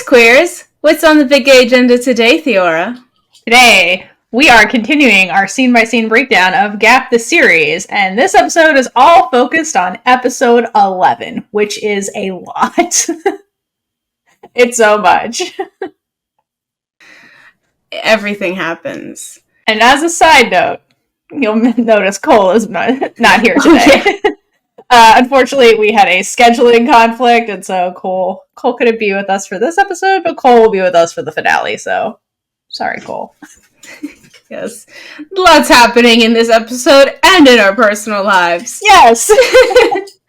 queers! What's on the big gay agenda today, Theora? Today, we are continuing our scene-by-scene breakdown of Gap the series, and this episode is all focused on episode 11, which is a lot. It's so much. Everything happens. And as a side note, you'll notice Cole is not here today. Unfortunately, we had a scheduling conflict, and so Cole couldn't be with us for this episode, but Cole will be with us for the finale, so sorry, Cole. Yes. Lots happening in this episode and in our personal lives. Yes!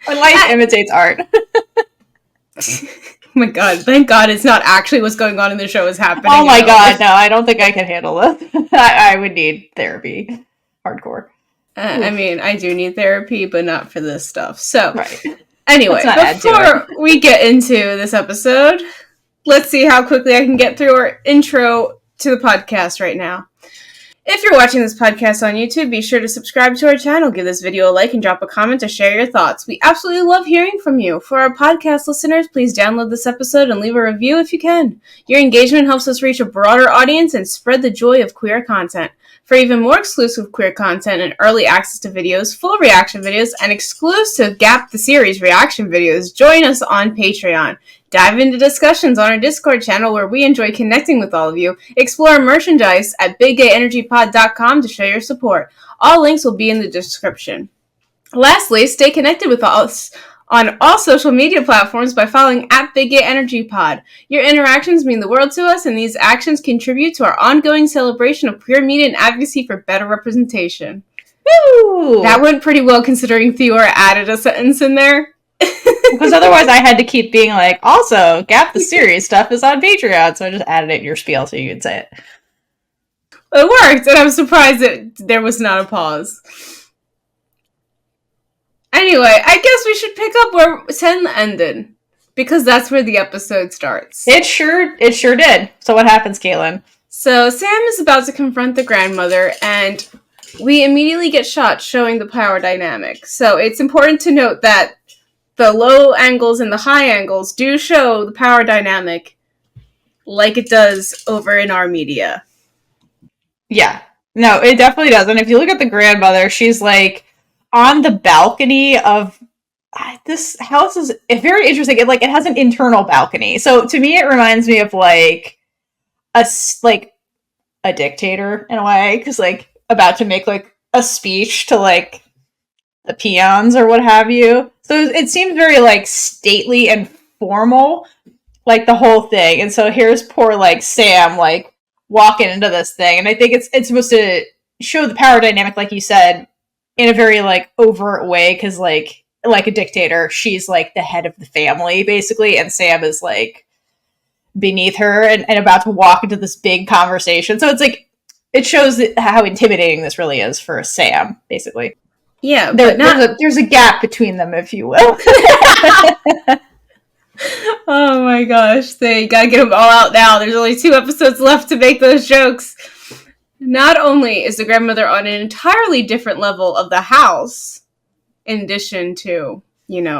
When life imitates art. Oh my god, thank god it's not actually what's going on in the show is happening. Oh my god, no, I don't think I can handle it. I would need therapy. Hardcore. I mean, I do need therapy, but not for this stuff. So, right. Anyway, before we get into this episode, let's see how quickly I can get through our intro to the podcast right now. If you're watching this podcast on YouTube, be sure to subscribe to our channel, give this video a like, and drop a comment to share your thoughts. We absolutely love hearing from you. For our podcast listeners, please download this episode and leave a review if you can. Your engagement helps us reach a broader audience and spread the joy of queer content. For even more exclusive queer content and early access to videos, full reaction videos, and exclusive Gap the Series reaction videos, join us on Patreon. Dive into discussions on our Discord channel where we enjoy connecting with all of you. Explore our merchandise at BigGayEnergyPod.com to show your support. All links will be in the description. Lastly, stay connected with us on all social media platforms by following at BigGayEnergyPod. Your interactions mean the world to us, and these actions contribute to our ongoing celebration of queer media and advocacy for better representation. Woo! That went pretty well considering Theora added a sentence in there. Because otherwise I had to keep being like, also, Gap the Series stuff is on Patreon, so I just added it in your spiel so you could say it. It worked, and I'm surprised that there was not a pause. Anyway, I guess we should pick up where 10 ended, because that's where the episode starts. It sure did. So what happens, Kaitlynn? So Sam is about to confront the grandmother, and we immediately get shots showing the power dynamic. So it's important to note that the low angles and the high angles do show the power dynamic like it does over in our media. Yeah. No, it definitely does. And if you look at the grandmother, she's like on the balcony of this house is very interesting. It has an internal balcony. So to me, it reminds me of like a dictator in a way, because like about to make like a speech to like the peons or what have you. So it seems very like stately and formal, like the whole thing. And so here's poor like Sam like walking into this thing, and I think it's supposed to show the power dynamic, like you said, in a very like overt way, because like a dictator, she's like the head of the family basically, and Sam is like beneath her and about to walk into this big conversation. So it's like it shows how intimidating this really is for Sam, basically. Yeah, there's a gap between them, if you will. Oh my gosh, they gotta get them all out now. There's only 2 episodes left to make those jokes. Not only is the grandmother on an entirely different level of the house, in addition to, the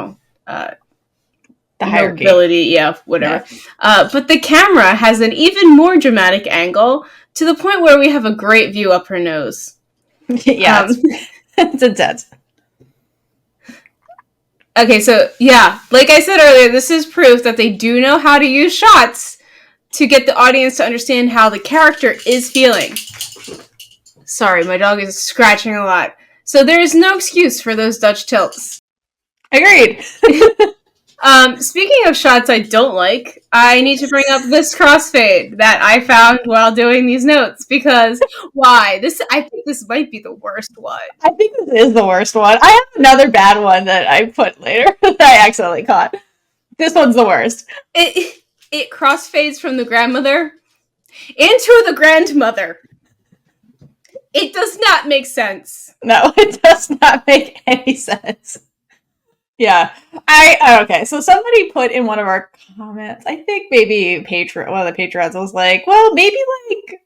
hierarchy. Nobility, yeah, whatever. Yeah. But the camera has an even more dramatic angle, to the point where we have a great view up her nose. Yeah. It's intense. Okay, so, yeah, like I said earlier, this is proof that they do know how to use shots to get the audience to understand how the character is feeling. Sorry, my dog is scratching a lot. So there is no excuse for those Dutch tilts. Agreed. Speaking of shots I don't like, I need to bring up this crossfade that I found while doing these notes, because why? I think this might be the worst one. I think this is the worst one. I have another bad one that I put later that I accidentally caught. This one's the worst. It crossfades from the grandmother into the grandmother. It does not make sense. No, it does not make any sense. Yeah. Okay, so somebody put in one of our comments, I think maybe one of the patrons was like, well, maybe like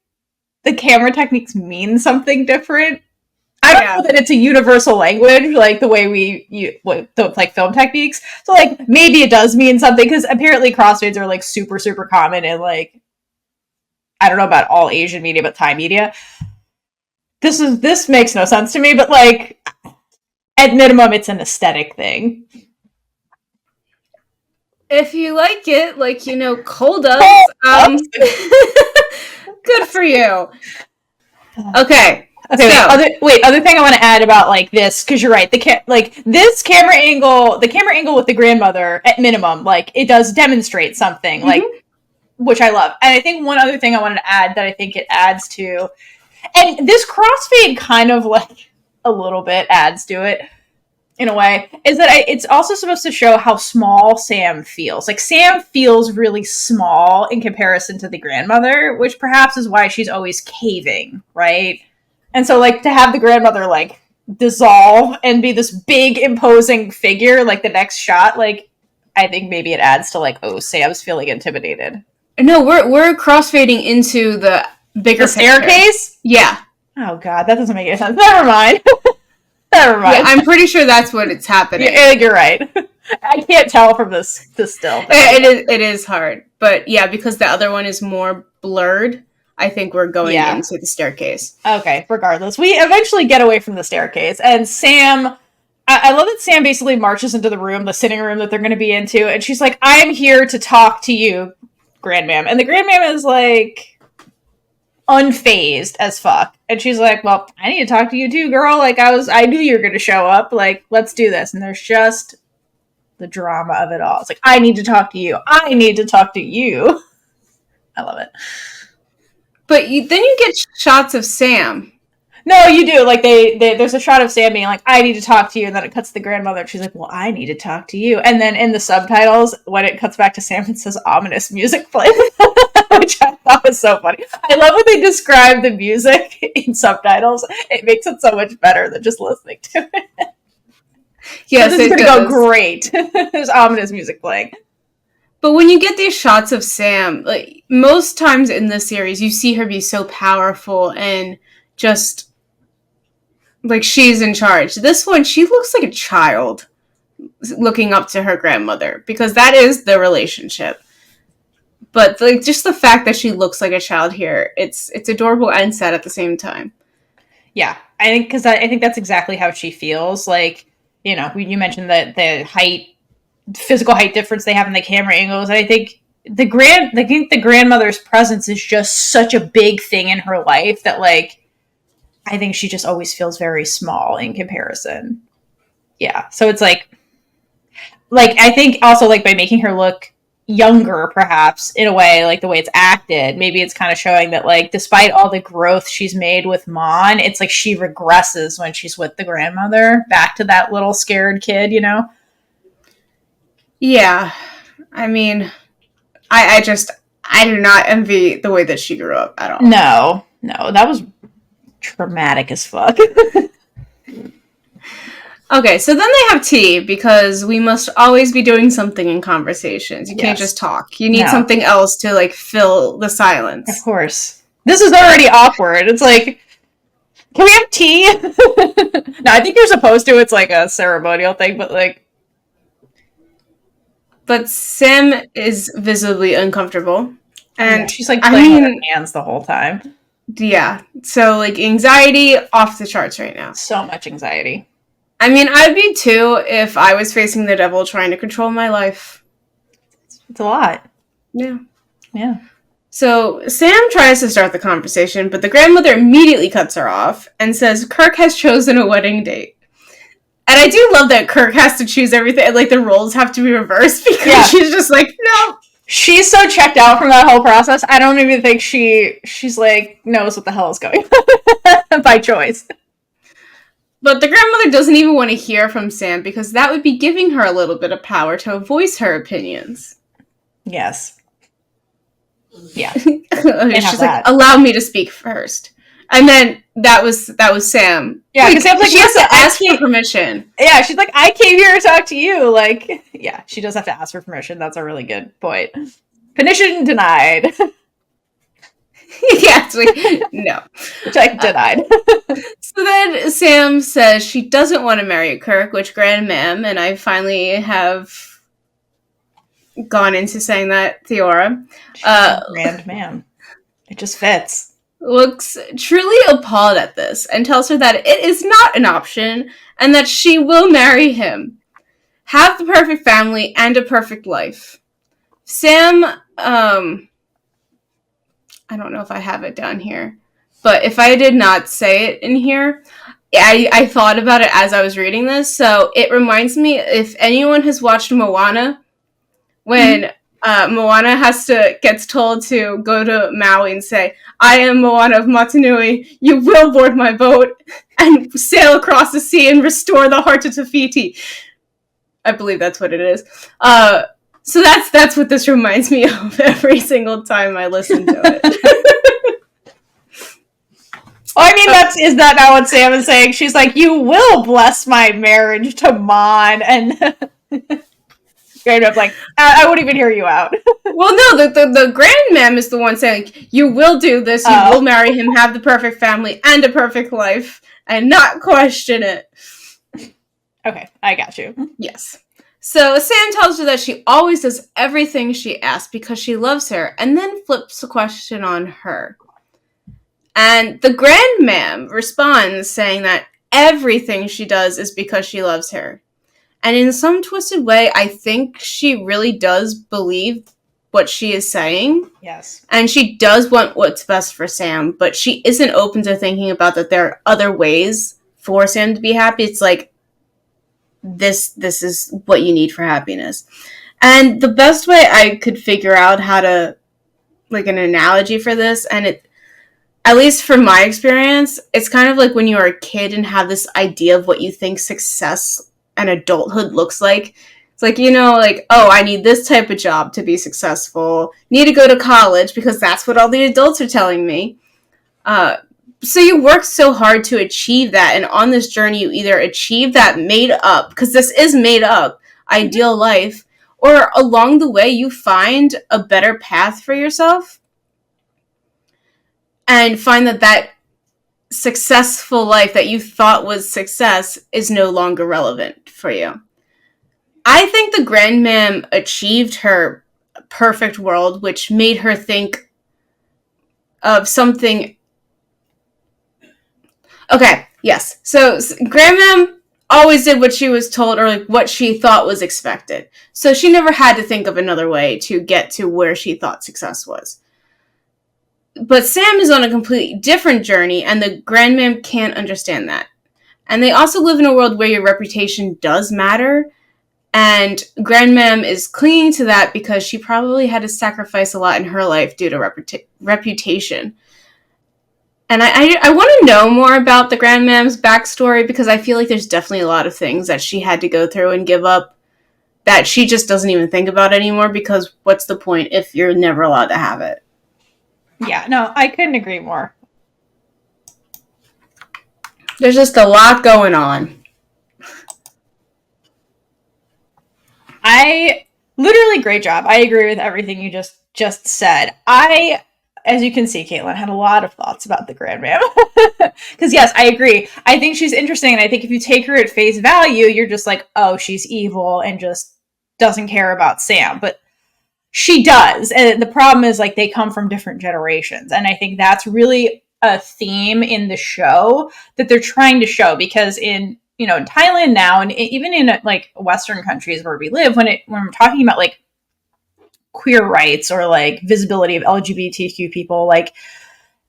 the camera techniques mean something different I don't know that it's a universal language, like the way like film techniques. So like maybe it does mean something, because apparently crossfades are like super, super common in like, I don't know about all Asian media, but Thai media. This makes no sense to me, but like at minimum it's an aesthetic thing. If you like it, like, you know, Cole does, good for you. Okay. Okay, so, other thing I want to add about like this, because you're right, this camera angle with the grandmother at minimum, like it does demonstrate something, like, which I love. And I think one other thing I wanted to add that I think it adds to, and this crossfade kind of like a little bit adds to it in a way, is that it's also supposed to show how small Sam feels. Like Sam feels really small in comparison to the grandmother, which perhaps is why she's always caving, right? And so, like, to have the grandmother, like, dissolve and be this big, imposing figure, like, the next shot, like, I think maybe it adds to, like, oh, Sam's feeling intimidated. No, we're crossfading into the bigger staircase? Yeah. Oh, God, that doesn't make any sense. Never mind. Never mind. Yeah, I'm pretty sure that's what it's happening. You're right. I can't tell from this still. It is hard. But, yeah, because the other one is more blurred, I think we're going into the staircase. Okay, regardless. We eventually get away from the staircase, and Sam... I love that Sam basically marches into the room, the sitting room that they're going to be into, and she's like, I'm here to talk to you, Grandmam. And the Grandmam is, like, unfazed as fuck. And she's like, well, I need to talk to you too, girl. Like, I knew you were going to show up. Like, let's do this. And there's just the drama of it all. It's like, I need to talk to you. I need to talk to you. I love it. But then you get shots of Sam. No, you do. Like, there's a shot of Sam being like, I need to talk to you, and then it cuts to the grandmother, and she's like, well, I need to talk to you. And then in the subtitles, when it cuts back to Sam, it says ominous music playing, which I thought was so funny. I love when they describe the music in subtitles. It makes it so much better than just listening to it. Yes, so this is going to go great. There's ominous music playing. But when you get these shots of Sam, like most times in this series, you see her be so powerful and just like she's in charge. This one, she looks like a child looking up to her grandmother, because that is the relationship. But like just the fact that she looks like a child here, it's adorable and sad at the same time. Yeah, I think that's exactly how she feels. Like, you know, you mentioned that the physical height difference they have in the camera angles. And I think the grandmother's presence is just such a big thing in her life that, like, I think she just always feels very small in comparison. Yeah. So it's like I think also, like, by making her look younger, perhaps, in a way, like the way it's acted, maybe it's kind of showing that, like, despite all the growth she's made with Mon, it's like she regresses when she's with the grandmother back to that little scared kid, you know? Yeah, I mean, I do not envy the way that she grew up at all. No, that was traumatic as fuck. Okay, so then they have tea, because we must always be doing something in conversations. You can't just talk. You need something else to, like, fill the silence. Of course. This is already awkward. It's like, can we have tea? No, I think you're supposed to. It's like a ceremonial thing, but, like, but Sam is visibly uncomfortable. And she's like playing with her hands the whole time. Yeah. So, like, anxiety off the charts right now. So much anxiety. I mean, I'd be too if I was facing the devil trying to control my life. It's a lot. Yeah. Yeah. So Sam tries to start the conversation, but the grandmother immediately cuts her off and says Kirk has chosen a wedding date. And I do love that Kirk has to choose everything. Like, the roles have to be reversed, because she's just like, no. She's so checked out from that whole process. I don't even think she's like, knows what the hell is going on by choice. But the grandmother doesn't even want to hear from Sam, because that would be giving her a little bit of power to voice her opinions. Yes. Yeah. She's like, allow me to speak first. And then that was Sam. Yeah, because Sam's like, she has to ask for permission. Yeah, she's like, I came here to talk to you. Like, yeah, she does have to ask for permission. That's a really good point. Permission denied. Yeah, it's like, no. Which I denied. So then Sam says she doesn't want to marry Kirk, which Grandm, and I finally have gone into saying that, Theora. Grandm. It just fits. Looks truly appalled at this and tells her that it is not an option and that she will marry him. Have the perfect family and a perfect life. Sam, I don't know if I have it down here, but if I did not say it in here, I thought about it as I was reading this, so it reminds me, if anyone has watched Moana, when Moana gets told to go to Maui and say, I am Moana of Motunui, you will board my boat and sail across the sea and restore the heart of Tafiti. I believe that's what it is. So that's what this reminds me of every single time I listen to it. Well, I mean, is that not what Sam is saying? She's like, you will bless my marriage to Mon, and Grandm's like, I won't even hear you out. Well, no, the Grandmam is the one saying, like, you will do this, you will marry him, have the perfect family, and a perfect life, and not question it. Okay, I got you. Yes. So Sam tells her that she always does everything she asks because she loves her, and then flips the question on her. And the Grandmam responds saying that everything she does is because she loves her. And in some twisted way, I think she really does believe what she is saying. Yes. And she does want what's best for Sam, but she isn't open to thinking about that there are other ways for Sam to be happy. It's like, this is what you need for happiness. And the best way I could figure out how to, like, an analogy for this, and it, at least from my experience, it's kind of like when you are a kid and have this idea of what you think success and adulthood looks like. It's like, you know, like, oh, I need this type of job to be successful. Need to go to college because that's what all the adults are telling me. So you work so hard to achieve that, and on this journey you either achieve that made up, because this is made up, ideal life, or along the way you find a better path for yourself and find that successful life that you thought was success is no longer relevant for you. I think the Grandmam achieved her perfect world, which made her think of something. Okay, yes. So Grandmam always did what she was told, or like what she thought was expected. So she never had to think of another way to get to where she thought success was. But Sam is on a completely different journey, and the Grandmam can't understand that. And they also live in a world where your reputation does matter, and Grandmam is clinging to that because she probably had to sacrifice a lot in her life due to reputation. And I want to know more about the Grandmam's backstory, because I feel like there's definitely a lot of things that she had to go through and give up that she just doesn't even think about anymore, because what's the point if you're never allowed to have it? Yeah, no, I couldn't agree more. There's just a lot going on. Literally great job. I agree with everything you just said. As you can see, Kaitlynn had a lot of thoughts about the Grandmam. Because yes, I agree. I think she's interesting, and I think if you take her at face value, you're just like, oh, she's evil and just doesn't care about Sam. But she does. And the problem is, like, they come from different generations. And I think that's really a theme in the show that they're trying to show, because in Thailand now, and even in like Western countries where we live, when we're talking about like queer rights or like visibility of LGBTQ people, like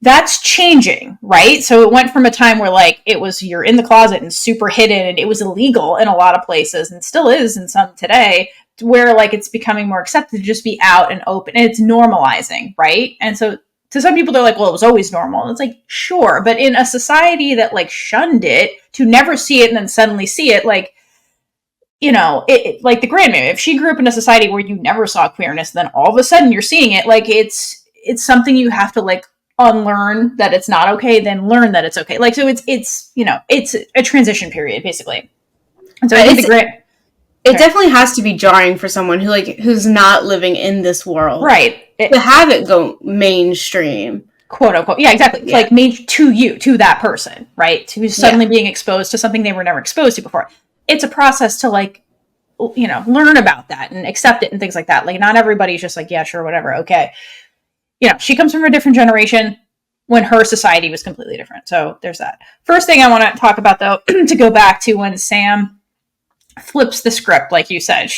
that's changing, right? So it went from a time where like it was you're in the closet and super hidden and it was illegal in a lot of places, and still is in some today, where like it's becoming more accepted to just be out and open, and it's normalizing, right? And so to some people they're like, well, it was always normal. And it's like, sure, but in a society that like shunned it, to never see it and then suddenly see it, like, it like the Grandmam, if she grew up in a society where you never saw queerness, then all of a sudden you're seeing it, like it's something you have to like unlearn that it's not okay, then learn that it's okay. Like, so it's it's a transition period basically. And so I think it definitely has to be jarring for someone who's not living in this world, right? To have it go mainstream. quote unquote, yeah, exactly, like made to you, to that person, right? Who's suddenly being exposed to something they were never exposed to before. It's a process to like, you know, learn about that and accept it and things like that. Like, not everybody's just like, yeah, sure, whatever, okay. You know, she comes from a different generation when her society was completely different. So there's that. First thing I want to talk about, though, to go back to when Sam flips the script, like you said,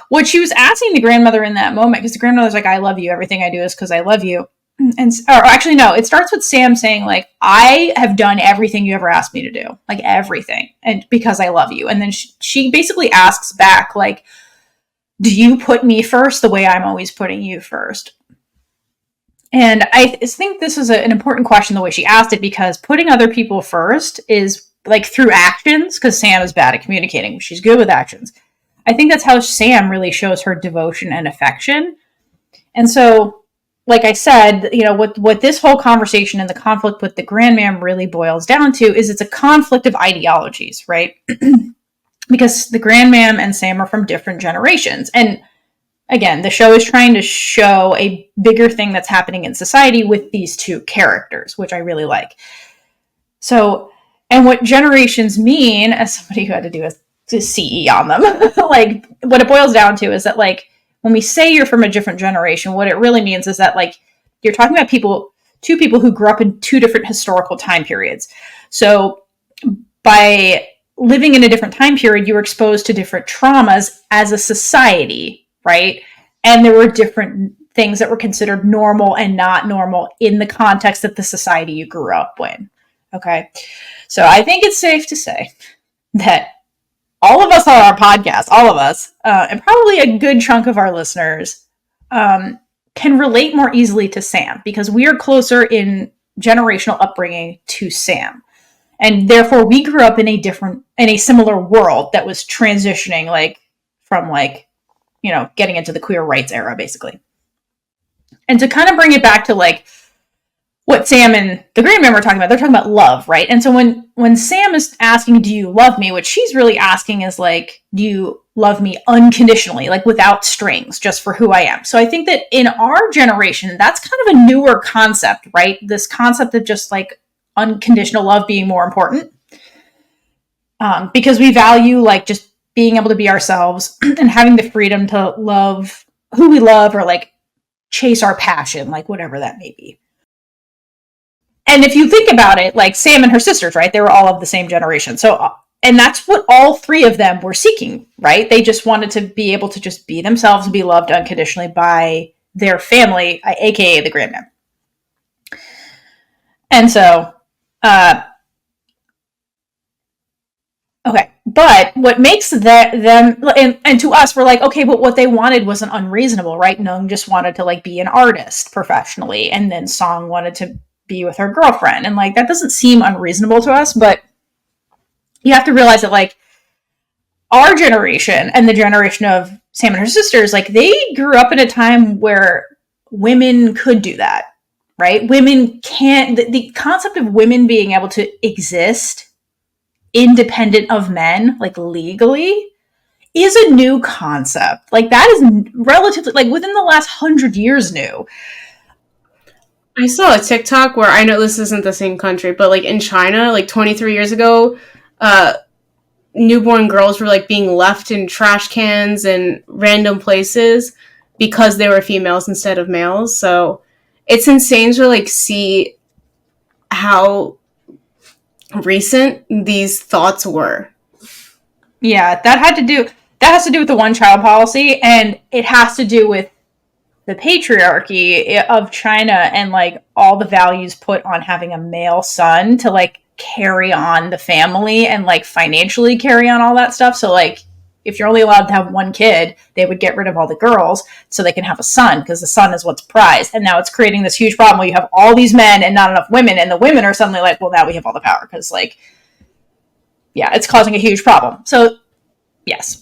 what she was asking the grandmother in that moment, because the grandmother's like, I love you. Everything I do is because I love you. And, or actually, no, it starts with Sam saying, like, I have done everything you ever asked me to do, like everything, and because I love you. And then she basically asks back, like, do you put me first the way I'm always putting you first? And I think this is an important question, the way she asked it, because putting other people first is like through actions, because Sam is bad at communicating. She's good with actions. I think that's how Sam really shows her devotion and affection. And so, like I said, you know, what this whole conversation and the conflict with the Grandm really boils down to is it's a conflict of ideologies, right? Because the Grandm and Sam are from different generations. And again, the show is trying to show a bigger thing that's happening in society with these two characters, which I really like. So, and what generations mean, as somebody who had to do a CE on them, like, what it boils down to is that, like, when we say you're from a different generation, what it really means is that, like, you're talking about two people who grew up in two different historical time periods. So by living in a different time period, you were exposed to different traumas as a society, right? And there were different things that were considered normal and not normal in the context of the society you grew up in. Okay. So I think it's safe to say that all of us on our podcast, all of us, and probably a good chunk of our listeners, can relate more easily to Sam because we are closer in generational upbringing to Sam. And therefore we grew up in a similar world that was transitioning, like, from, like, you know, getting into the queer rights era, basically. And to kind of bring it back to, like, what Sam and the Grandm are talking about, they're talking about love, right? And so when Sam is asking, do you love me? What she's really asking is, like, do you love me unconditionally, like without strings, just for who I am? So I think that in our generation, that's kind of a newer concept, right? This concept of just, like, unconditional love being more important. Because we value, like, just being able to be ourselves and having the freedom to love who we love or, like, chase our passion, like, whatever that may be. And if you think about it, like, Sam and her sisters, right? They were all of the same generation. So, and that's what all three of them were seeking, right? They just wanted to be able to just be themselves and be loved unconditionally by their family, aka the Grandm. And so, okay. But what makes them, and to us, we're like, okay, but what they wanted wasn't unreasonable, right? Neung just wanted to, like, be an artist professionally, and then Song wanted to be with her girlfriend. And, like, that doesn't seem unreasonable to us, but you have to realize that, like, our generation and the generation of Sam and her sisters, like, they grew up in a time where women could do that, right? Women can't, the concept of women being able to exist independent of men, like, legally, is a new concept. Like, that is relatively, like, within the last 100 years new. I saw a TikTok where, I know this isn't the same country, but, like, in China, like, 23 years ago, newborn girls were, like, being left in trash cans and random places because they were females instead of males. So it's insane to, like, see how recent these thoughts were. Yeah, that has to do with the one-child policy, and it has to do with the patriarchy of China and, like, all the values put on having a male son to, like, carry on the family and, like, financially carry on all that stuff. So, like, if you're only allowed to have one kid, they would get rid of all the girls so they can have a son, because the son is what's prized. And now it's creating this huge problem where you have all these men and not enough women, and the women are suddenly like, well, now we have all the power, because, like, yeah, it's causing a huge problem. So, yes.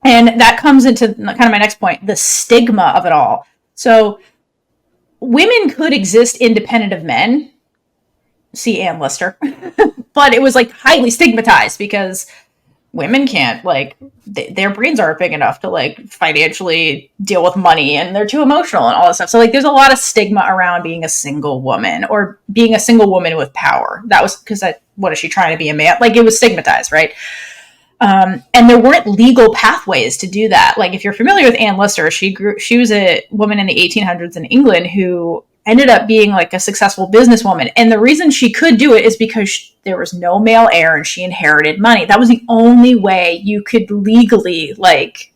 And that comes into kind of my next point, the stigma of it all. So women could exist independent of men, see Ann Lister, but it was, like, highly stigmatized because women can't, like, their brains aren't big enough to, like, financially deal with money, and they're too emotional and all this stuff. So, like, there's a lot of stigma around being a single woman or being a single woman with power. That was because what is she trying to be, a man? Like, it was stigmatized, right? And there weren't legal pathways to do that. Like, if you're familiar with Anne Lister, she was a woman in the 1800s in England who ended up being like a successful businesswoman. And the reason she could do it is because there was no male heir and she inherited money. That was the only way you could legally, like,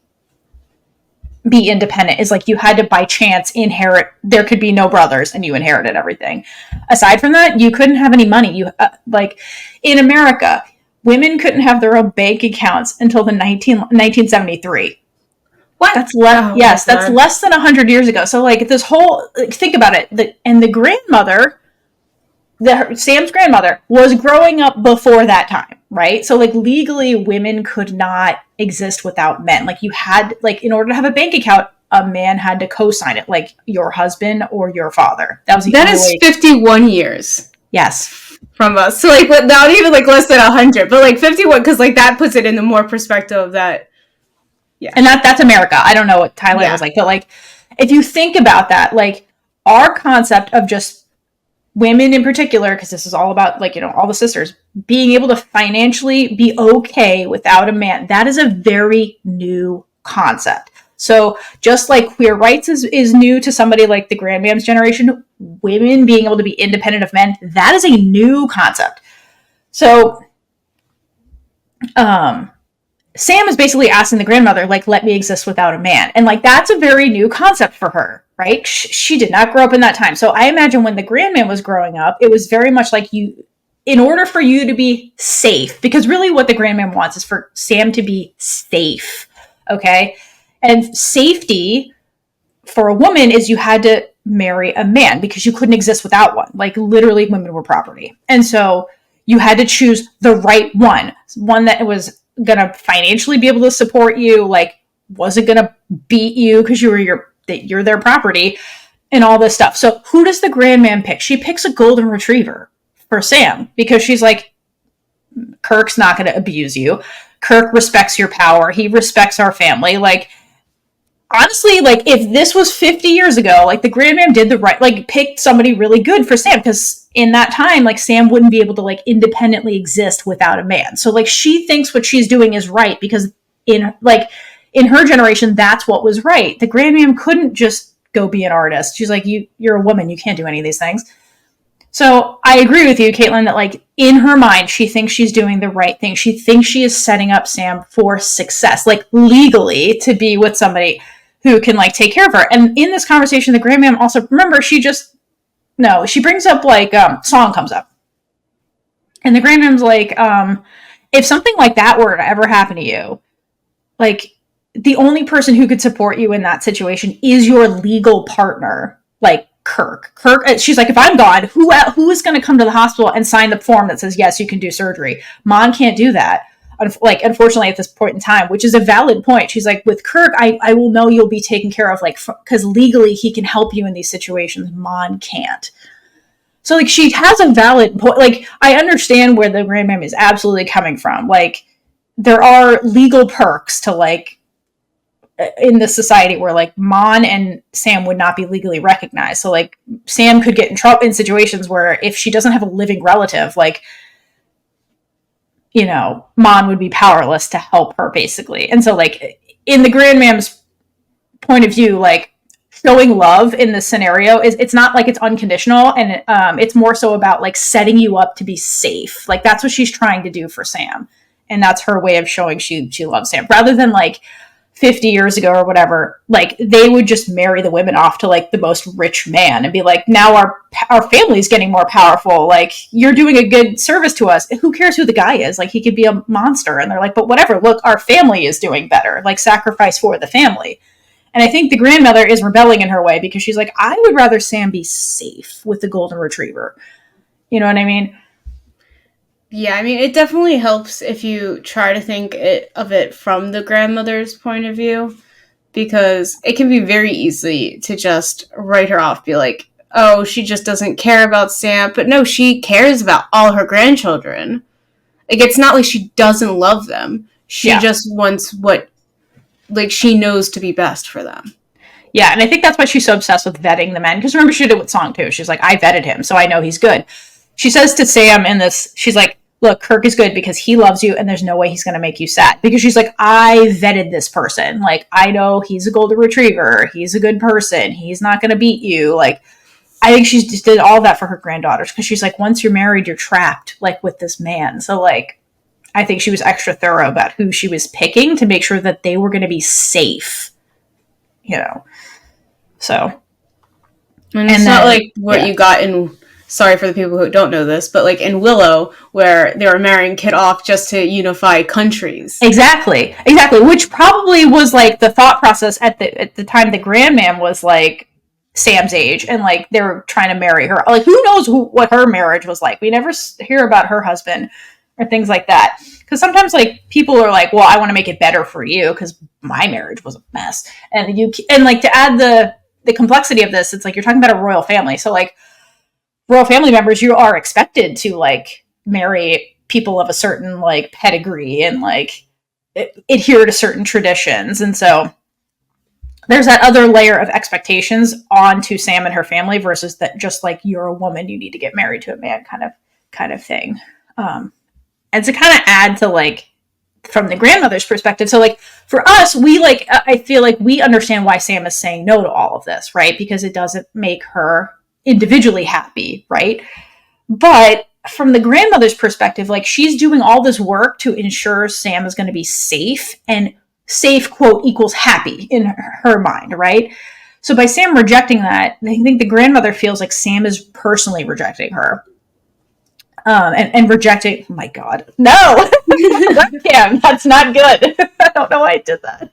be independent, is like you had to by chance inherit. There could be no brothers and you inherited everything. Aside from that, you couldn't have any money. You like in America, women couldn't have their own bank accounts until the 1973. What? That's that's less than 100 years ago. So, like, this whole, like, think about it. The grandmother, Sam's grandmother, was growing up before that time, right? So, like, legally, women could not exist without men. Like, you had, like, in order to have a bank account, a man had to co-sign it, like your husband or your father. That is 51 years. Yes. From us. So, like, not even, like, less than 100, but, like, 51, because, like, that puts it in the more perspective that, yeah. And that's America. I don't know what Thailand was like, but, like, if you think about that, like, our concept of just women in particular, because this is all about, like, you know, all the sisters, being able to financially be okay without a man, that is a very new concept. So just like queer rights is new to somebody like the Grandmam's generation, women being able to be independent of men, that is a new concept. So, Sam is basically asking the grandmother, like, let me exist without a man. And, like, that's a very new concept for her, right? She did not grow up in that time. So I imagine when the grandman was growing up, it was very much like in order for you to be safe, because really what the grandman wants is for Sam to be safe, okay? And safety for a woman is you had to marry a man because you couldn't exist without one. Like, literally, women were property. And so you had to choose the right one that was going to financially be able to support you, like, wasn't going to beat you because you're their property, and all this stuff. So who does the grandmam pick? She picks a golden retriever for Sam because she's like, Kirk's not going to abuse you. Kirk respects your power. He respects our family. Like, honestly, like, if this was 50 years ago, like, the grandmam did the right, like, picked somebody really good for Sam, because in that time, like, Sam wouldn't be able to, like, independently exist without a man. So, like, she thinks what she's doing is right because in her generation, that's what was right. The grandmam couldn't just go be an artist. She's like, you're a woman, you can't do any of these things. So I agree with you, Kaitlynn, that, like, in her mind, she thinks she's doing the right thing. She thinks she is setting up Sam for success, like, legally, to be with somebody who can, like, take care of her. And in this conversation, the grandmam also, remember, she brings up, like, song comes up. And the grandmam's like, if something like that were to ever happen to you, like, the only person who could support you in that situation is your legal partner, like Kirk. She's like, if I'm gone, who is going to come to the hospital and sign the form that says, yes, you can do surgery? Mom can't do that. Like, unfortunately, at this point in time, which is a valid point. She's like, with Kirk, I will know you'll be taken care of, like, because legally he can help you in these situations. Mom can't. So, like, she has a valid point. Like, I understand where the grandmam is absolutely coming from. Like, there are legal perks to, like, in this society where, like, Mon and Sam would not be legally recognized. So, like, Sam could get in trouble in situations where if she doesn't have a living relative, like, you know, Mon would be powerless to help her, basically. And so, like, in the grandmam's point of view, like, showing love in this scenario it's not like it's unconditional, and it's more so about, like, setting you up to be safe. Like, that's what she's trying to do for Sam, and that's her way of showing she loves Sam, rather than, like, 50 years ago or whatever, like, they would just marry the women off to, like, the most rich man and be like, now our family's getting more powerful, like, you're doing a good service to us. Who cares who the guy is? Like, he could be a monster. And they're like, but whatever, look, our family is doing better, like, sacrifice for the family. And I think the grandmother is rebelling in her way because she's like, I would rather Sam be safe with the golden retriever. You know what I mean? Yeah, I mean, it definitely helps if you try to think of it from the grandmother's point of view, because it can be very easy to just write her off, be like, oh, she just doesn't care about Sam. But no, she cares about all her grandchildren. Like, it's not like she doesn't love them. She just wants what, like, she knows to be best for them. Yeah, and I think that's why she's so obsessed with vetting the men. Because remember, she did it with Song, too. She's like, I vetted him, so I know he's good. She says to Sam in this, she's like, look, Kirk is good because he loves you, and there's no way he's going to make you sad. Because she's like, I vetted this person. Like, I know he's a golden retriever. He's a good person. He's not going to beat you. Like, I think she just did all that for her granddaughters. Because she's like, once you're married, you're trapped, like, with this man. So, like, I think she was extra thorough about who she was picking to make sure that they were going to be safe. You know? So. And it's not like what you got in, sorry for the people who don't know this, but like in Willow, where they were marrying Kit off just to unify countries. Exactly. Which probably was like the thought process at the time the Grandm was like Sam's age, and like they were trying to marry her. Like, who knows what her marriage was like? We never hear about her husband or things like that. Because sometimes like people are like, well, I want to make it better for you because my marriage was a mess. And like to add the complexity of this, it's like you're talking about a royal family. So like royal family members, you are expected to like marry people of a certain like pedigree and like adhere to certain traditions. And so there's that other layer of expectations onto Sam and her family versus that just like you're a woman, you need to get married to a man kind of thing. And to kind of add to like from the grandmother's perspective. So like for us, we like, I feel like we understand why Sam is saying no to all of this, right? Because it doesn't make her individually happy, right? But from the grandmother's perspective, like she's doing all this work to ensure Sam is going to be safe, and safe, quote, equals happy in her mind, right? So by Sam rejecting that, I think the grandmother feels like Sam is personally rejecting her. And rejecting, oh my God, no, Cam, that's not good. I don't know why I did that.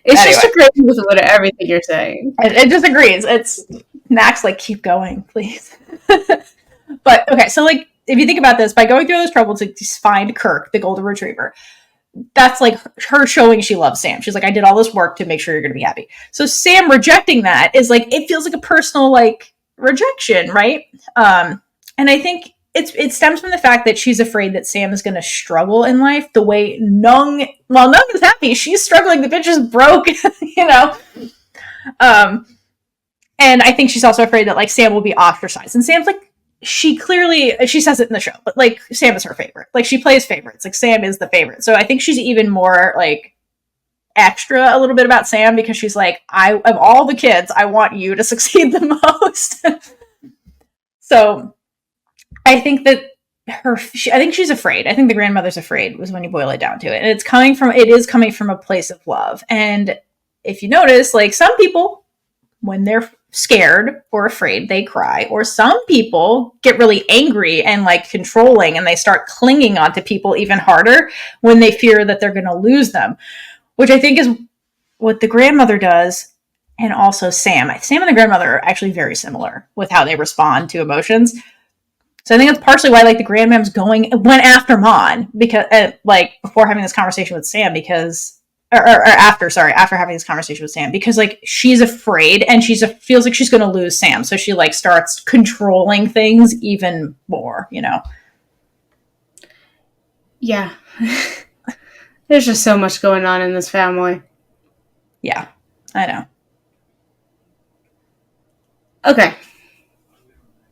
It's anyway. Just agreeing with everything you're saying. It just agrees. It's Max, like, keep going, please. But okay, so like, if you think about this, by going through this trouble to find Kirk, the golden retriever, that's like her showing she loves Sam. She's like, I did all this work to make sure you're going to be happy. So Sam rejecting that is like, it feels like a personal like rejection, right? And I think it stems from the fact that she's afraid that Sam is going to struggle in life the way Neung, while Neung is happy, she's struggling. The bitch is broke, you know? And I think she's also afraid that like Sam will be ostracized. And Sam's like, she says it in the show, but like Sam is her favorite. Like she plays favorites. Like Sam is the favorite. So I think she's even more like extra a little bit about Sam because she's like, of all the kids, I want you to succeed the most. So I think that I think she's afraid. I think the grandmother's afraid was when you boil it down to it. And it is coming from a place of love. And if you notice, like some people, when they're scared or afraid, they cry. Or some people get really angry and like controlling and they start clinging onto people even harder when they fear that they're going to lose them, which I think is what the grandmother does. And also Sam and the grandmother are actually very similar with how they respond to emotions. So I think that's partially why, like, the grandmom's went after Mon because, like, before having this conversation with Sam after having this conversation with Sam, because, like, she's afraid and feels like she's going to lose Sam. So she, like, starts controlling things even more, you know? Yeah. There's just so much going on in this family. Yeah, I know. Okay.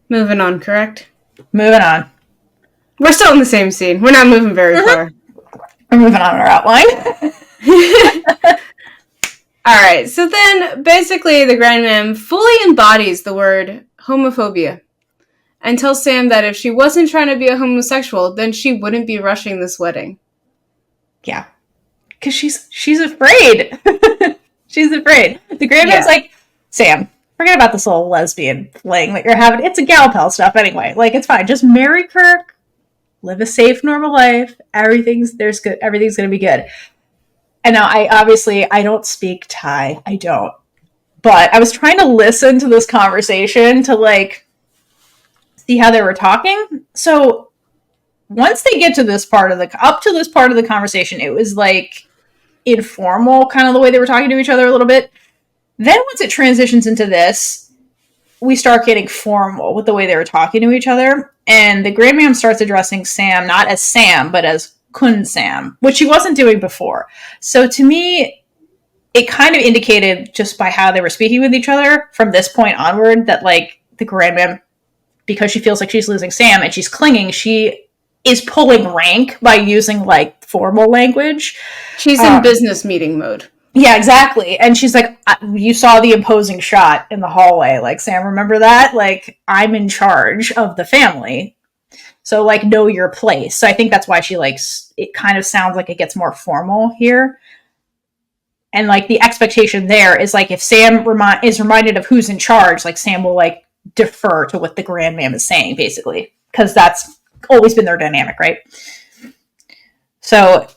Moving on, correct? Moving on. We're still in the same scene. We're not moving very far. We're moving on our outline. Alright, so then basically the Grandm fully embodies the word homophobia and tells Sam that if she wasn't trying to be a homosexual, then she wouldn't be rushing this wedding. Yeah. Because she's afraid. She's afraid. The Grandm's like, Sam, forget about this little lesbian fling that you're having. It's a gal pal stuff anyway. Like, it's fine. Just marry Kirk. Live a safe, normal life. Everything's going to be good. And now, I don't speak Thai. I don't. But I was trying to listen to this conversation to, like, see how they were talking. So, once they get to this part of the conversation, it was, like, informal, kind of the way they were talking to each other a little bit. Then once it transitions into this, we start getting formal with the way they were talking to each other. And the Grandmom starts addressing Sam, not as Sam, but as Kun Sam, which she wasn't doing before. So to me, it kind of indicated just by how they were speaking with each other from this point onward that like the Grandm, because she feels like she's losing Sam and she's clinging, she is pulling rank by using like formal language. She's in business meeting mode. Yeah, exactly. And she's like, you saw the imposing shot in the hallway. Like, Sam, remember that? Like, I'm in charge of the family. So, like, know your place. So I think that's why she likes, it kind of sounds like it gets more formal here. And, like, the expectation there is, like, if Sam is reminded of who's in charge, like, Sam will, like, defer to what the Grandmam is saying, basically. Because that's always been their dynamic, right? So,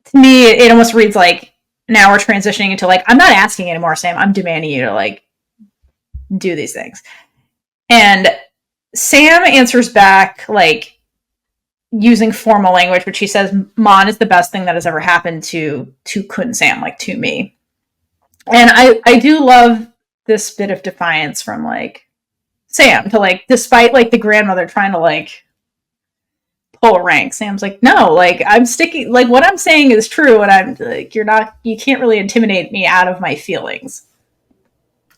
to me, it almost reads like, now we're transitioning into, like, I'm not asking anymore, Sam. I'm demanding you to, like, do these things. And Sam answers back, like, using formal language, which she says, Mon is the best thing that has ever happened to Kun Sam, like, to me. And I do love this bit of defiance from, like, Sam to, like, despite, like, the grandmother trying to, like, pull rank, Sam's like, no, like, I'm sticking, like, what I'm saying is true, and I'm, like, you can't really intimidate me out of my feelings.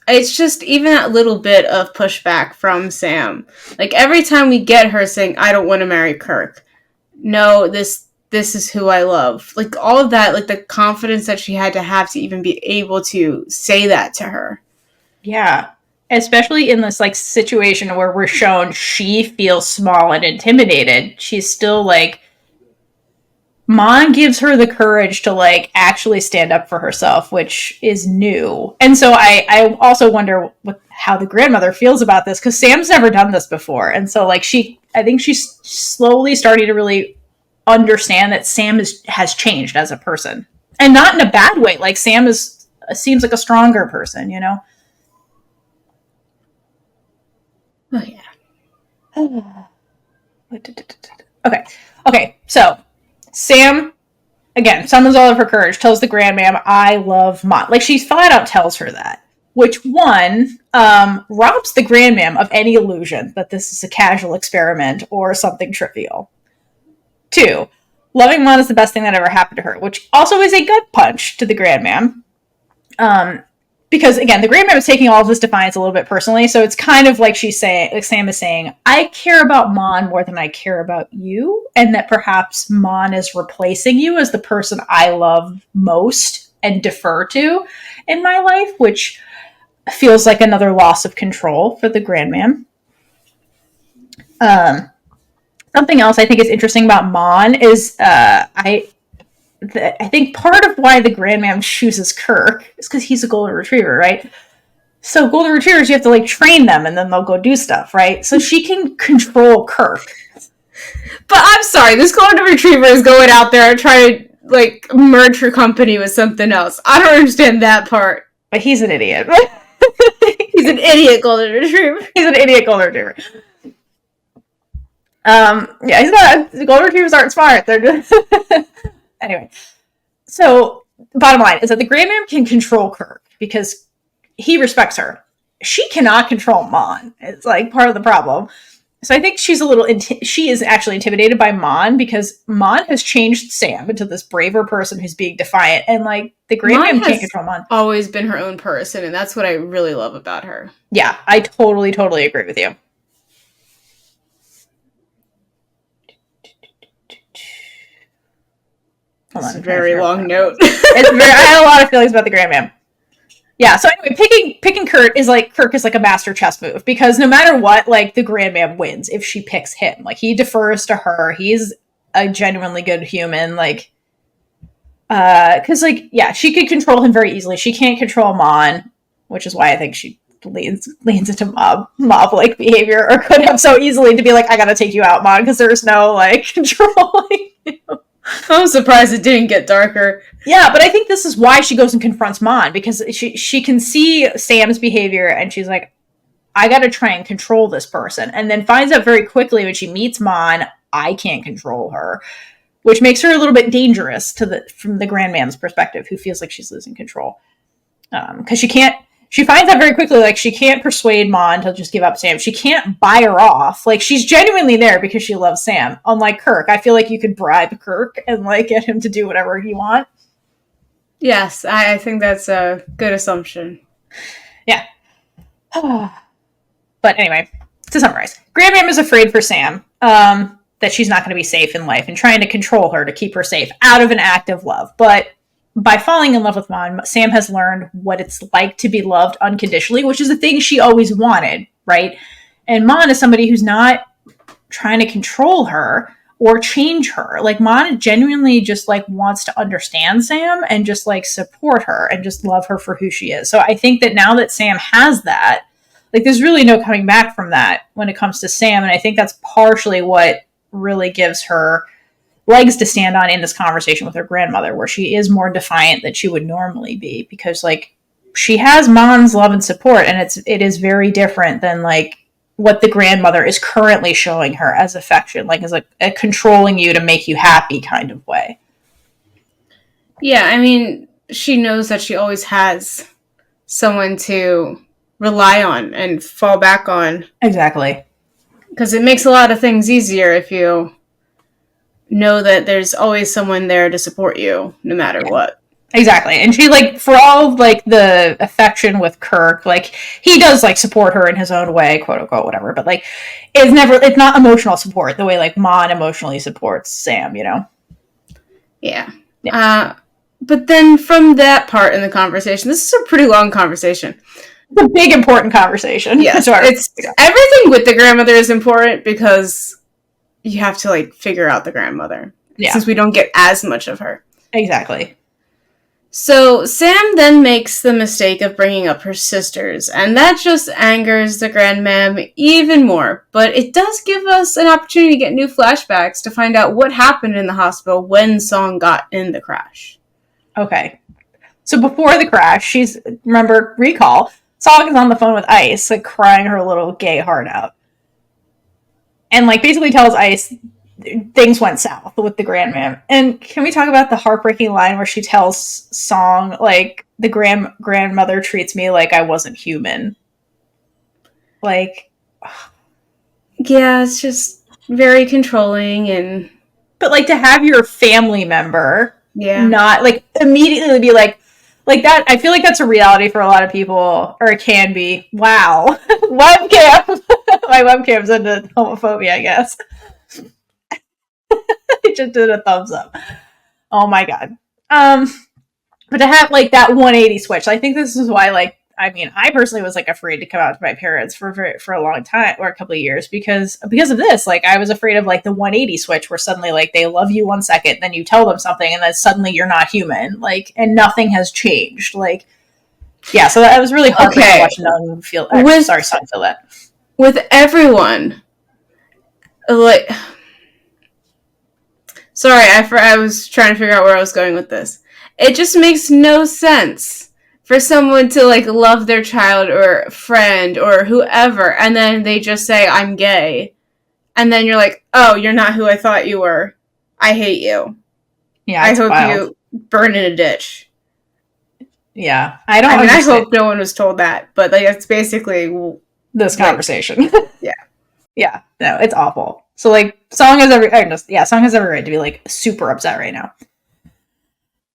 It's just even that little bit of pushback from Sam. Like, every time we get her saying, I don't want to marry Kirk. No, this is who I love. Like, all of that, like, the confidence that she had to have to even be able to say that to her. Yeah. Especially in this, like, situation where we're shown she feels small and intimidated. She's still, like, Mon gives her the courage to, like, actually stand up for herself, which is new. And so I also wonder how the grandmother feels about this, because Sam's never done this before. And so, like, I think she's slowly starting to really understand that Sam has changed as a person. And not in a bad way. Like, Sam seems like a stronger person, you know? Oh, yeah. Okay, so Sam, again, summons all of her courage, tells the Grandmam, I love Mon. Like, she flat out tells her that. Which, one, robs the Grandmam of any illusion that this is a casual experiment or something trivial. 2, loving Mon is the best thing that ever happened to her, which also is a gut punch to the Grandmam. Because, again, the Grandmam is taking all of this defiance a little bit personally, so it's kind of like Sam is saying, I care about Mon more than I care about you, and that perhaps Mon is replacing you as the person I love most and defer to in my life, which feels like another loss of control for the Grandmam. Something else I think is interesting about Mon is I think part of why the Grandmam chooses Kirk is because he's a golden retriever, right? So golden retrievers, you have to, like, train them and then they'll go do stuff, right? So she can control Kirk. But I'm sorry, this golden retriever is going out there and trying to, like, merge her company with something else. I don't understand that part. But he's an idiot. He's an idiot golden retriever. He's an idiot golden retriever. Yeah, he's not. Golden retrievers aren't smart. They're just... Anyway, so bottom line is that the Grandmam can control Kirk because he respects her. She cannot control Mon. It's, like, part of the problem. So I think she's she is actually intimidated by Mon because Mon has changed Sam into this braver person who's being defiant, and, like, the Grandmam can't control Mon. Always been her own person, and that's what I really love about her. Yeah, I totally agree with you. It's a very long note. I had a lot of feelings about the Grandmam. Yeah, so anyway, picking Kirk is like a master chess move, because no matter what, like, the Grandmam wins if she picks him. Like, he defers to her. He's a genuinely good human, like, because, like, yeah, she could control him very easily. She can't control Mon, which is why I think she leans into mob-like behavior, or could have so easily to be like, I gotta take you out, Mon, because there's no, like, controlling you. I'm surprised it didn't get darker. Yeah, but I think this is why she goes and confronts Mon, because she can see Sam's behavior, and she's like, I gotta try and control this person. And then finds out very quickly when she meets Mon, I can't control her. Which makes her a little bit dangerous from the Grandmam's perspective, who feels like she's losing control. Because she can't... she finds out very quickly, like, she can't persuade Mon to just give up Sam. She can't buy her off. Like, she's genuinely there because she loves Sam. Unlike Kirk, I feel like you could bribe Kirk and, like, get him to do whatever you want. Yes, I think that's a good assumption. Yeah. But anyway, to summarize, Grandm is afraid for Sam, that she's not going to be safe in life and trying to control her to keep her safe out of an act of love. But by falling in love with Mon, Sam has learned what it's like to be loved unconditionally, which is a thing she always wanted, right? And Mon is somebody who's not trying to control her or change her. Like, Mon genuinely just, like, wants to understand Sam and just, like, support her and just love her for who she is. So I think that now that Sam has that, like, there's really no coming back from that when it comes to Sam. And I think that's partially what really gives her legs to stand on in this conversation with her grandmother, where she is more defiant than she would normally be, because, like, she has Mon's love and support, and it is very different than, like, what the grandmother is currently showing her as affection, like, as a controlling you to make you happy kind of way. Yeah, I mean, she knows that she always has someone to rely on and fall back on. Exactly. Because it makes a lot of things easier if you know that there's always someone there to support you, no matter what. Exactly. And she, like, for all of, like, the affection with Kirk, like, he does, like, support her in his own way, quote unquote, whatever, but, like, it's not emotional support the way, like, Mon emotionally supports Sam, you know? Yeah. But then from that part in the conversation, this is a pretty long conversation. It's a big, important conversation. Yeah. Everything with the grandmother is important because you have to, like, figure out the grandmother. Yeah. Since we don't get as much of her. Exactly. So Sam then makes the mistake of bringing up her sisters, and that just angers the Grandm even more. But it does give us an opportunity to get new flashbacks to find out what happened in the hospital when Song got in the crash. Okay. So before the crash, recall, Song is on the phone with Ice, like, crying her little gay heart out. And, like, basically tells Ice things went south with the Grandmam. And can we talk about the heartbreaking line where she tells Song, like, the grandmother treats me like I wasn't human? Like, yeah, it's just very controlling. And but, like, to have your family member not, like, immediately be like that, I feel like that's a reality for a lot of people, or it can be. Wow. Webcam. My webcam's into homophobia, I guess. I just did a thumbs up. Oh my god. But to have, like, that 180 switch, I think this is why, like, I mean, I personally was, like, afraid to come out to my parents for a long time, or a couple of years, because of this. Like, I was afraid of, like, the 180 switch, where suddenly, like, they love you 1 second, then you tell them something, and then suddenly you're not human, like, and nothing has changed. Like, yeah, so that was really hard to watch Neung feel that. With everyone, like, sorry, I was trying to figure out where I was going with this. It just makes no sense for someone to, like, love their child or friend or whoever, and then they just say, I'm gay. And then you're like, oh, you're not who I thought you were. I hate you. Yeah, I hope you burn in a ditch. Yeah. I hope no one was told that, but, like, it's basically this conversation. Yeah. Yeah. No, it's awful. So, like, Song has every right to be, like, super upset right now.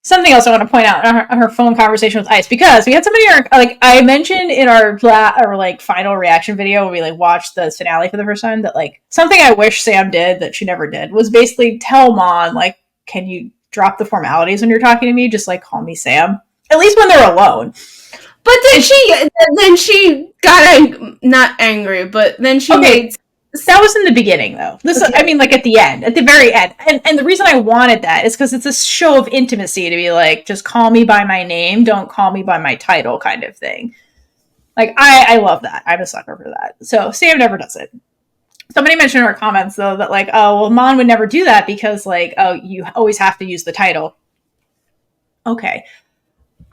Something else I want to point out in her phone conversation with Ice, because we had somebody, like, I mentioned in our final reaction video when we, like, watched the finale for the first time, that, like, something I wish Sam did that she never did was basically tell Mon, like, can you drop the formalities when you're talking to me? Just, like, call me Sam. At least when they're alone. But then she got not angry, but then she made. That was in the beginning, though. I mean, like, at the end, at the very end. And the reason I wanted that is because it's a show of intimacy to be like, just call me by my name, don't call me by my title kind of thing. Like, I love that. I'm a sucker for that. So Sam never does it. Somebody mentioned in our comments, though, that, like, oh, well, Mon would never do that because, like, oh, you always have to use the title. Okay.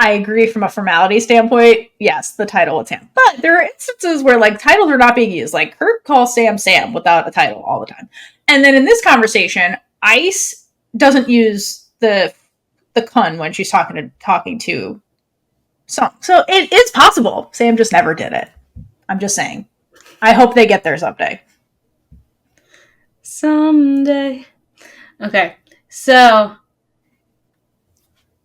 I agree from a formality standpoint. Yes, the title is Sam. But there are instances where, like, titles are not being used. Like, Kirk calls Sam Sam without a title all the time. And then in this conversation, Ice doesn't use the kun when she's talking to So it is possible. Sam just never did it. I'm just saying. I hope they get there someday. Someday. Okay, so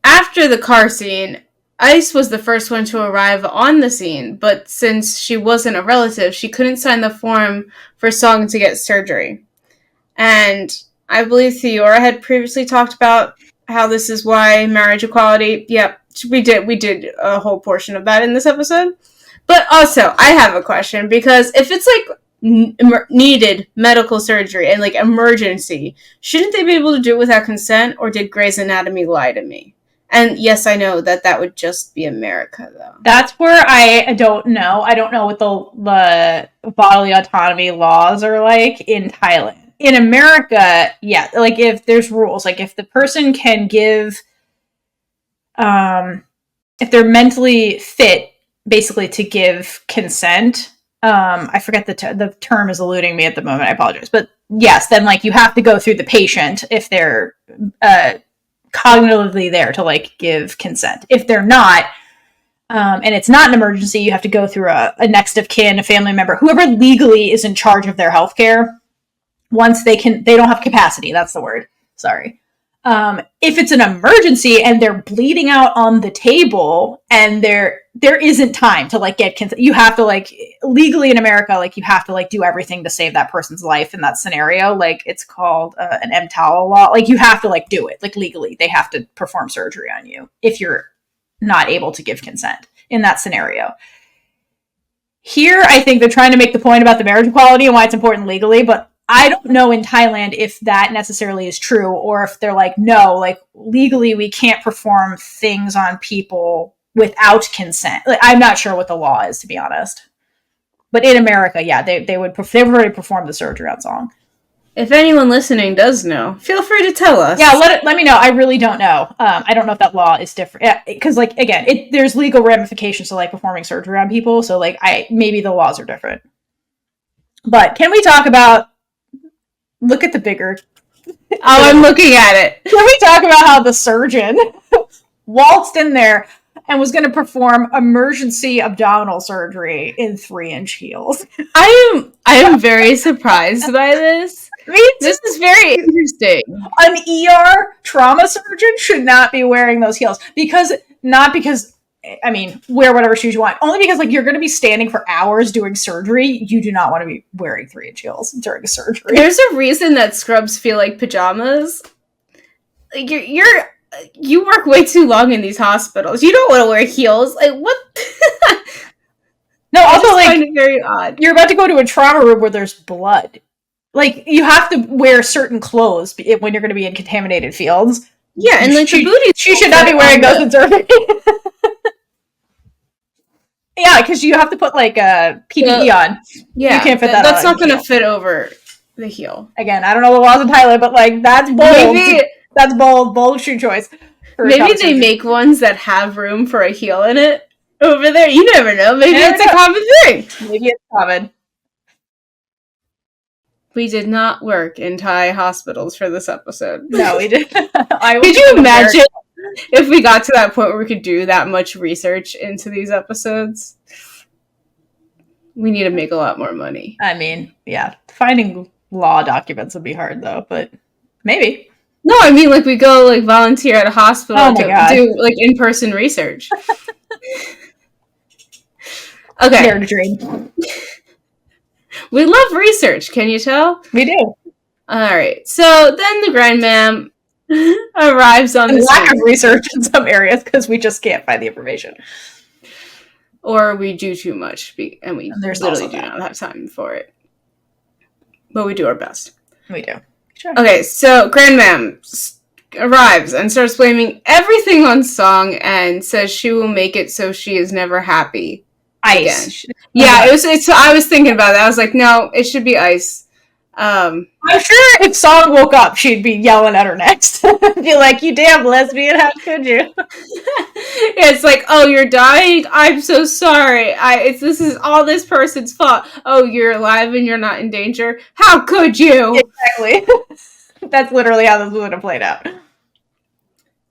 after the car scene, Ice was the first one to arrive on the scene, but since she wasn't a relative, she couldn't sign the form for Song to get surgery. And I believe Theora had previously talked about how this is why marriage equality, yep, we did a whole portion of that in this episode. But also, I have a question, because if it's like needed medical surgery and like emergency, shouldn't they be able to do it without consent, or did Grey's Anatomy lie to me? And yes, I know that would just be America, though. That's where I don't know. I don't know what the bodily autonomy laws are like in Thailand. In America, yeah, like if there's rules, like if the person can give, if they're mentally fit, basically to give consent. I forget the term is eluding me at the moment. I apologize, but yes, then like you have to go through the patient if they're cognitively there to like give consent. If they're not, and it's not an emergency, you have to go through a next of kin, a family member, whoever legally is in charge of their healthcare. Once they don't have capacity. That's the word. Sorry. If it's an emergency and they're bleeding out on the table and there isn't time to like get consent, you have to like legally in America, like you have to like do everything to save that person's life in that scenario. Like it's called an EMTALA law. Like you have to like do it, like legally they have to perform surgery on you if you're not able to give consent in that scenario. Here, I think they're trying to make the point about the marriage equality and why it's important legally, but I don't know in Thailand if that necessarily is true, or if they're like, no, like legally we can't perform things on people without consent. Like, I'm not sure what the law is, to be honest. But in America, yeah, they've already performed the surgery on Song. If anyone listening does know, feel free to tell us. Yeah, let me know. I really don't know. I don't know if that law is different. Yeah, because like again, there's legal ramifications to like performing surgery on people. So like maybe the laws are different. But can we talk about? Look at the bigger. Oh, I'm looking at it. Can we talk about how the surgeon waltzed in there and was going to perform emergency abdominal surgery in 3-inch heels? I am very surprised by this. This is very interesting. An ER trauma surgeon should not be wearing those heels not because I mean, wear whatever shoes you want. Only because, like, you're going to be standing for hours doing surgery. You do not want to be wearing 3-inch heels during a surgery. There's a reason that scrubs feel like pajamas. Like, you work way too long in these hospitals. You don't want to wear heels. Like, what? No, also, like, find it very odd. You're about to go to a trauma room where there's blood. Like, you have to wear certain clothes when you're going to be in contaminated fields. Yeah, and, like, the booties. She should not be wearing those in surgery. Yeah, because you have to put like a PPE on. Yeah, you can't fit that. That's not going to fit over the heel. Again, I don't know the laws in Thailand, but like that's bold. That's bold shoe choice. Maybe they make ones that have room for a heel in it over there. You never know. Maybe it's a common thing. Maybe it's common. We did not work in Thai hospitals for this episode. No, we didn't. Could you imagine? If we got to that point where we could do that much research into these episodes, we need to make a lot more money. I mean, yeah, finding law documents would be hard though, but maybe. No, I mean, like we go like volunteer at a hospital to do like in-person research. Okay. Dare to dream. We love research, can you tell? We do. Alright, so then the Grandm arrives on the lack of research in some areas because we just can't find the information, or we do too much and we literally do not have time for it, but we do our best. We do. Sure. Okay, so Grandm arrives and starts blaming everything on Song and says she will make it so she is never happy Ice again. Yeah, it's I was thinking about that. I was like, no, it should be Ice. I'm sure if Song woke up, she'd be yelling at her next. Be like, you damn lesbian, how could you? It's like, oh, you're dying? I'm so sorry. This is all this person's fault. Oh, you're alive and you're not in danger? How could you? Exactly. That's literally how this would have played out.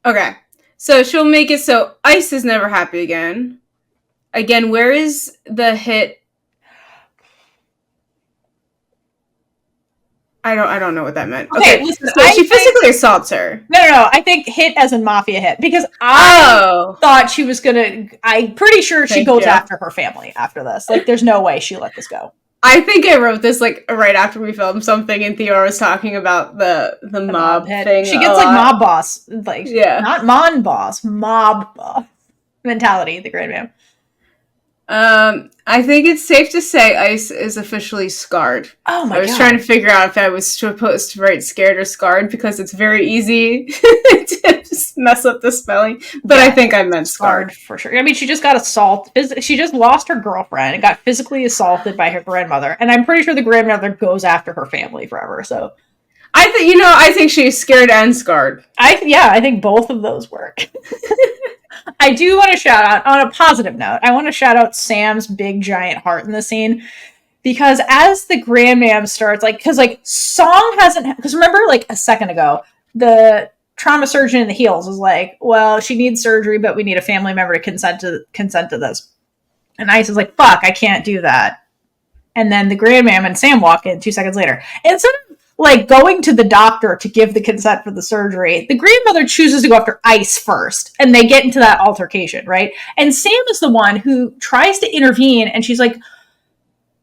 Okay. So she'll make it so Ice is never happy again. Again, where is the hit? I don't know what that meant. Okay, listen, so she physically assaults her. No. I think hit as in mafia hit, because I thought she was gonna. I'm pretty sure she goes after her family after this. Like, there's no way she let this go. I think I wrote this like right after we filmed something, and Theora was talking about the mob thing. She gets like mob boss, like not mon boss, mob boss mentality. The Grandm. I think it's safe to say Ice is officially scarred. Oh my god. I was trying to figure out if I was supposed to write scared or scarred, because it's very easy to just mess up the spelling. But I think I meant scarred. For sure. I mean, she just got assaulted. She just lost her girlfriend and got physically assaulted by her grandmother. And I'm pretty sure the grandmother goes after her family forever, so. I think she's scared and scarred. I think both of those work. I do want to shout out, on a positive note, I want to shout out Sam's big giant heart in the scene, because as the Grandmam starts, like, because like Song hasn't, because remember like a second ago, the trauma surgeon in the heels was like, well, she needs surgery, but we need a family member to consent to this. And Ice is like, fuck, I can't do that. And then the Grandmam and Sam walk in 2 seconds later. Instead of like going to the doctor to give the consent for the surgery, the grandmother chooses to go after Ice first, and they get into that altercation, right? And Sam is the one who tries to intervene, and she's like,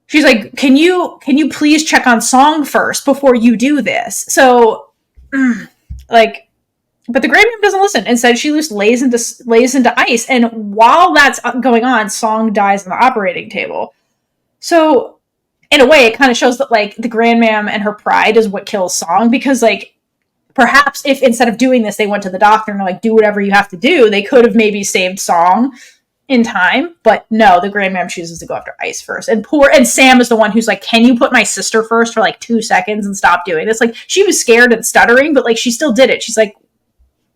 can you please check on Song first before you do this? So, like, but the Grandmam doesn't listen. Instead, she just lays into Ice, and while that's going on, Song dies on the operating table. So, in a way, it kind of shows that, like, the Grandmam and her pride is what kills Song, because, like, perhaps if instead of doing this, they went to the doctor and, like, do whatever you have to do, they could have maybe saved Song in time. But no, the Grandmam chooses to go after Ice first. And Sam is the one who's like, can you put my sister first for, like, 2 seconds and stop doing this? Like, she was scared and stuttering, but, like, she still did it. She's like,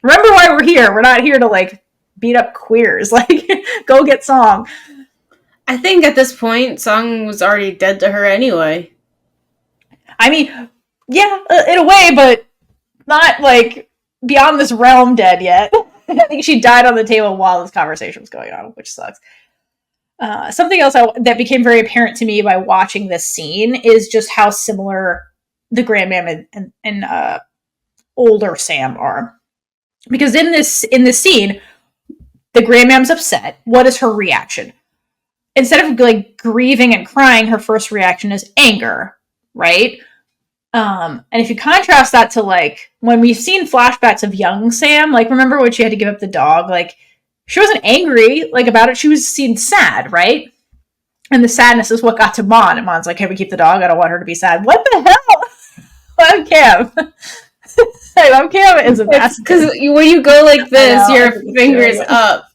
remember why we're here. We're not here to, like, beat up queers. Like, go get Song. I think at this point, Song was already dead to her anyway. I mean, yeah, in a way, but not, like, beyond this realm dead yet. I think she died on the table while this conversation was going on, which sucks. Something else that became very apparent to me by watching this scene is just how similar the Grandmam and older Sam are. Because in this scene, the Grandmam's upset. What is her reaction? Instead of, like, grieving and crying, her first reaction is anger, right? And if you contrast that to, like, when we've seen flashbacks of young Sam, like, remember when she had to give up the dog? Like, she wasn't angry, like, about it. She was seen sad, right? And the sadness is what got to Mon. And Mon's like, can we keep the dog? I don't want her to be sad. What the hell? Webcam. Webcam is a mess. Because when you go like this, your finger's up.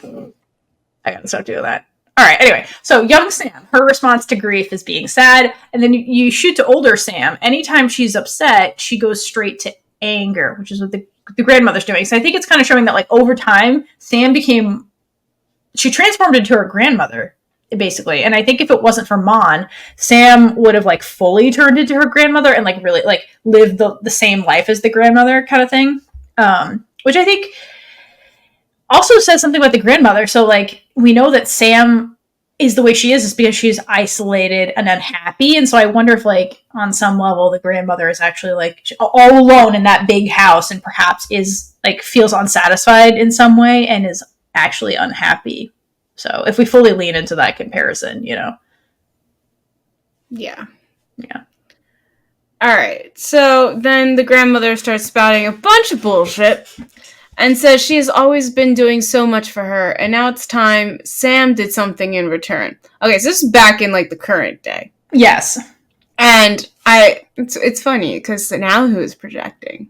I gotta stop doing that. All right, anyway, so young Sam, her response to grief is being sad, and then you shoot to older Sam. Anytime she's upset, she goes straight to anger, which is what the grandmother's doing. So I think it's kind of showing that, like, over time, she transformed into her grandmother, basically. And I think if it wasn't for Mon, Sam would have, like, fully turned into her grandmother and, like, really, like, lived the same life as the grandmother kind of thing, which I think also says something about the grandmother. So, like, we know that Sam is the way she is because she's isolated and unhappy. And so I wonder if, like, on some level, the grandmother is actually, like, all alone in that big house and perhaps is, like, feels unsatisfied in some way and is actually unhappy. So if we fully lean into that comparison, you know. Yeah. Yeah. All right. So then the grandmother starts spouting a bunch of bullshit and says she has always been doing so much for her, and now it's time Sam did something in return. Okay, so this is back in, like, the current day. Yes. And it's funny, because now who's projecting?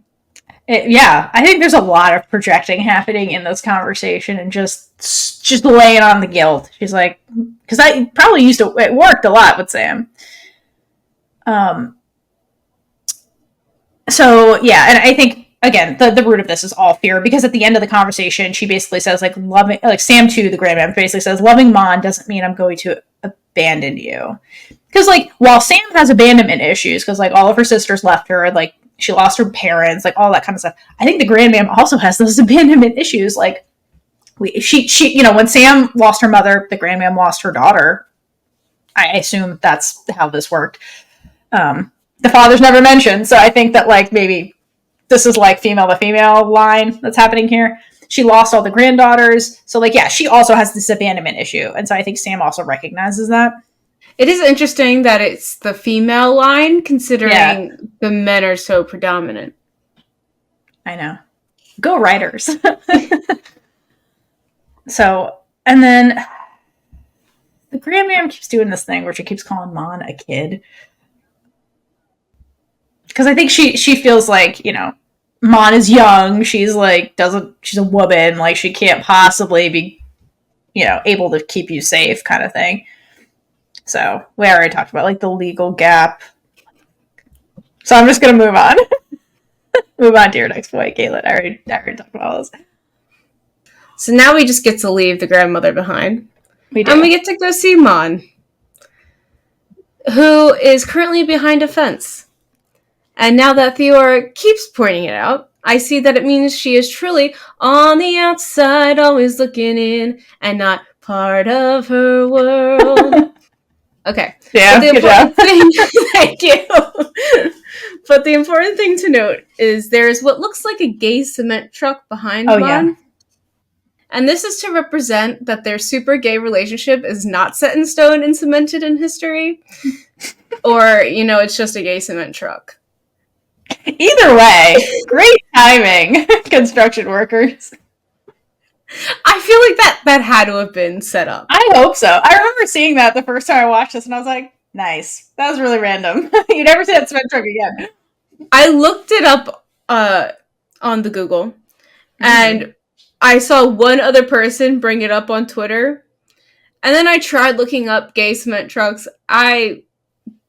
I think there's a lot of projecting happening in this conversation and just laying on the guilt. She's like, because I probably it worked a lot with Sam. So, yeah, and I think, again, the root of this is all fear, because at the end of the conversation, she basically says, like, Sam to the Grandmam basically says, loving Mon doesn't mean I'm going to abandon you. Because, like, while Sam has abandonment issues, because, like, all of her sisters left her, like, she lost her parents, like all that kind of stuff. I think the Grandmam also has those abandonment issues. Like she when Sam lost her mother, the Grandmam lost her daughter. I assume that's how this worked. The father's never mentioned, so I think that like maybe this is like female to female line that's happening here. She lost all the granddaughters, so like she also has this abandonment issue, and so I think Sam also recognizes that. It is interesting that it's the female line, considering the men are so predominant. I know. Go writers. So, and then the Grandmam keeps doing this thing where she keeps calling Mon a kid. Because I think she feels like, Mon is young. She's like, she's a woman. Like, she can't possibly be, able to keep you safe kind of thing. So, we already talked about, like, the legal gap. So, I'm just going to move on. Move on to your next point, Kaitlynn. I already talked about all this. So now we just get to leave the grandmother behind. We do. And we get to go see Mon, who is currently behind a fence. And now that Theora keeps pointing it out, I see that it means she is truly on the outside, always looking in, and not part of her world. Okay. Yeah, good job. Thank you. But the important thing to note is there's what looks like a gay cement truck behind Mon. Yeah. And this is to represent that their super gay relationship is not set in stone and cemented in history. Or, it's just a gay cement truck. Either way, great timing, construction workers. I feel like that had to have been set up. I hope so. I remember seeing that the first time I watched this, and I was like, nice. That was really random. You never see that cement truck again. I looked it up on the Google, and I saw one other person bring it up on Twitter, and then I tried looking up gay cement trucks. I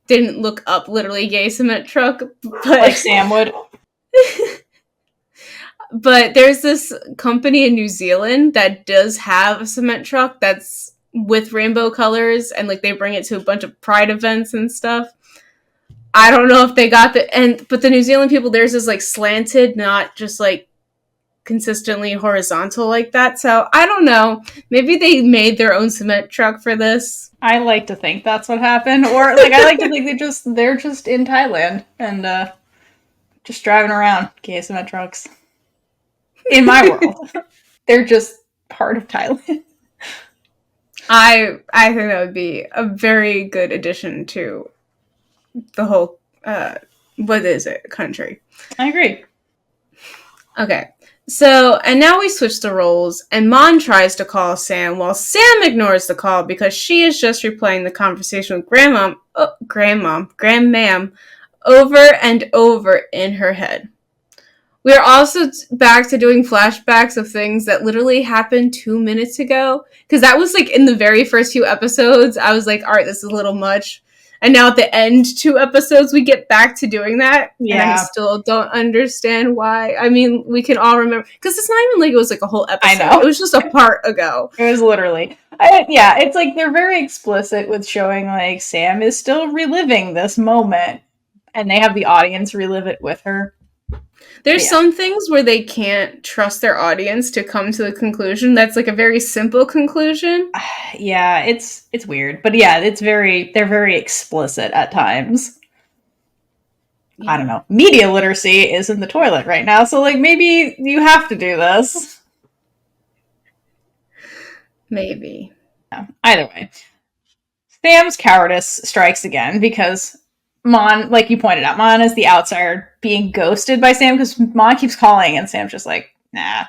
didn't look up literally gay cement truck, but like Sam would. But there's this company in New Zealand that does have a cement truck that's with rainbow colors, and like they bring it to a bunch of pride events and stuff. I don't know if they got but the New Zealand people, theirs is like slanted, not just like consistently horizontal like that. So I don't know. Maybe they made their own cement truck for this. I like to think that's what happened, or like I like to think they're just in Thailand and just driving around gay cement trucks. In my world, they're just part of Thailand. I think that would be a very good addition to the whole country. I agree. Okay. So, and now we switch the roles, and Mon tries to call Sam, while Sam ignores the call because she is just replaying the conversation with Grandmam, over and over in her head. We are also back to doing flashbacks of things that literally happened 2 minutes ago, because that was like in the very first few episodes. I was like, all right, this is a little much. And now at the end 2 episodes, we get back to doing that. Yeah. And I still don't understand why. I mean, we can all remember. Because it's not even like it was like a whole episode. I know. It was just a part ago. It was literally. It's like they're very explicit with showing like Sam is still reliving this moment. And they have the audience relive it with her. There's some things where they can't trust their audience to come to the conclusion. That's like a very simple conclusion. Yeah, it's weird. But yeah, they're very explicit at times. Yeah. I don't know. Media literacy is in the toilet right now, so like maybe you have to do this. Maybe. Yeah. Either way. Sam's cowardice strikes again because Mon, like you pointed out, Mon is the outsider being ghosted by Sam because Mon keeps calling and Sam's just like, nah.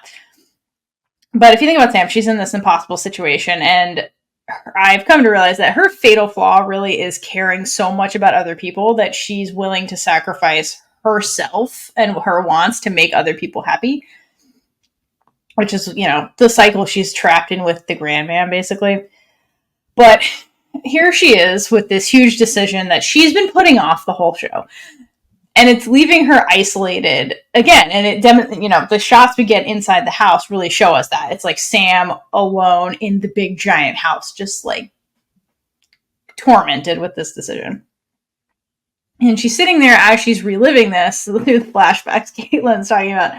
But if you think about Sam, she's in this impossible situation, and I've come to realize that her fatal flaw really is caring so much about other people that she's willing to sacrifice herself and her wants to make other people happy, which is, the cycle she's trapped in with the Grandmam, basically. But here she is with this huge decision that she's been putting off the whole show. And it's leaving her isolated again. And the shots we get inside the house really show us that. It's like Sam alone in the big giant house, just like tormented with this decision. And she's sitting there as she's reliving this with flashbacks Kaitlyn's talking about.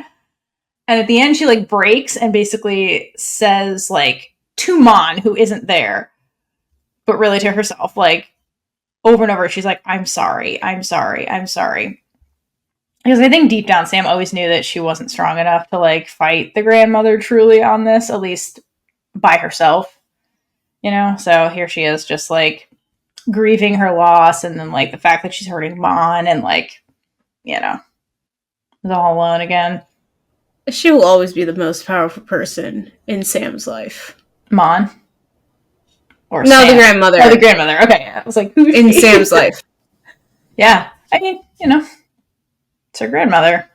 And at the end, she like breaks and basically says like to Mon, who isn't there, but really to herself, like over and over, she's like, I'm sorry, I'm sorry, I'm sorry. Because I think deep down, Sam always knew that she wasn't strong enough to like fight the grandmother truly on this, at least by herself, you know? So here she is just like grieving her loss, and then like the fact that she's hurting Mon, and like, you know, is all alone again. She will always be the most powerful person in Sam's life. Mon? Or no, Sam? The grandmother. Oh, the grandmother. Okay, I was like, who's in she? Sam's life? Yeah, I mean, you know, it's her grandmother.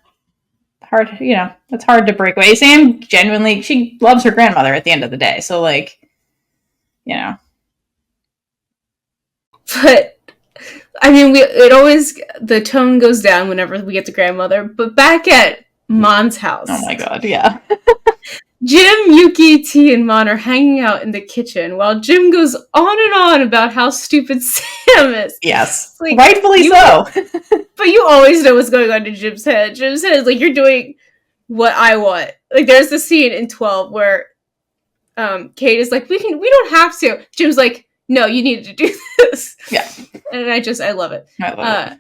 Hard, you know, it's hard to break away. Sam genuinely, she loves her grandmother at the end of the day. So, like, you know. But, I mean, the tone goes down whenever we get to grandmother. But back at Mon's house. Oh my god, yeah. Jim, Yuki, T, and Mon are hanging out in the kitchen while Jim goes on and on about how stupid Sam is. Yes. Like, rightfully so. But you always know what's going on in Jim's head. Jim's head is like, you're doing what I want. Like, there's the scene in 12 where Kate is like, we don't have to. Jim's like, no, you need to do this. Yeah. And I love it. I love it.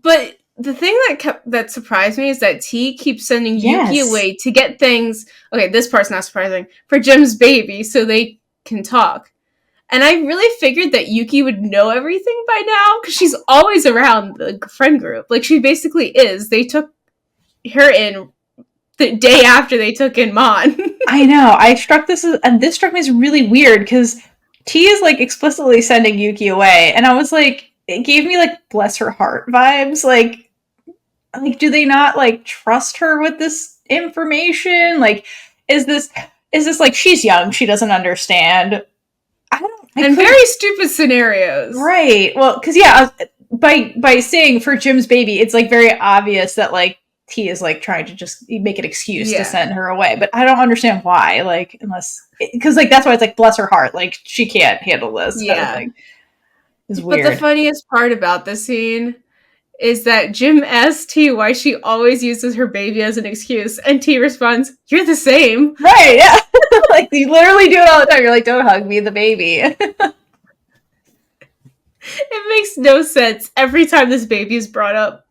But the thing that surprised me is that T keeps sending Yuki away to get things. Okay, this part's not surprising, for Jim's baby, so they can talk. And I really figured that Yuki would know everything by now, because she's always around the friend group. Like, she basically is. They took her in the day after they took in Mon. I know. This struck me as really weird, because T is like explicitly sending Yuki away, and I was like, it gave me like bless her heart vibes. Like, do they not like trust her with this information? Like, is this like, she's young, she doesn't understand? Very stupid scenarios, right? Well, because by saying for Jim's baby, it's like very obvious that like T is like trying to just make an excuse to send her away, but I don't understand why. Like, because like that's why it's like bless her heart, like she can't handle this. Yeah, kind of thing. It's weird. But the funniest part about this scene is that Jim asks T why she always uses her baby as an excuse, and T responds, "You're the same." Right? Yeah. Like, you literally do it all the time. You're like, "Don't hug me, the baby." It makes no sense every time this baby is brought up,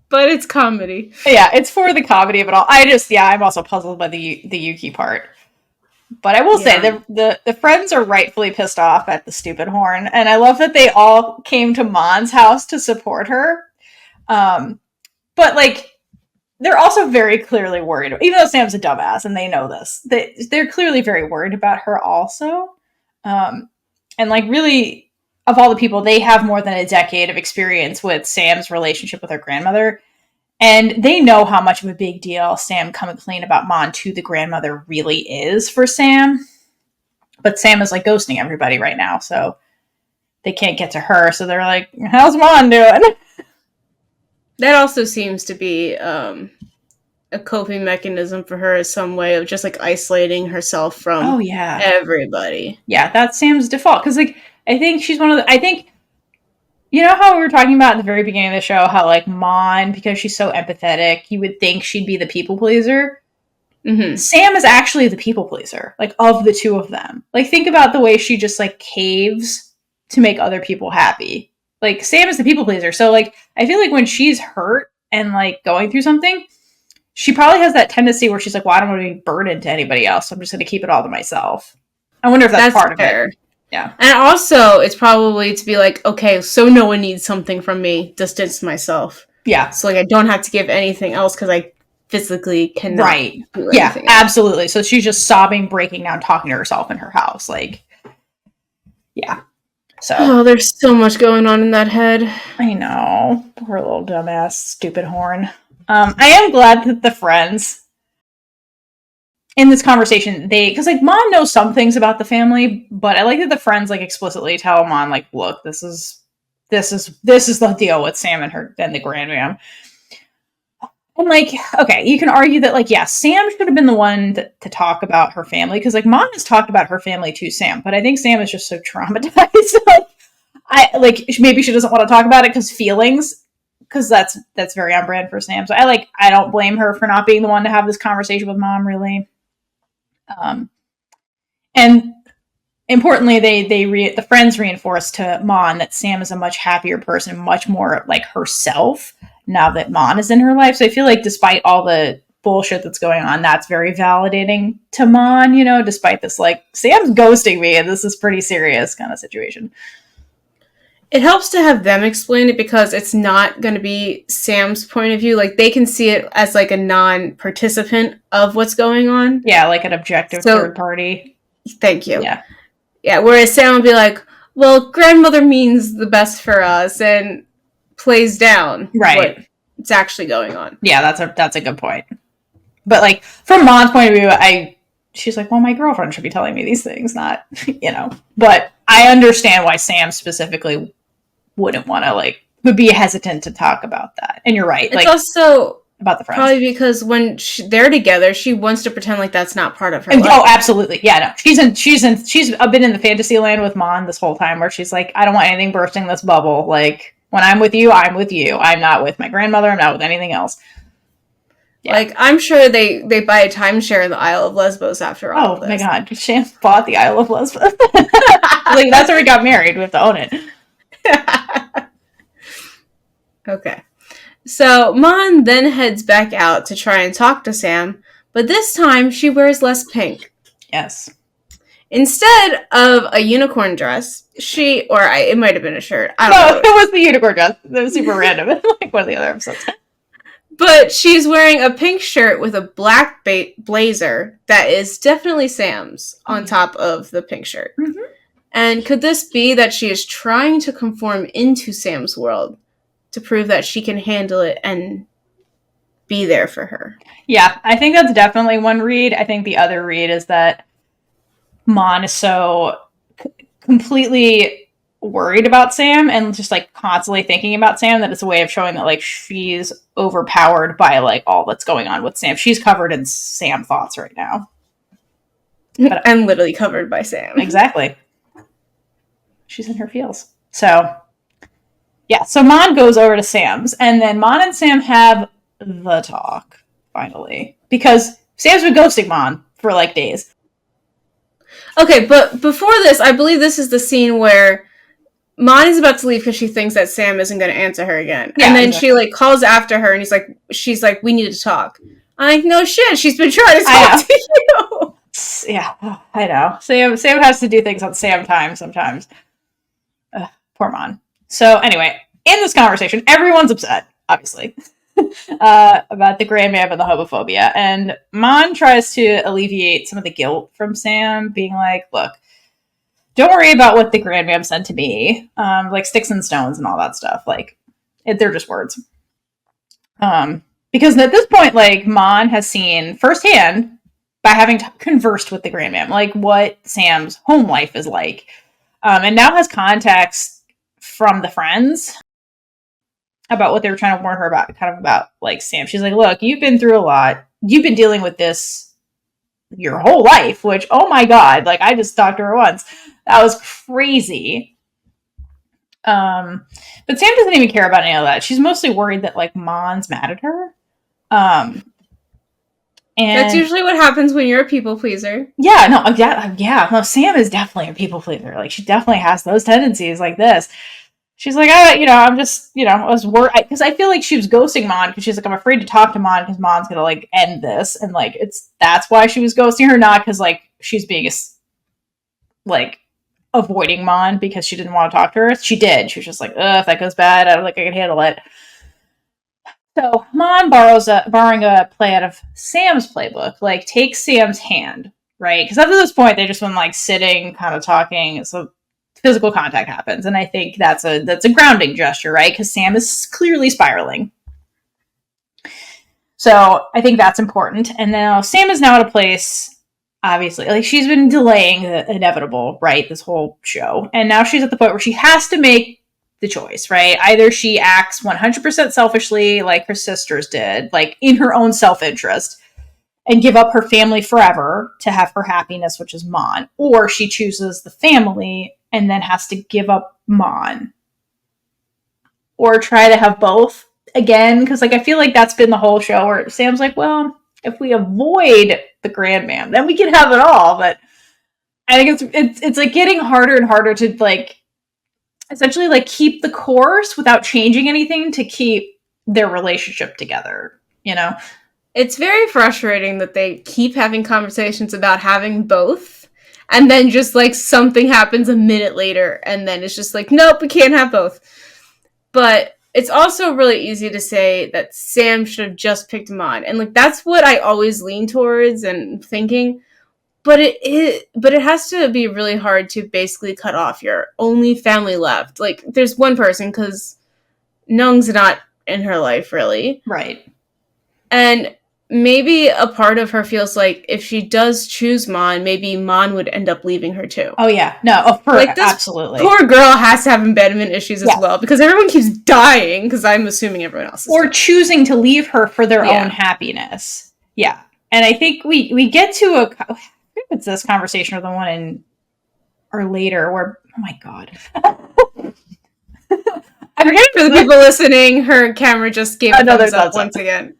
but it's comedy. Yeah, it's for the comedy of it all. I'm also puzzled by the Yuki part. But I will say, the friends are rightfully pissed off at the stupid horn, and I love that they all came to Mon's house to support her. But like, they're also very clearly worried, even though Sam's a dumbass and they know this, they're clearly very worried about her also. And like, really, of all the people, they have more than a decade of experience with Sam's relationship with her grandmother. And they know how much of a big deal Sam coming clean about Mon to the grandmother really is for Sam. But Sam is like ghosting everybody right now, so they can't get to her. So they're like, how's Mon doing? That also seems to be a coping mechanism for her, as some way of just like isolating herself from everybody. Yeah, that's Sam's default. Because like, I think she's one of the, I think, you know how we were talking about at the very beginning of the show, how like Mon, because she's so empathetic, you would think she'd be the people pleaser. Mm-hmm. Sam is actually the people pleaser, like, of the two of them. Like, think about the way she just like caves to make other people happy. Like, Sam is the people pleaser. So like, I feel like when she's hurt and like going through something, she probably has that tendency where she's like, well, I don't want to be burdened to anybody else, so I'm just going to keep it all to myself. I wonder if that's part fair. of it. Yeah. And also, it's probably to be like, okay, so no one needs something from me, distance myself. Yeah. So like, I don't have to give anything else because I physically cannot do anything else. Absolutely. So she's just sobbing, breaking down, talking to herself in her house. Like, yeah. So there's so much going on in that head. I know. Poor little dumbass, stupid horn. I am glad that the friends in this conversation, because like Mon knows some things about the family, but I like that the friends like explicitly tell Mon like, look, this is the deal with Sam and the Grandm. And like, okay, you can argue that like, yeah, Sam should have been the one to talk about her family, because like Mon has talked about her family to Sam, but I think Sam is just so traumatized. Like, maybe she doesn't want to talk about it because that's very on brand for Sam. So I don't blame her for not being the one to have this conversation with Mom, really. And importantly, the friends reinforce to Mon that Sam is a much happier person, much more like herself now that Mon is in her life. So I feel like despite all the bullshit that's going on, that's very validating to Mon, despite this, like, Sam's ghosting me and this is pretty serious kind of situation. It helps to have them explain it because it's not going to be Sam's point of view. Like, they can see it as like a non-participant of what's going on. Yeah, like an objective third party. Thank you. Yeah, whereas Sam will be like, well, grandmother means the best for us and plays down what's actually going on. Yeah, that's a good point. But like, from Mon's point of view, she's like, well, my girlfriend should be telling me these things, not, But I understand why Sam specifically wouldn't want to, would be hesitant to talk about that. And you're right. It's also about the friends. Probably because when they're together, she wants to pretend like that's not part of her life. Oh, absolutely. Yeah, no. She's been in the fantasy land with Mon this whole time where she's like, I don't want anything bursting this bubble. Like, when I'm with you, I'm with you. I'm not with my grandmother. I'm not with anything else. Yeah. Like, I'm sure they buy a timeshare in the Isle of Lesbos after all of this. Oh, my God. Sham bought the Isle of Lesbos. That's where we got married. We have to own it. Okay. So, Mon then heads back out to try and talk to Sam, but this time she wears less pink. Yes. Instead of a unicorn dress, it might have been a shirt. I don't know. It was the unicorn dress. It was super random. Like one of the other episodes. But she's wearing a pink shirt with a black blazer that is definitely Sam's on top of the pink shirt. Mm-hmm. And could this be that she is trying to conform into Sam's world to prove that she can handle it and be there for her? Yeah, I think that's definitely one read. I think the other read is that Mon is so completely worried about Sam and just constantly thinking about Sam that it's a way of showing that she's overpowered by all that's going on with Sam. She's covered in Sam thoughts right now. But I'm literally covered by Sam. Exactly. She's in her feels. So, yeah. So Mon goes over to Sam's and then Mon and Sam have the talk, finally. Because Sam's been ghosting Mon for days. Okay, but before this, I believe this is the scene where Mon is about to leave because she thinks that Sam isn't going to answer her again. Yeah, and then exactly. She calls after her and she's like, we need to talk. I'm like, no shit, she's been trying to talk to you. Yeah, I know. Sam has to do things on Sam time sometimes. Poor Mon. So anyway, in this conversation, everyone's upset, obviously, about the Grandm and the homophobia. And Mon tries to alleviate some of the guilt from Sam, being like, look, don't worry about what the Grandm said to me. Sticks and stones and all that stuff. They're just words. Because at this point, Mon has seen firsthand by having conversed with the Grandm, what Sam's home life is like. And now has context from the friends about what they were trying to warn her about, Sam. She's like, look, you've been through a lot. You've been dealing with this your whole life, which, oh my God, I just talked to her once. That was crazy. But Sam doesn't even care about any of that. She's mostly worried that, Mon's mad at her. And that's usually what happens when you're a people pleaser. Yeah, no, Sam is definitely a people pleaser. She definitely has those tendencies like this. She's like, I'm just, I was worried because I feel like she was ghosting Mon because she's like, I'm afraid to talk to Mon because Mon's gonna end this, and that's why she was ghosting her, not because she's being avoiding Mon because she didn't want to talk to her. She did. She was just like, if that goes bad, I don't think I can handle it. So Mon borrowing a play out of Sam's playbook, takes Sam's hand, right? Because up to this point, they just been sitting, kind of talking. So physical contact happens, and I think that's a grounding gesture, right? Because Sam is clearly spiraling. So I think that's important. And now Sam is now at a place, obviously, she's been delaying the inevitable, right? This whole show, and now she's at the point where she has to make the choice, right? Either she acts 100% selfishly like her sisters did, in her own self-interest, and give up her family forever to have her happiness, which is Mon, or she chooses the family and then has to give up Mon, or try to have both again, because like I feel like that's been the whole show where Sam's like, well, if we avoid the Grandmam, then we can have it all. But I think it's like getting harder and harder to like essentially like keep the course without changing anything to keep their relationship together, you know? It's very frustrating that they keep having conversations about having both, and then just like something happens a minute later, and then it's just like, nope, we can't have both. But it's also really easy to say that Sam should have just picked Mon, and like that's what I always lean towards and thinking. But it has to be really hard to basically cut off your only family left. Like there's one person because Neung's not in her life really, right? And maybe a part of her feels like if she does choose Mon, maybe Mon would end up leaving her too. Oh yeah, no, of course, like absolutely. Poor girl has to have abandonment issues as well because everyone keeps dying. Because I'm assuming everyone else is or dying. Choosing to leave her for their own happiness. Yeah, and I think we get to I think it's this conversation or the one in or later where oh my god. I forget for the people listening, her camera just gave a thumbs up once again.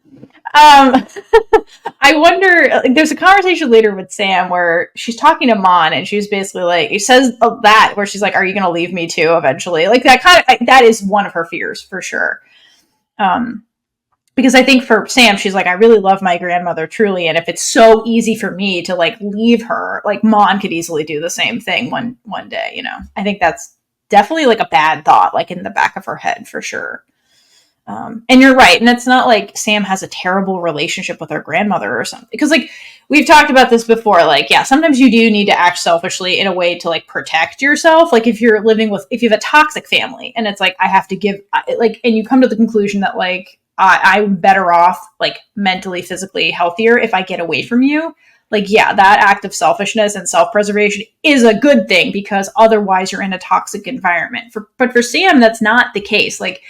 I wonder, there's a conversation later with Sam where she's talking to Mon and she's basically like, he says that where she's like, are you going to leave me too eventually? Like that is one of her fears for sure. Because I think for Sam, she's like, I really love my grandmother truly. And if it's so easy for me to like leave her, like Mon could easily do the same thing one day, you know? I think that's definitely like a bad thought, like in the back of her head for sure. And you're right. And it's not like Sam has a terrible relationship with her grandmother or something. Because like we've talked about this before, like, yeah, sometimes you do need to act selfishly in a way to like protect yourself. Like if you have a toxic family and it's like, I have to give like, and you come to the conclusion that like, I'm better off like mentally, physically healthier if I get away from you. Like, yeah, that act of selfishness and self-preservation is a good thing because otherwise you're in a toxic environment. But for Sam, that's not the case. Like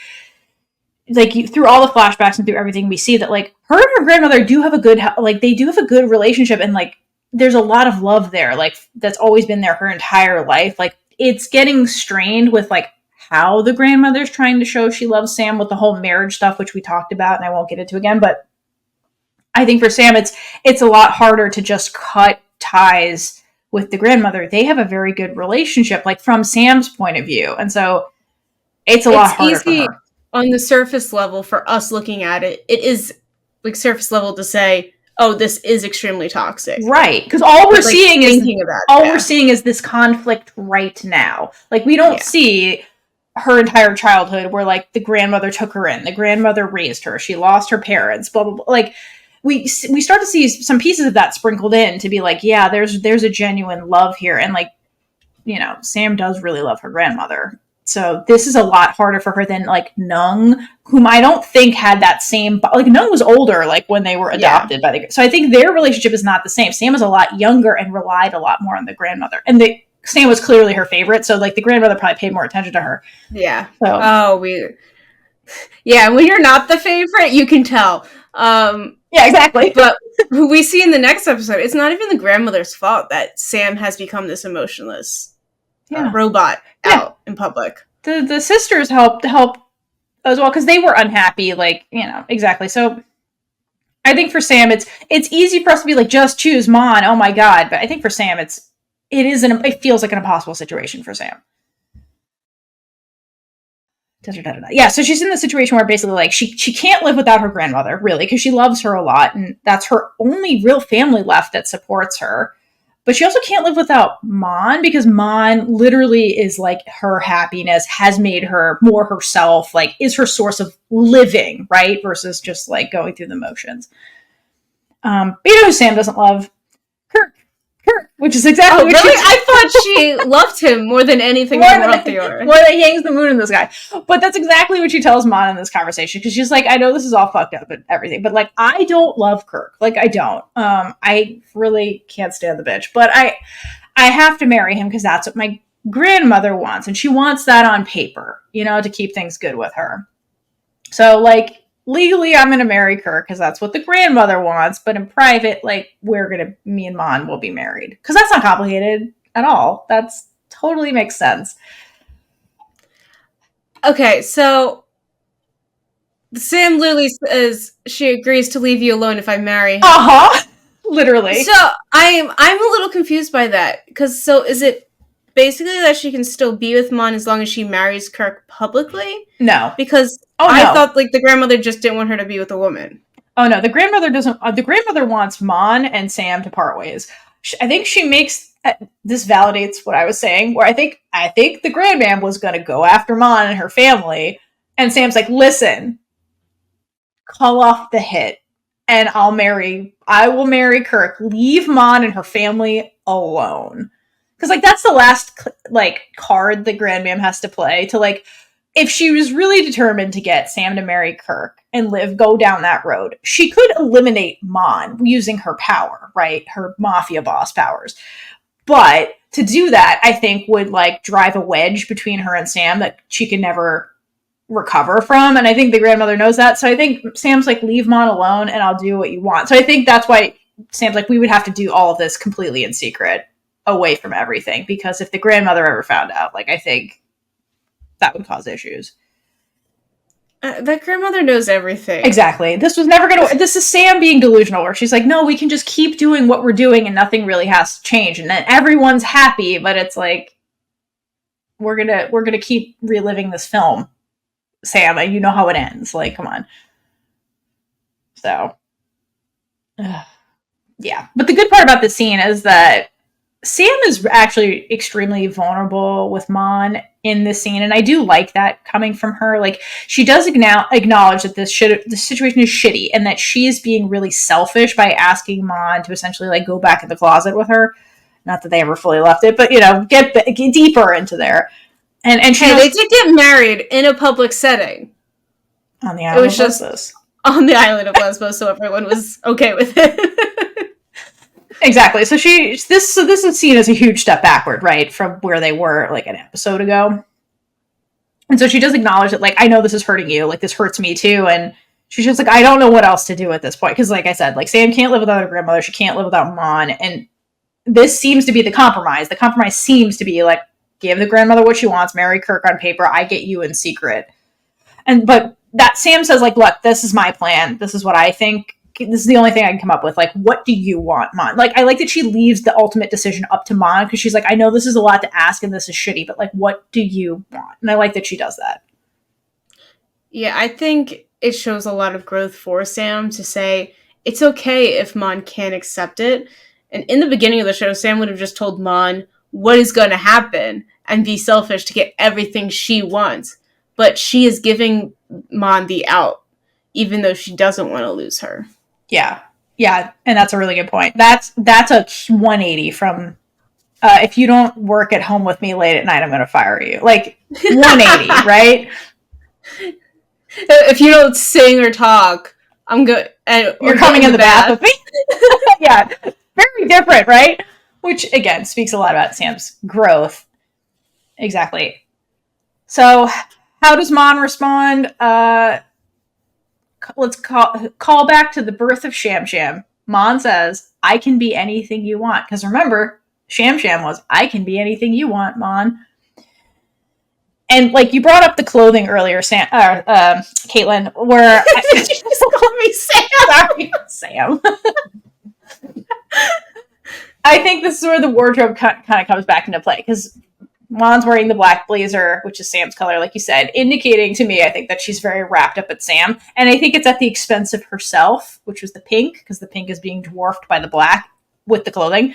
through all the flashbacks and through everything we see that like her and her grandmother do have a good relationship and like there's a lot of love there, like that's always been there her entire life. Like it's getting strained with like how the grandmother's trying to show she loves Sam with the whole marriage stuff, which we talked about and I won't get into again. But I think for Sam it's a lot harder to just cut ties with the grandmother. They have a very good relationship, like from Sam's point of view, and so it's a lot harder for her. On the surface level, for us looking at it, it is like surface level to say, "Oh, this is extremely toxic." Right? Because all we're seeing is this conflict right now. Like we don't see her entire childhood, where like the grandmother took her in, the grandmother raised her, she lost her parents, blah blah blah. Like we start to see some pieces of that sprinkled in to be like, yeah, there's a genuine love here, and like you know, Sam does really love her grandmother. So this is a lot harder for her than like Neung, whom I don't think had that same, like Neung was older, like when they were adopted by so I think their relationship is not the same. Sam is a lot younger and relied a lot more on the grandmother, and Sam was clearly her favorite. So like the grandmother probably paid more attention to her. Yeah. So. When you're not the favorite, you can tell. Yeah, exactly. But who we see in the next episode, it's not even the grandmother's fault that Sam has become this emotionless robot out in public. The sisters help as well because they were unhappy, like, you know, exactly. So I think for Sam it's easy for us to be like, just choose Mon, oh my god. But I think for Sam it feels like an impossible situation for Sam. Yeah, so she's in the situation where basically like she can't live without her grandmother, really, because she loves her a lot, and that's her only real family left that supports her. But she also can't live without Mon, because Mon literally is like her happiness, has made her more herself, like is her source of living, right? Versus just like going through the motions. But you know who Sam doesn't love? Kirk, which is exactly what really? I thought she loved him more than anything in the world, Theora. More than he hangs the moon in the sky. But that's exactly what she tells Mon in this conversation, because she's like, I know this is all fucked up and everything, but like, I don't love Kirk. Like, I don't. I really can't stand the bitch. But I have to marry him because that's what my grandmother wants. And she wants that on paper, you know, to keep things good with her. So, like, legally, I'm going to marry Kirk because that's what the grandmother wants. But in private, like, me and Mon will be married. Because that's not complicated at all. That's totally makes sense. Okay, so Sam literally says she agrees to leave you alone if I marry him. Literally. So I'm a little confused by that, because so is it basically that she can still be with Mon as long as she marries Kirk publicly? No, because I thought like the grandmother just didn't want her to be with a woman. Oh no, the grandmother doesn't. The grandmother wants Mon and Sam to part ways. I think she makes this validates what I was saying. Where I think the Grandm was going to go after Mon and her family, and Sam's like, "Listen, call off the hit, and I will marry Kirk. Leave Mon and her family alone." Because like that's the last like card the Grandmam has to play to like. If she was really determined to get Sam to marry Kirk and go down that road, she could eliminate Mon using her power, right? Her mafia boss powers. But to do that, I think would like drive a wedge between her and Sam that she can never recover from. And I think the grandmother knows that. So I think Sam's like, leave Mon alone and I'll do what you want. So I think that's why Sam's like, we would have to do all of this completely in secret, away from everything. Because if the grandmother ever found out, like I think that would cause issues. That grandmother knows everything. Exactly. This was never going to... This is Sam being delusional, where she's like, no, we can just keep doing what we're doing and nothing really has to change. And then everyone's happy, but it's like, we're gonna keep reliving this film, Sam, and you know how it ends. Like, come on. So, yeah. But the good part about this scene is that Sam is actually extremely vulnerable with Mon in this scene, and I do like that coming from her. Like, she does acknowledge that this situation is shitty, and that she is being really selfish by asking Mon to essentially like go back in the closet with her. Not that they ever fully left it, but you know, get deeper into there. And she they did get married in a public setting on the island of Lesbos. On the island of Lesbos, so everyone was okay with it. Exactly. So this is seen as a huge step backward, right, from where they were like an episode ago. And so she does acknowledge that, like, I know this is hurting you, like this hurts me too, and she's just like, I don't know what else to do at this point, because like I said, like Sam can't live without her grandmother, she can't live without Mon, and this seems to be the compromise. The compromise seems to be like, give the grandmother what she wants, marry Kirk on paper, I get you in secret. But that Sam says, like, look, this is my plan, this is what I think. This is the only thing I can come up with. Like, what do you want, Mon? Like, I like that she leaves the ultimate decision up to Mon, because she's like, I know this is a lot to ask and this is shitty, but like, what do you want? And I like that she does that. Yeah, I think it shows a lot of growth for Sam to say, it's okay if Mon can't accept it. And in the beginning of the show, Sam would have just told Mon what is going to happen and be selfish to get everything she wants. But she is giving Mon the out, even though she doesn't want to lose her. Yeah, and that's a really good point. That's a 180 from if you don't work at home with me late at night, I'm going to fire you. Like 180, right? If you don't sing or talk, I'm good. You're coming in the bath with me. Yeah, very different, right? Which again speaks a lot about Sam's growth. Exactly. So, how does Mon respond? Let's call back to the birth of Sham Sham. Mon says, I can be anything you want. Because remember, Sham Sham was, I can be anything you want, Mon. And like you brought up the clothing earlier, Kaitlynn, where you just call me Sam. Sorry, Sam. I think this is where the wardrobe kind of comes back into play, because Mon's wearing the black blazer, which is Sam's color, like you said, indicating to me, I think, that she's very wrapped up at Sam. And I think it's at the expense of herself, which was the pink, because the pink is being dwarfed by the black with the clothing.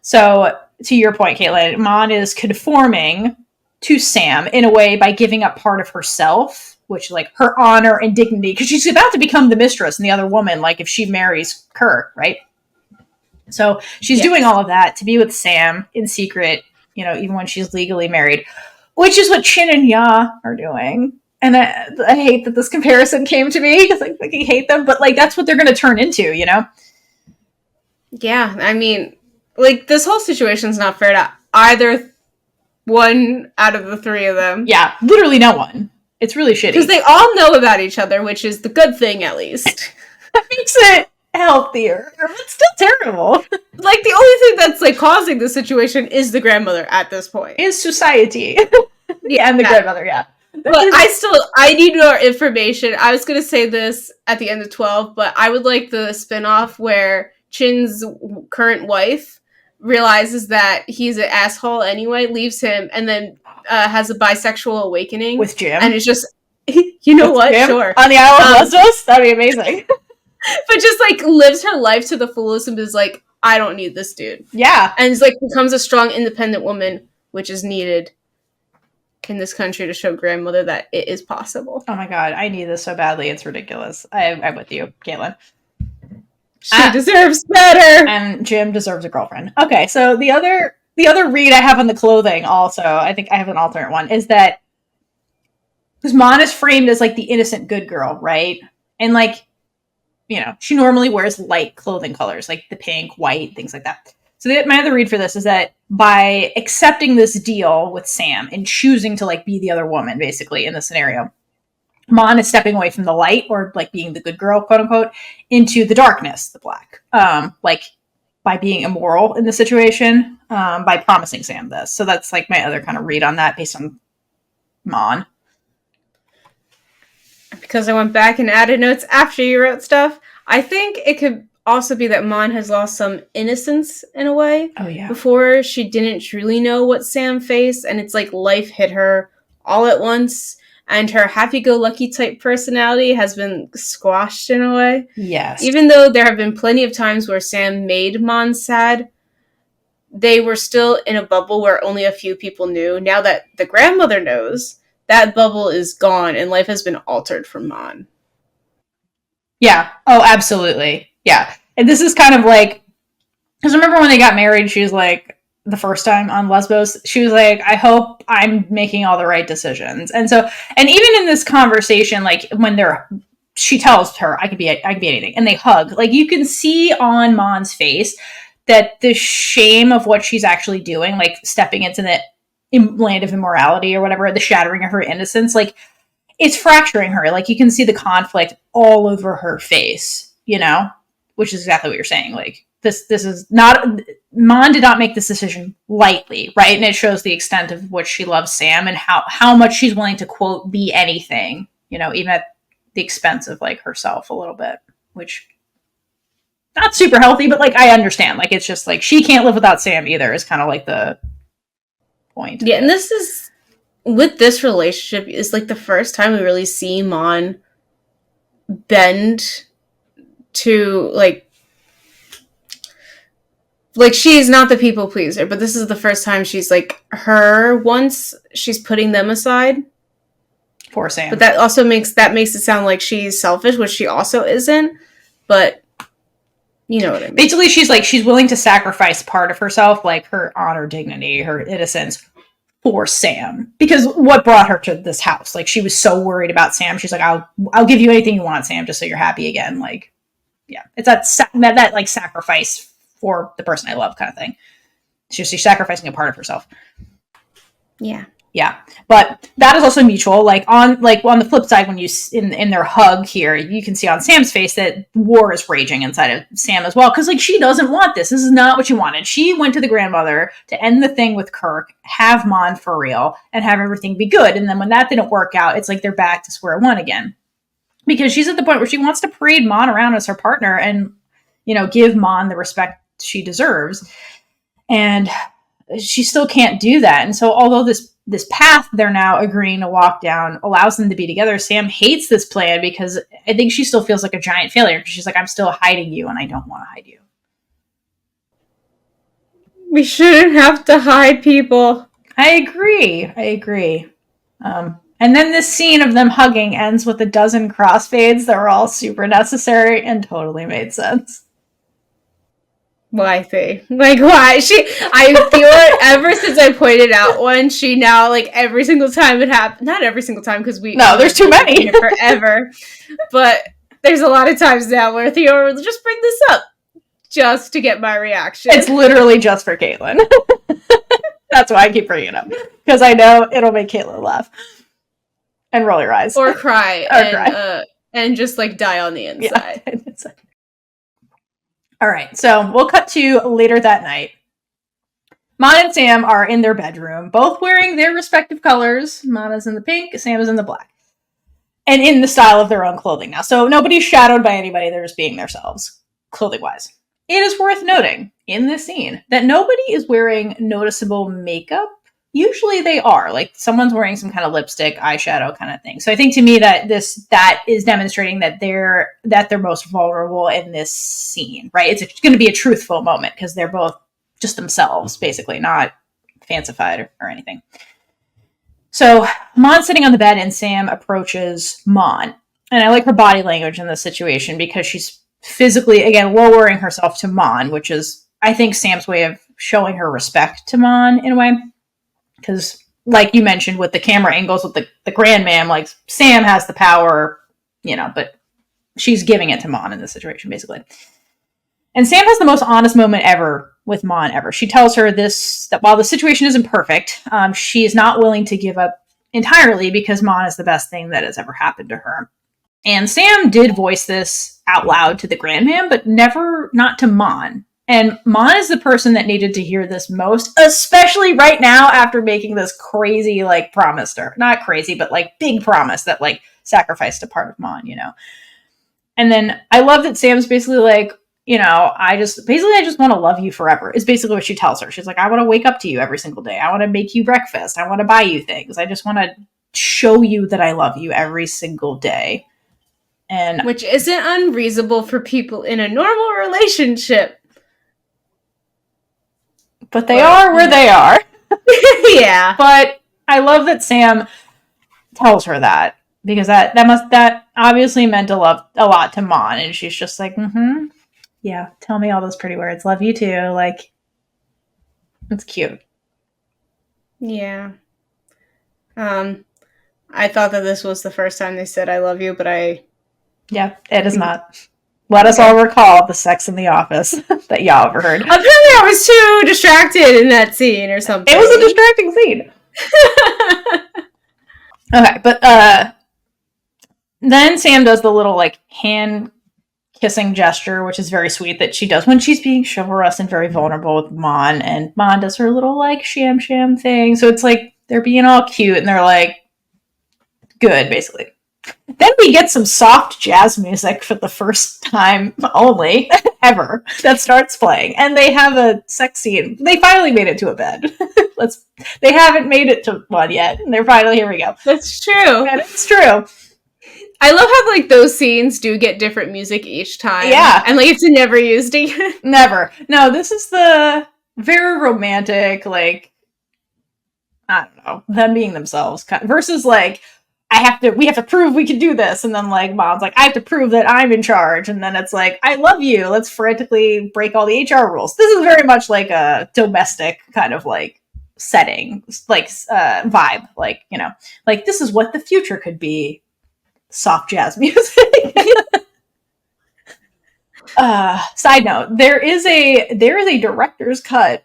So, to your point, Kaitlynn, Mon is conforming to Sam in a way by giving up part of herself, which, like, her honor and dignity, because she's about to become the mistress and the other woman, like, if she marries Kirk, right? So, she's doing all of that to be with Sam in secret, you know, even when she's legally married, which is what Chin and Ya are doing. And I hate that this comparison came to me, because I fucking hate them, but like that's what they're going to turn into, you know? Yeah, I mean, like this whole situation's not fair to either one out of the three of them. Yeah, literally no one. It's really shitty. Because they all know about each other, which is the good thing, at least. That makes it healthier. It's still terrible. Like, the only thing that's, like, causing the situation is the grandmother at this point. Is society. Yeah, and the grandmother, yeah. But I need more information. I was going to say this at the end of 12, but I would like the spinoff where Chin's current wife realizes that he's an asshole anyway, leaves him, and then has a bisexual awakening. With Jim. And it's just, you know what? Jim? Sure. On the Isle of Lesbos? That'd be amazing. But just, like, lives her life to the fullest and is like, I don't need this dude. Yeah. And it's like, becomes a strong, independent woman, which is needed in this country to show grandmother that it is possible. Oh my god, I need this so badly. It's ridiculous. I'm with you, Kaitlynn. She deserves better. And Jim deserves a girlfriend. Okay, so the other read I have on the clothing also, I think I have an alternate one, is that because Mon is framed as like the innocent good girl, right? And like, you know, she normally wears light clothing colors, like the pink, white, things like that. So my other read for this is that by accepting this deal with Sam and choosing to like be the other woman, basically in the scenario, Mon is stepping away from the light, or like being the good girl, quote unquote, into the darkness, the black. Like by being immoral in the situation, by promising Sam this. So that's like my other kind of read on that based on Mon. Because I went back and added notes after you wrote stuff, I think it could also be that Mon has lost some innocence in a way. Oh, yeah. Before, she didn't truly know what Sam faced, and it's like life hit her all at once, and her happy-go-lucky type personality has been squashed in a way. Yes. Even though there have been plenty of times where Sam made Mon sad, they were still in a bubble where only a few people knew. Now that the grandmother knows, that bubble is gone, and life has been altered for Mon. Yeah. Oh, absolutely. Yeah. And this is kind of like, because remember when they got married, she was like, the first time on Lesbos, she was like, I hope I'm making all the right decisions. And so, and even in this conversation, like when she tells her, I could be anything, and they hug, like you can see on Mon's face that the shame of what she's actually doing, like stepping into the land of immorality or whatever, the shattering of her innocence, like it's fracturing her. Like you can see the conflict all over her face, you know? Which is exactly what you're saying. Like, this is not... Mon did not make this decision lightly, right? And it shows the extent of which she loves Sam and how much she's willing to, quote, be anything, you know, even at the expense of, like, herself a little bit. Which, not super healthy, but, like, I understand. Like, it's just, like, she can't live without Sam either is kind of, like, the point. Yeah, and this is... With this relationship, is, like, the first time we really see Mon bend to like she's not the people pleaser, but this is the first time she's like her once she's putting them aside for Sam. But that also makes it sound like she's selfish, which she also isn't. But you know what I mean. Basically, she's willing to sacrifice part of herself, like her honor, dignity, her innocence, for Sam, because what brought her to this house? Like she was so worried about Sam. She's like, I'll give you anything you want, Sam, just so you're happy again. Like. Yeah, it's that like sacrifice for the person I love kind of thing. She's sacrificing a part of herself. Yeah. Yeah. But that is also mutual. Like on the flip side, when you in their hug here, you can see on Sam's face that war is raging inside of Sam as well. Because like she doesn't want this. This is not what she wanted. She went to the grandmother to end the thing with Kirk, have Mon for real, and have everything be good. And then when that didn't work out, it's like they're back to square one again. Because she's at the point where she wants to parade Mon around as her partner and, you know, give Mon the respect she deserves. And she still can't do that. And so although this path they're now agreeing to walk down allows them to be together, Sam hates this plan because I think she still feels like a giant failure. She's like, I'm still hiding you and I don't want to hide you. We shouldn't have to hide people. I agree. And then this scene of them hugging ends with a dozen crossfades that were all super necessary and totally made sense. Why they? Like, why? I feel it ever since I pointed out one, she now, like, every single time it happens, not every single time, because there's too many. Forever. But there's a lot of times now where Theora will just bring this up just to get my reaction. It's literally just for Kaitlynn. That's why I keep bringing it up. Because I know it'll make Kaitlynn laugh. And roll your eyes. Or cry. And just, like, die on the inside. Yeah. All right, so we'll cut to later that night. Mon and Sam are in their bedroom, both wearing their respective colors. Mana's in the pink, Sam is in the black. And in the style of their own clothing now. So nobody's shadowed by anybody, they're just being themselves, clothing-wise. It is worth noting in this scene that nobody is wearing noticeable makeup. Usually they are. Like, someone's wearing some kind of lipstick, eyeshadow kind of thing. So I think to me that that is demonstrating that they're most vulnerable in this scene, right? It's going to be a truthful moment because they're both just themselves, basically, not fancified or anything. So Mon's sitting on the bed and Sam approaches Mon. And I like her body language in this situation because she's physically, again, lowering herself to Mon, which is, I think, Sam's way of showing her respect to Mon in a way. Because, like you mentioned, with the camera angles with the Grandm, like, Sam has the power, but she's giving it to Mon in this situation, basically. And Sam has the most honest moment ever with Mon ever. She tells her that while the situation isn't perfect, she is not willing to give up entirely because Mon is the best thing that has ever happened to her. And Sam did voice this out loud to the Grandm, but not to Mon. And Mon is the person that needed to hear this most, especially right now after making this crazy, promise to her. Not crazy, but, big promise that, sacrificed a part of Mon, And then I love that Sam's basically I just want to love you forever, is basically what she tells her. She's like, I want to wake up to you every single day. I want to make you breakfast. I want to buy you things. I just want to show you that I love you every single day. And which isn't unreasonable for people in a normal relationship. But they are where they are. Yeah. But I love that Sam tells her that, because that obviously meant a lot to Mon, and she's just like, yeah, tell me all those pretty words. Love you too. It's cute. Yeah. I thought that this was the first time they said I love you, but yeah, it is not. Let us all recall the sex in the office that y'all overheard. Apparently I was too distracted in that scene or something. It was a distracting scene. Okay, but then Sam does the little hand kissing gesture, which is very sweet, that she does when she's being chivalrous and very vulnerable with Mon, and Mon does her little sham thing. So it's they're being all cute and they're good, basically. Then we get some soft jazz music for the first time only ever that starts playing, and they have a sex scene. They finally made it to a bed. They haven't made it to one yet, and they're finally, here we go. That's true. And it's true. I love how those scenes do get different music each time. Yeah. And it's never used again. Never. No, this is the very romantic, I don't know, them being themselves versus we have to prove we can do this, and then Mom's I have to prove that I'm in charge, and then it's I love you, let's frantically break all the HR rules. This is very much a domestic kind of setting, vibe, this is what the future could be. Soft jazz music. Side note, there is a director's cut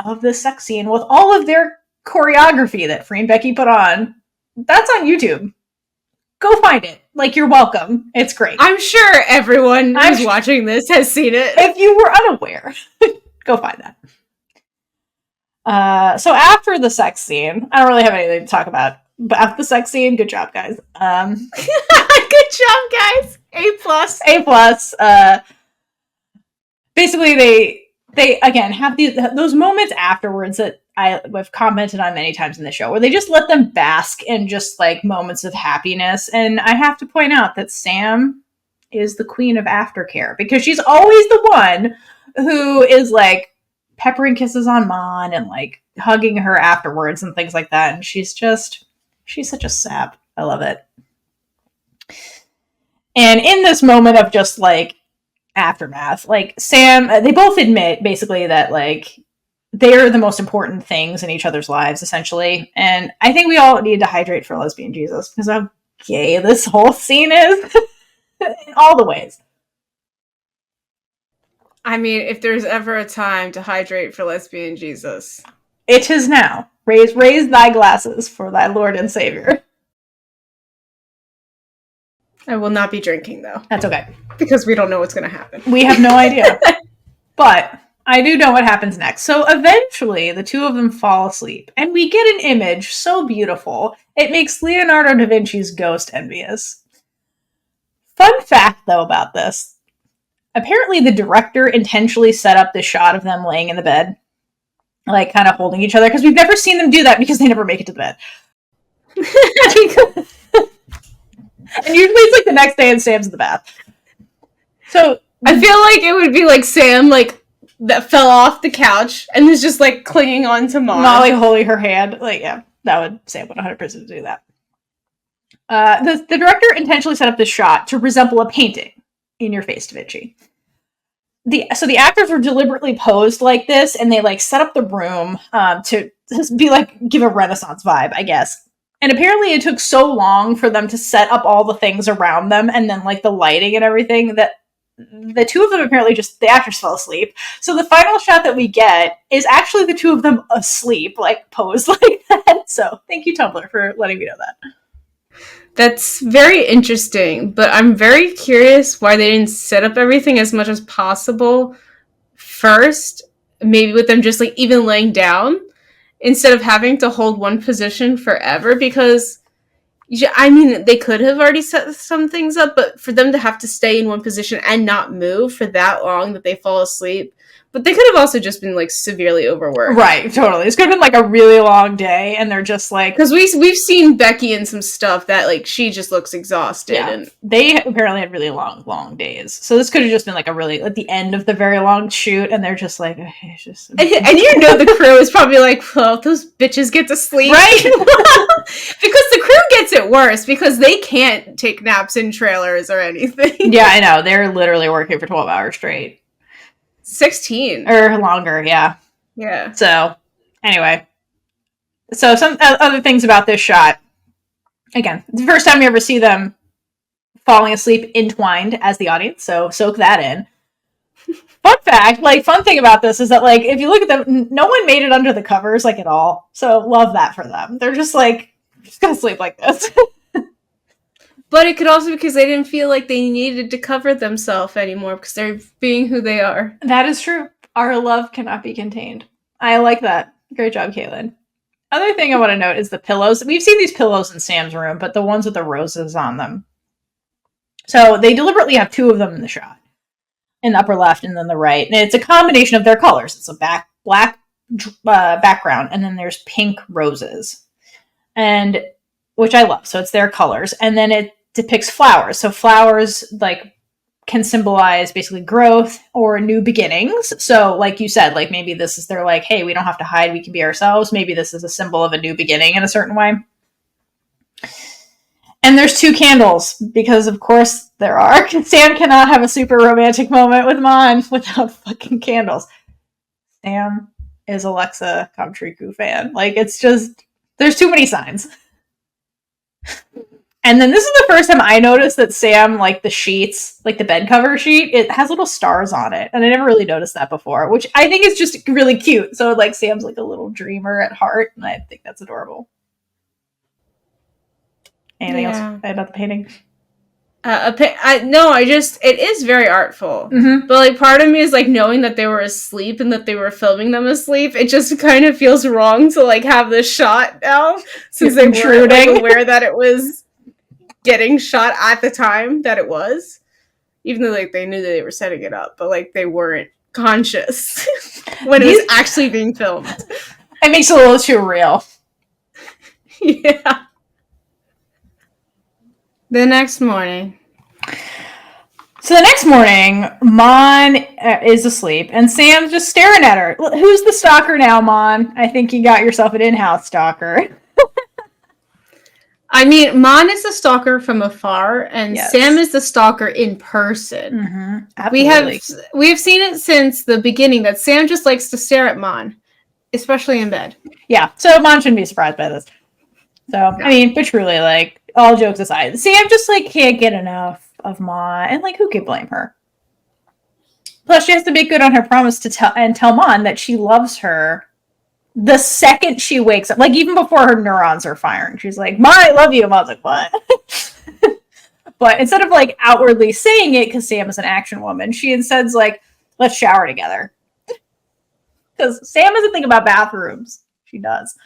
of this sex scene with all of their choreography that Free and Becky put on. That's on YouTube. Go find it. You're welcome. It's great. I'm sure everyone who's watching this has seen it. If you were unaware, go find that. So after the sex scene, I don't really have anything to talk about. But after the sex scene, good job, guys. Good job, guys. A+. Basically, they again have those moments afterwards that I've commented on many times in the show, where they just let them bask in just moments of happiness. And I have to point out that Sam is the queen of aftercare, because she's always the one who is peppering kisses on Mon and hugging her afterwards and things like that. And she's such a sap. I love it. And in this moment of just aftermath, Sam, they both admit basically that they're the most important things in each other's lives, essentially. And I think we all need to hydrate for Lesbian Jesus, because how gay this whole scene is in all the ways. I mean, if there's ever a time to hydrate for Lesbian Jesus, it is now. Raise thy glasses for thy Lord and Savior. I will not be drinking, though. That's okay. Because we don't know what's going to happen. We have no idea. But I do know what happens next. So eventually, the two of them fall asleep, and we get an image so beautiful, it makes Leonardo da Vinci's ghost envious. Fun fact, though, about this. Apparently, the director intentionally set up this shot of them laying in the bed, like, kind of holding each other, because we've never seen them do that because they never make it to the bed. And usually it's, like, the next day and Sam's in the bath. So, I feel like it would be, like, Sam, like, that fell off the couch and is just, like, clinging on to Mom. Not, like, holding her hand. Like, yeah, Sam would 100% do that. The director intentionally set up this shot to resemble a painting in your face, Da Vinci. So the actors were deliberately posed like this, and they like set up the room to be like give a Renaissance vibe, I guess. And apparently it took so long for them to set up all the things around them and then like the lighting and everything that the two of them apparently the actors fell asleep. So the final shot that we get is actually the two of them asleep, like posed like that. So thank you, Tumblr, for letting me know that. That's very interesting, but I'm very curious why they didn't set up everything as much as possible first, maybe with them just like even laying down instead of having to hold one position forever, because I mean, they could have already set some things up, but for them to have to stay in one position and not move for that long that they fall asleep. But they could have also just been, like, severely overworked. Right, totally. It's could have been, like, a really long day, and they're just, like... Because we've seen Becky in some stuff that, like, she just looks exhausted. Yeah. And they apparently had really long days. So this could have just been, like, a really... At the end of the very long shoot, and they're just, like... It's just... And you know the crew is probably like, well, those bitches get to sleep. Right? Because the crew gets it worse, because they can't take naps in trailers or anything. Yeah, I know. They're literally working for 12 hours straight. 16. Or longer, yeah. Yeah. So, anyway. So, some other things about this shot. Again, it's the first time we ever see them falling asleep entwined as the audience, so soak that in. Fun fact, like, fun thing about this is that, like, if you look at them, no one made it under the covers, like, at all. So, love that for them. They're just, like, just gonna sleep like this. But it could also be because they didn't feel like they needed to cover themselves anymore because they're being who they are. That is true. Our love cannot be contained. I like that. Great job, Kaitlynn. Other thing I want to note is the pillows. We've seen these pillows in Sam's room, but the ones with the roses on them. So they deliberately have two of them in the shot. In the upper left and then the right. And it's a combination of their colors. It's a black background, and then there's pink roses. And which I love. So it's their colors. And then it depicts flowers. So flowers like can symbolize basically growth or new beginnings. So like you said, like maybe this is they're like, hey, we don't have to hide, we can be ourselves. Maybe this is a symbol of a new beginning in a certain way. And there's two candles because of course there are. Sam cannot have a super romantic moment with Mon without fucking candles. Sam is Alexa Comtriku fan. Like it's just there's too many signs. And then this is the first time I noticed that Sam, like the sheets, like the bed cover sheet, it has little stars on it. And I never really noticed that before, which I think is just really cute. So like Sam's like a little dreamer at heart. And I think that's adorable. Anything else about the painting? It is very artful. Mm-hmm. But like part of me is like knowing that they were asleep and that they were filming them asleep. It just kind of feels wrong to like have this shot now since they weren't like, aware that it was getting shot at the time that it was. Even though like they knew that they were setting it up, but like they weren't conscious when it was actually being filmed. It makes it a little too real. Yeah. The next morning. So the next morning, Mon is asleep, and Sam's just staring at her. Who's the stalker now, Mon? I think you got yourself an in-house stalker. I mean, Mon is the stalker from afar, and yes. Sam is the stalker in person. Mm-hmm. We have seen it since the beginning that Sam just likes to stare at Mon, especially in bed. Yeah, so Mon shouldn't be surprised by this. So, no. I mean, but truly, like, all jokes aside, Sam just, like, can't get enough of Ma, and, like, who can blame her? Plus, she has to make good on her promise to tell Mon that she loves her the second she wakes up. Like, even before her neurons are firing. She's like, Ma, I love you. And Mon's like, what? But instead of like outwardly saying it, because Sam is an action woman, she instead's like, let's shower together. Because Sam doesn't think about bathrooms. She does.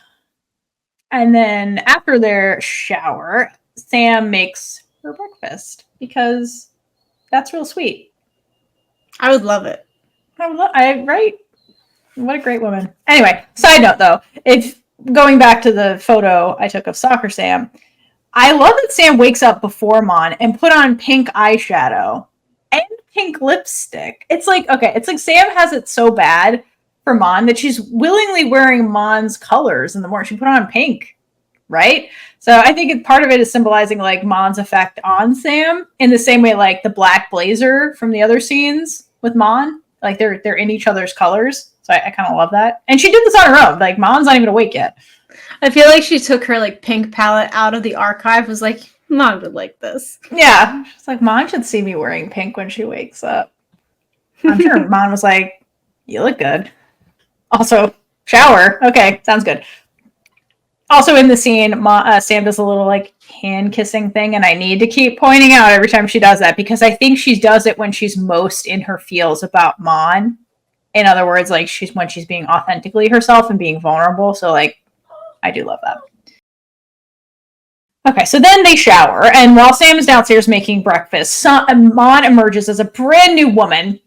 And then after their shower, Sam makes her breakfast because that's real sweet. I would love it. Right? What a great woman. Anyway, side note though, if going back to the photo I took of Soccer Sam, I love that Sam wakes up before Mon and put on pink eyeshadow and pink lipstick. It's like, okay, it's like Sam has it so bad for Mon that she's willingly wearing Mon's colors in the morning. She put on pink, right? So I think part of it is symbolizing like Mon's effect on Sam in the same way like the black blazer from the other scenes with Mon, like they're in each other's colors. So I kind of love that. And she did this on her own. Like Mon's not even awake yet. I feel like she took her like pink palette out of the archive, was like, Mon would like this. Yeah. She's like, Mon should see me wearing pink when she wakes up. I'm sure Mon was like, you look good. Also, shower. Okay, sounds good. Also in the scene, Sam does a little like hand kissing thing, and I need to keep pointing out every time she does that because I think she does it when she's most in her feels about Mon. In other words, like when she's being authentically herself and being vulnerable. So like, I do love that. Okay, so then they shower, and while Sam is downstairs making breakfast, Mon emerges as a brand new woman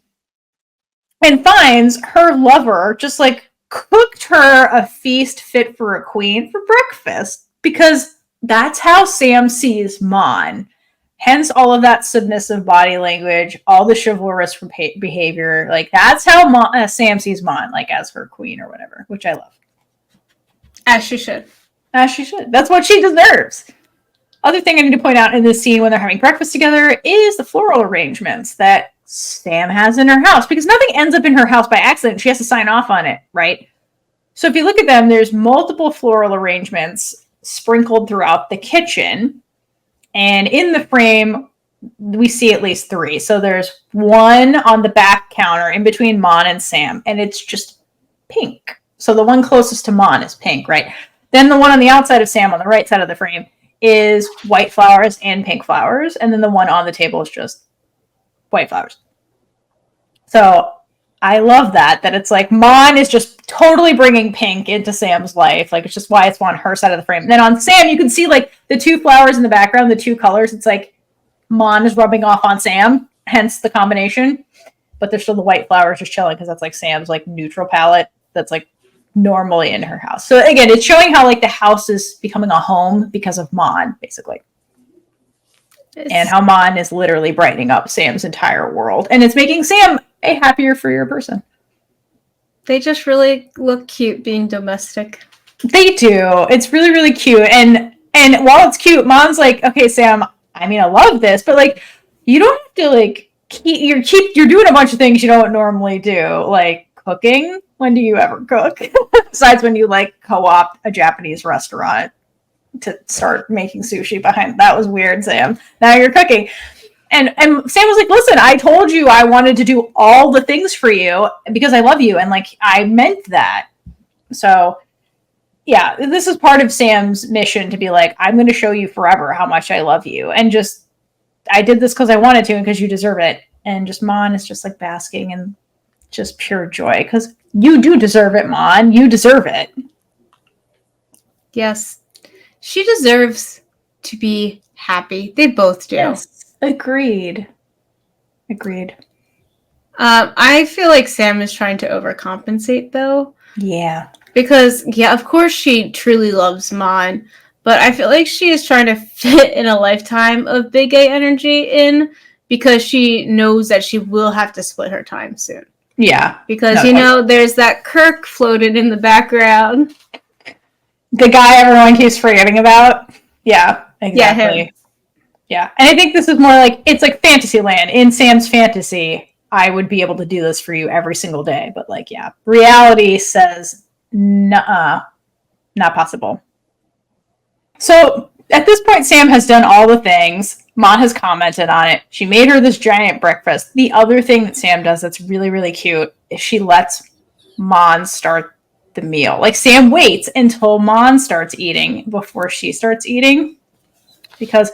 and finds her lover just like cooked her a feast fit for a queen for breakfast because that's how Sam sees Mon. Hence all of that submissive body language, all the chivalrous behavior. Like that's how Sam sees Mon, like as her queen or whatever, which I love. As she should. As she should. That's what she deserves. Other thing I need to point out in this scene when they're having breakfast together is the floral arrangements that Sam has in her house, because nothing ends up in her house by accident. She has to sign off on it, right? So if you look at them, there's multiple floral arrangements sprinkled throughout the kitchen. And in the frame, we see at least 3. So there's one on the back counter in between Mon and Sam, and it's just pink. So the one closest to Mon is pink, right? Then the one on the outside of Sam on the right side of the frame is white flowers and pink flowers. And then the one on the table is just white flowers. So I love that it's like Mon is just totally bringing pink into Sam's life. Like it's just why it's on her side of the frame. And then on Sam, you can see like the 2 flowers in the background, the 2 colors. It's like Mon is rubbing off on Sam, hence the combination. But there's still the white flowers just chilling because that's like Sam's like neutral palette that's like normally in her house. So again, it's showing how like the house is becoming a home because of Mon, basically. And how Mon is literally brightening up Sam's entire world. And it's making Sam a happier, freer person. They just really look cute being domestic. They do. It's really, really cute. And while it's cute, Mon's like, okay, Sam, I mean, I love this, but like, you don't have to like you're doing a bunch of things you don't normally do, like cooking. When do you ever cook? Besides when you like co-opt a Japanese restaurant to start making sushi behind. That was weird, Sam. Now you're cooking. And Sam was like, listen, I told you I wanted to do all the things for you because I love you. And like, I meant that. So yeah, this is part of Sam's mission to be like, I'm going to show you forever how much I love you. And just, I did this because I wanted to and because you deserve it. And just Mon is just like basking in just pure joy because you do deserve it, Mon. You deserve it. Yes. She deserves to be happy. They both do. Yes. Agreed. I feel like Sam is trying to overcompensate, though. Yeah. Because, yeah, of course she truly loves Mon, but I feel like she is trying to fit in a lifetime of big A energy in because she knows that she will have to split her time soon. Yeah. Because, there's that Kirk floated in the background. The guy everyone keeps forgetting about? Yeah, exactly. Yeah, yeah. And I think this is more like, it's like fantasy land. In Sam's fantasy, I would be able to do this for you every single day. But like, yeah, reality says, nuh-uh, not possible. So at this point, Sam has done all the things. Mon has commented on it. She made her this giant breakfast. The other thing that Sam does that's really, really cute is she lets Mon start the meal. Like Sam waits until Mon starts eating before she starts eating because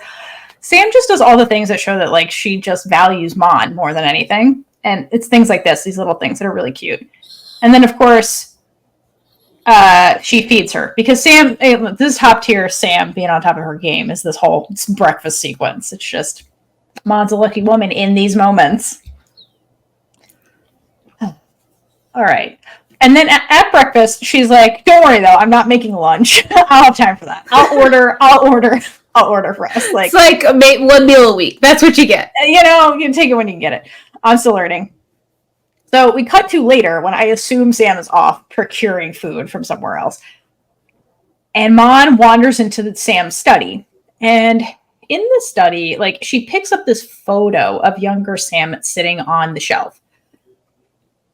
Sam just does all the things that show that, like, she just values Mon more than anything. And it's things like this, these little things that are really cute. And then, of course, she feeds her. Because Sam, this top tier Sam being on top of her game is this whole breakfast sequence. It's just, Mon's a lucky woman in these moments. All right. And then at breakfast, she's like, don't worry, though. I'm not making lunch. I'll have time for that. I'll order for us. Like, it's like one meal a week. That's what you get. You know, you can take it when you can get it. I'm still learning. So we cut to later when I assume Sam is off procuring food from somewhere else. And Mon wanders into Sam's study. And in the study, like, she picks up this photo of younger Sam sitting on the shelf.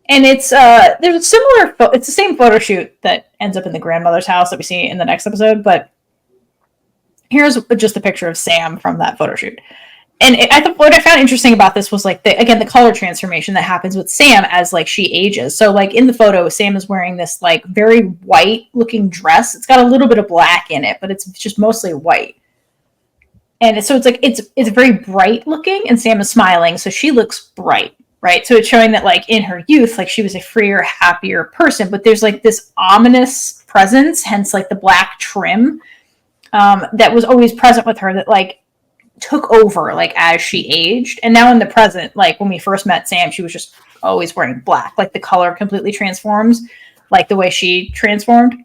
And it's there's a similar it's the same photo shoot that ends up in the grandmother's house that we see in the next episode, but here's just a picture of Sam from that photo shoot. And what I found interesting about this was, like, the color transformation that happens with Sam as, like, she ages. So, like, in the photo, Sam is wearing this, like, very white looking dress. It's got a little bit of black in it, but it's just mostly white. And so it's like it's very bright looking, and Sam is smiling, so she looks bright. Right. So it's showing that, like, in her youth, like, she was a freer, happier person. But there's, like, this ominous presence, hence, like, the black trim that was always present with her that, like, took over, like, as she aged. And now in the present, like, when we first met Sam, she was just always wearing black. Like, the color completely transforms, like, the way she transformed.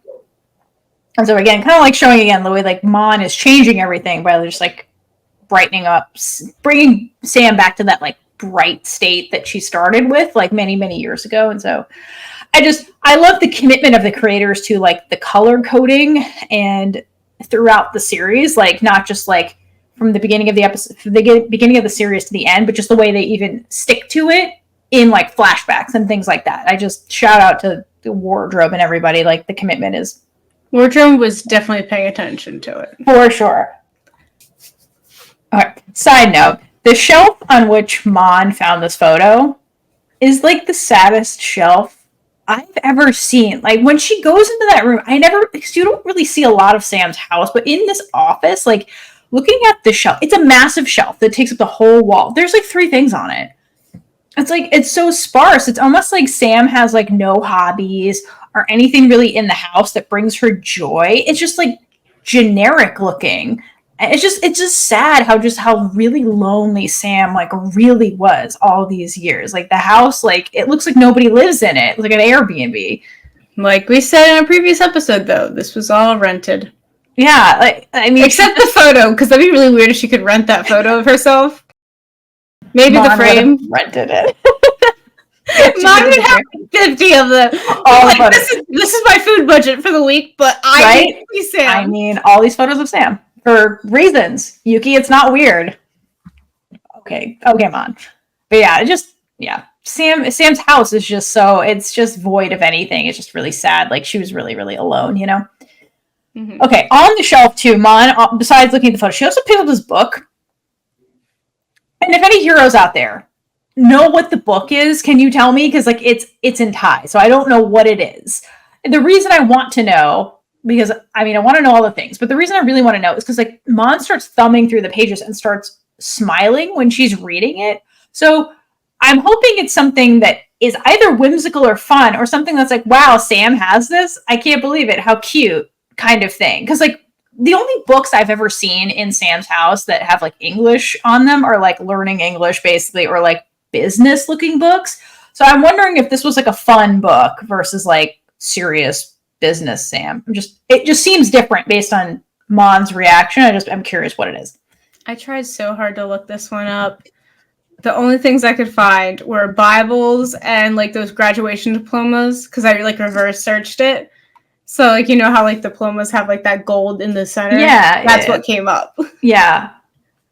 And so, again, kind of, like, showing again the way, like, Mon is changing everything by just, like, brightening up, bringing Sam back to that, like, bright state that she started with, like, many, many years ago. And so I love the commitment of the creators to, like, the color coding and throughout the series, like, not just, like, from the beginning of the episode, from the beginning of the series to the end, but just the way they even stick to it in, like, flashbacks and things like that. I just shout out to the wardrobe and everybody. Like, the commitment is, wardrobe was definitely paying attention to it for sure. All right, side note, the shelf on which Mon found this photo is, like, the saddest shelf I've ever seen. Like, when she goes into that room, because you don't really see a lot of Sam's house, but in this office, like, looking at the shelf, it's a massive shelf that takes up the whole wall. There's, like, 3 things on it. It's like, it's so sparse. It's almost like Sam has, like, no hobbies or anything really in the house that brings her joy. It's just, like, generic looking. It's just sad how really lonely Sam, like, really was all these years. Like, the house, like, it looks like nobody lives in it. It's like an Airbnb. Like we said in a previous episode, though, this was all rented. Yeah, like, I mean, except the photo, because that'd be really weird if she could rent that photo of herself. Maybe the frame. Rented it. Mom would have 50 of them. Like, this is my food budget for the week, but I need to see Sam. I mean, all these photos of Sam. For reasons. Yuki, it's not weird. Okay, Mom. But yeah, Sam's house is just it's just void of anything. It's just really sad. Like, she was really, really alone, you know? Mm-hmm. Okay, on the shelf too, Mon, besides looking at the photo, she also picked up this book. And if any heroes out there know what the book is, can you tell me? Because, like, it's in Thai, so I don't know what it is. And the reason I want to know, because, I mean, I want to know all the things, but the reason I really want to know is because, like, Mon starts thumbing through the pages and starts smiling when she's reading it. So I'm hoping it's something that is either whimsical or fun, or something that's like, wow, Sam has this? I can't believe it. How cute, kind of thing. Because, like, the only books I've ever seen in Sam's house that have, like, English on them are, like, learning English, basically, or, like, business-looking books. So I'm wondering if this was, like, a fun book versus, like, serious business Sam. It just seems different based on Mon's reaction. I'm curious what it is. I tried so hard to look this one up. The only things I could find were Bibles and, like, those graduation diplomas, because I, like, reverse searched it. So, like, you know how, like, diplomas have, like, that gold in the center? Yeah. That's what came up. Yeah.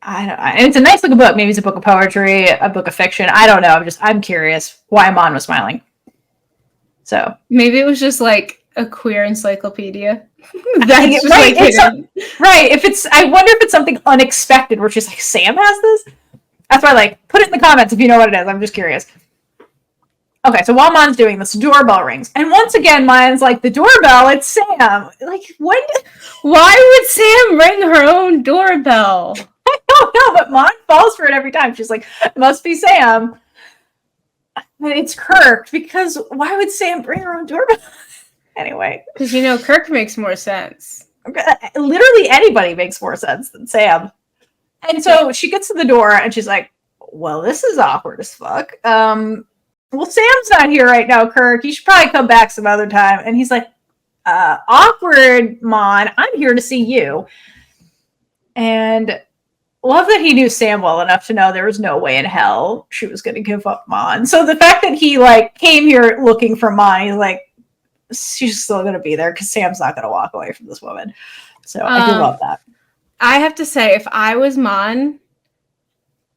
It's a nice looking book. Maybe it's a book of poetry, a book of fiction. I don't know. I'm curious why Mon was smiling. So maybe it was just, like, a queer encyclopedia. That's just, right, like, hidden. Right. I wonder if it's something unexpected where she's like, Sam has this? That's why, like, put it in the comments if you know what it is. I'm just curious. Okay, so while Mon's doing this, the doorbell rings. And once again, Mon's like, the doorbell, it's Sam. Like, why would Sam ring her own doorbell? I no, but Mon falls for it every time. She's like, it must be Sam. But it's Kirk, because why would Sam bring her own doorbell? Anyway. Because, Kirk makes more sense. Literally anybody makes more sense than Sam. And so she gets to the door and she's like, well, this is awkward as fuck. Well, Sam's not here right now, Kirk. You should probably come back some other time. And he's like, awkward, Mon. I'm here to see you. And love that he knew Sam well enough to know there was no way in hell she was going to give up Mon. So the fact that he came here looking for Mon, he's like, she's still going to be there because Sam's not going to walk away from this woman. So I do love that. I have to say, if I was Mon,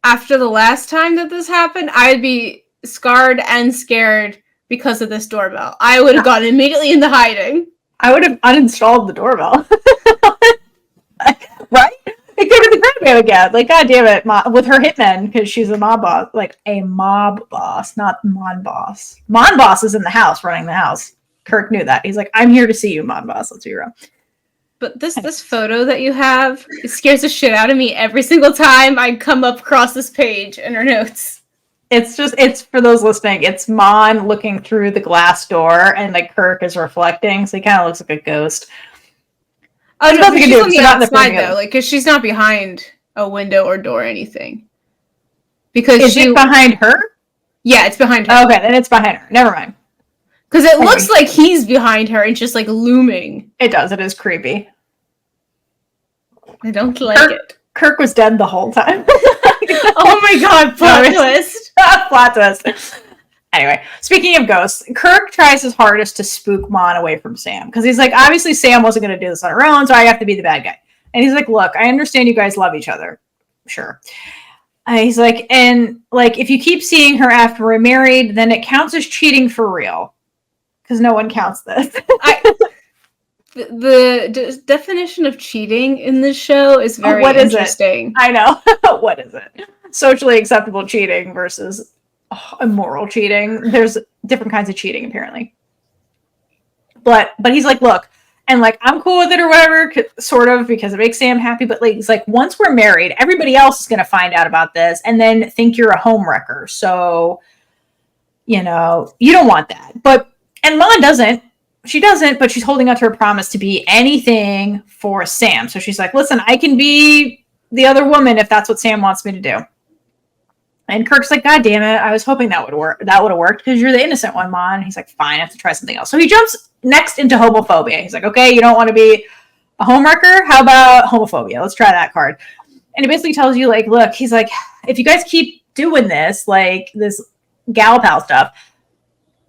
after the last time that this happened, I'd be scarred and scared because of this doorbell. I would have gone immediately into hiding. I would have uninstalled the doorbell. Right? It could have been the Grandm again. God damn it. With her hitman, because she's a mob boss. A mob boss, not Mon boss. Mon boss is in the house, running the house. Kirk knew that. He's like, I'm here to see you, Mon boss. Let's be real. But this photo that you have, it scares the shit out of me every single time I come up across this page in her notes. It's for those listening, it's Mon looking through the glass door and Kirk is reflecting, so he kind of looks like a ghost. Oh, no, she's on the outside though, because she's not behind a window or door or anything. Because Is it behind her? Yeah, it's behind her. Okay, then it's behind her. Never mind. Because it looks like he's behind her and just looming. It does. It is creepy. I don't like it. Kirk was dead the whole time. Oh my god, plot twist. Plot twist. Anyway, speaking of ghosts, Kirk tries his hardest to spook Mon away from Sam. Because he's like, obviously Sam wasn't going to do this on her own, so I have to be the bad guy. And he's like, look, I understand you guys love each other. Sure. He's like, and if you keep seeing her after we're married, then it counts as cheating for real. Because no one counts this. The definition of cheating in this show is very interesting. I know. What is it? Socially acceptable cheating versus immoral cheating. There's different kinds of cheating, apparently. But he's like, look, and I'm cool with it or whatever, sort of, because it makes Sam happy. But he's like, once we're married, everybody else is going to find out about this and then think you're a homewrecker. So, you don't want that. And Mon doesn't. She doesn't, but she's holding out to her promise to be anything for Sam. So she's like, listen, I can be the other woman if that's what Sam wants me to do. And Kirk's like, God damn it, I was hoping that would work. That would have worked because you're the innocent one, Mon. And he's like, fine, I have to try something else. So he jumps next into homophobia. He's like, okay, you don't want to be a homewrecker? How about homophobia? Let's try that card. And he basically tells you, look, he's like, if you guys keep doing this, this gal pal stuff,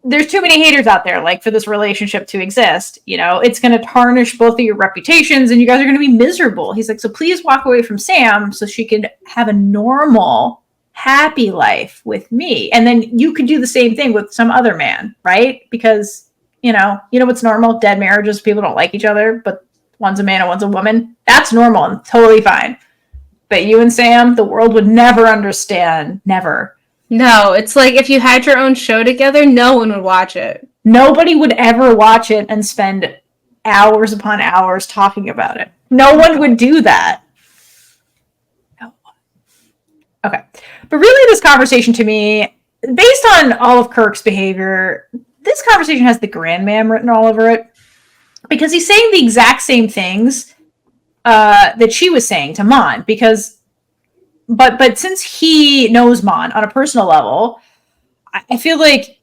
there's too many haters out there, for this relationship to exist. It's going to tarnish both of your reputations and you guys are going to be miserable. He's like, so please walk away from Sam so she can have a normal, happy life with me. And then you could do the same thing with some other man, right? Because, what's normal? Dead marriages, people don't like each other, but one's a man and one's a woman. That's normal and totally fine. But you and Sam, the world would never understand. Never. No, it's if you had your own show together, no one would watch it. Nobody would ever watch it and spend hours upon hours talking about it. No one would do that. No one. Okay. But really, this conversation to me, based on all of Kirk's behavior, this conversation has the Grandm written all over it. Because he's saying the exact same things that she was saying to Mon. But since he knows Mon on a personal level, I feel like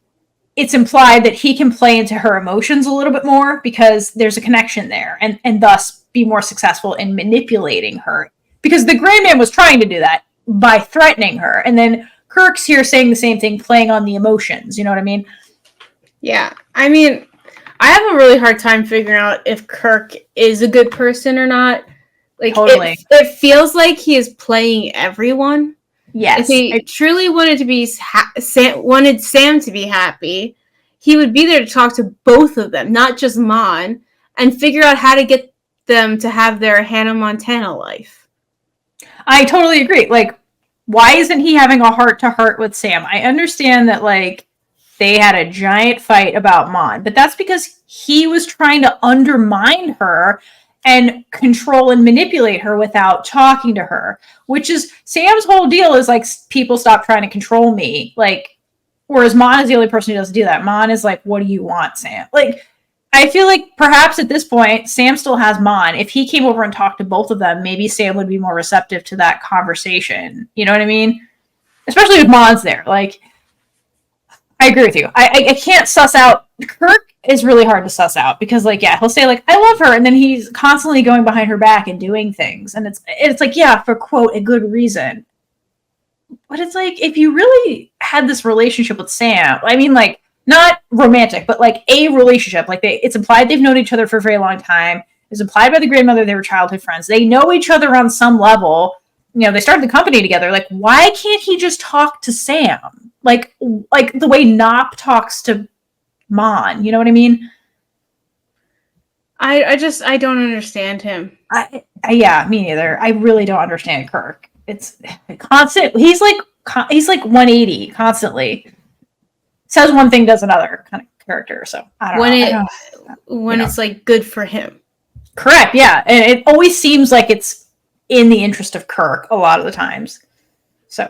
it's implied that he can play into her emotions a little bit more because there's a connection there and thus be more successful in manipulating her. Because the Grandm was trying to do that by threatening her. And then Kirk's here saying the same thing, playing on the emotions. You know what I mean? Yeah. I mean, I have a really hard time figuring out if Kirk is a good person or not. Totally. It feels like he is playing everyone. Yes. If he truly wanted to be wanted Sam to be happy, he would be there to talk to both of them, not just Mon, and figure out how to get them to have their Hannah Montana life. I totally agree. Why isn't he having a heart-to-heart with Sam? I understand that, they had a giant fight about Mon, but that's because he was trying to undermine her and control and manipulate her without talking to her, which is Sam's whole deal is like, people stop trying to control me. Like, whereas Mon is the only person who doesn't do that. Mon is like, what do you want, Sam? Like, I feel like perhaps at this point, Sam still has Mon. If he came over and talked to both of them, maybe Sam would be more receptive to that conversation. You know what I mean? Especially if Mon's there. Like, I agree with you. I can't suss out. Kirk is really hard to suss out because, like, yeah, he'll say, like, I love her, and then he's constantly going behind her back and doing things. And it's like, yeah, for, quote, a good reason. But it's like, if you really had this relationship with Sam, I mean, like, not romantic, but like a relationship, like it's implied they've known each other for a very long time. It's implied by the grandmother they were childhood friends. They know each other on some level. You know, they started the company together. Like, why can't he just talk to Sam? Like the way Nop talks to Mon, you know what I mean? I don't understand him. Yeah, me neither. I really don't understand Kirk. It's constant. He's like 180 constantly. Says one thing, does another kind of character. So I don't know. When it's like good for him. Correct. Yeah. And it always seems like it's in the interest of Kirk a lot of the times. So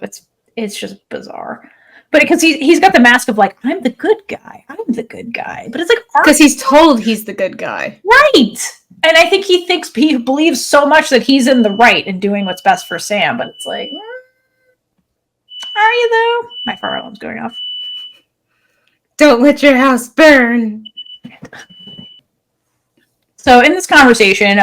it's just bizarre. But because he's got the mask of like, I'm the good guy. I'm the good guy. But it's like, because he's told he's the good guy. Right. And I think he believes so much that he's in the right and doing what's best for Sam. But it's like, are you though? My fire alarm's going off. Don't let your house burn. So in this conversation,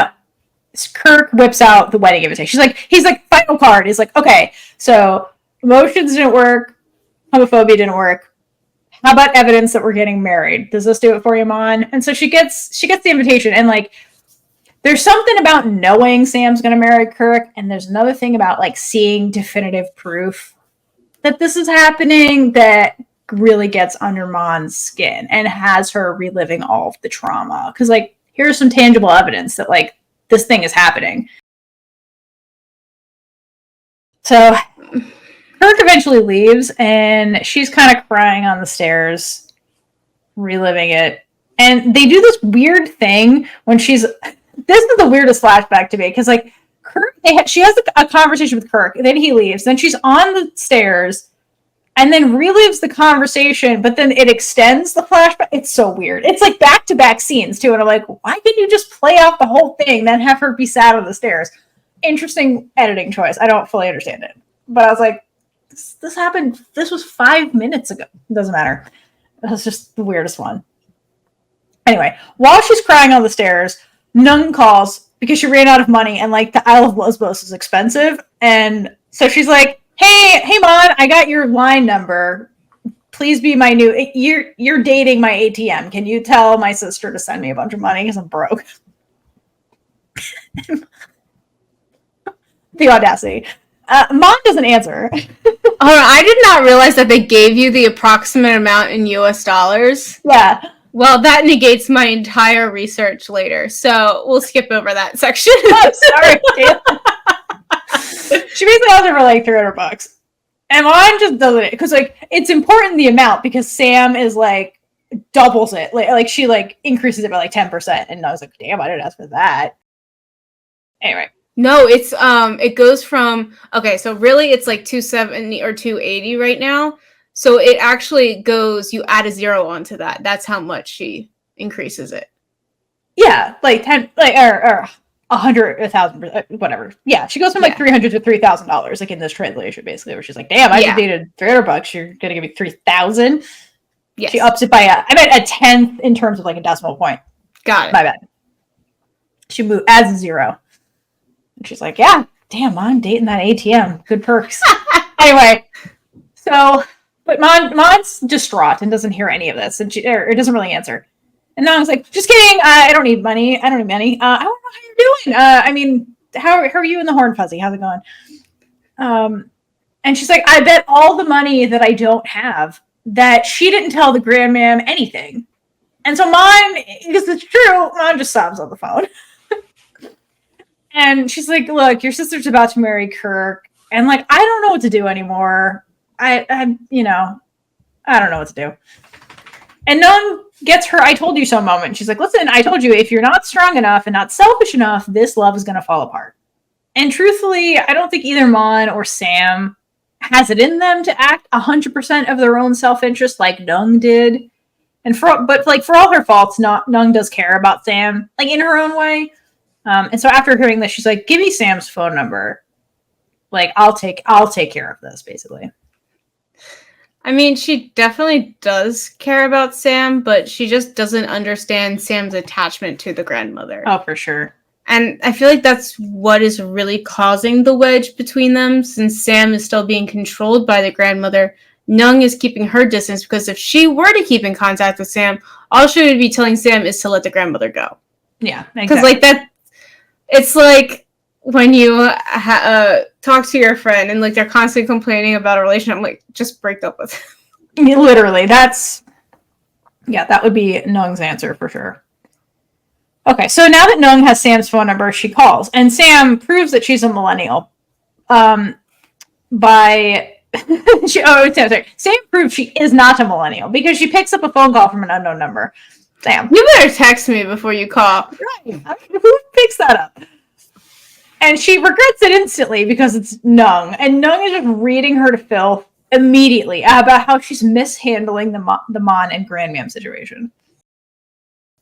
Kirk whips out the wedding invitation. He's like, final card. He's like, okay, so emotions didn't work. Homophobia didn't work. How about evidence that we're getting married? Does this do it for you, Mon? And so she gets the invitation. And like, there's something about knowing Sam's going to marry Kirk. And there's another thing about like seeing definitive proof that this is happening that really gets under Mon's skin and has her reliving all of the trauma. Because, like, here's some tangible evidence that, like, this thing is happening. So, Kirk eventually leaves, and she's kind of crying on the stairs, reliving it. And they do this weird thing when this is the weirdest flashback to me, because, like, Kirk, she has a conversation with Kirk, then he leaves, then she's on the stairs, and then relives the conversation, but then it extends the flashback. It's so weird. It's like back-to-back scenes, too. And I'm like, why couldn't you just play out the whole thing, then have her be sat on the stairs? Interesting editing choice. I don't fully understand it. But I was like, this happened. This was 5 minutes ago. It doesn't matter. It was just the weirdest one. Anyway, while she's crying on the stairs, Neung calls because she ran out of money, and, like, the Isle of Lesbos is expensive. And so she's like, Hey, Mon, I got your line number. Please be my new... You're dating my ATM. Can you tell my sister to send me a bunch of money because I'm broke? The audacity. Mon doesn't answer. I did not realize that they gave you the approximate amount in US dollars. Yeah. Well, that negates my entire research later, so we'll skip over that section. Oh, sorry. She basically has it for like $300. And Mon just doesn't it because like it's important the amount because Sam is like doubles it. Like she like increases it by like 10%. And I was like, damn, I didn't ask for that. Anyway. No, it's it goes from so really it's like 270 or 280 right now. So it actually goes, you add a zero onto that. That's how much she increases it. Yeah, like 10 like or 100, 1,000, whatever. Yeah, she goes from like $300 to $3,000, like in this translation, basically, where she's like, "Damn, I just needed $300. You're gonna give me 3,000." Yes. She ups it by I meant a tenth in terms of like a decimal point. Got it. My bad. She adds a zero, and she's like, "Yeah, damn, I'm dating that ATM. Good perks." Anyway, so but Mon's distraught and doesn't hear any of this, and it doesn't really answer. And I was like, just kidding. I don't need money. I don't need money. I don't know how you're doing. I mean, how are you in the Horn Fuzzy? How's it going? And she's like, I bet all the money that I don't have that she didn't tell the Grandm anything. And so Mon, because it's true, Mon just sobs on the phone. And she's like, look, your sister's about to marry Kirk. And like, I don't know what to do anymore. I don't know what to do. And Neung gets her I told you so moment. She's like, listen, I told you, if you're not strong enough and not selfish enough, this love is going to fall apart. And truthfully, I don't think either Mon or Sam has it in them to act 100% of their own self-interest like Neung did. But for all her faults, Neung does care about Sam, like in her own way. And so after hearing this, she's like, give me Sam's phone number. Like, I'll take care of this, basically. I mean, she definitely does care about Sam, but she just doesn't understand Sam's attachment to the grandmother. Oh, for sure. And I feel like that's what is really causing the wedge between them, since Sam is still being controlled by the grandmother. Neung is keeping her distance because if she were to keep in contact with Sam, all she would be telling Sam is to let the grandmother go. Yeah, because like that, it's like when you talk to your friend and like they're constantly complaining about a relationship. I'm like, just break up with him. Literally, that would be Neung's answer for sure. Okay, so now that Neung has Sam's phone number, she calls, and Sam proves that she's a millennial. Sam proves she is not a millennial because she picks up a phone call from an unknown number. Sam, you better text me before you call. Right? Who picks that up? And she regrets it instantly because it's Neung, and Neung is just reading her to filth immediately about how she's mishandling the Mon and Grandm situation.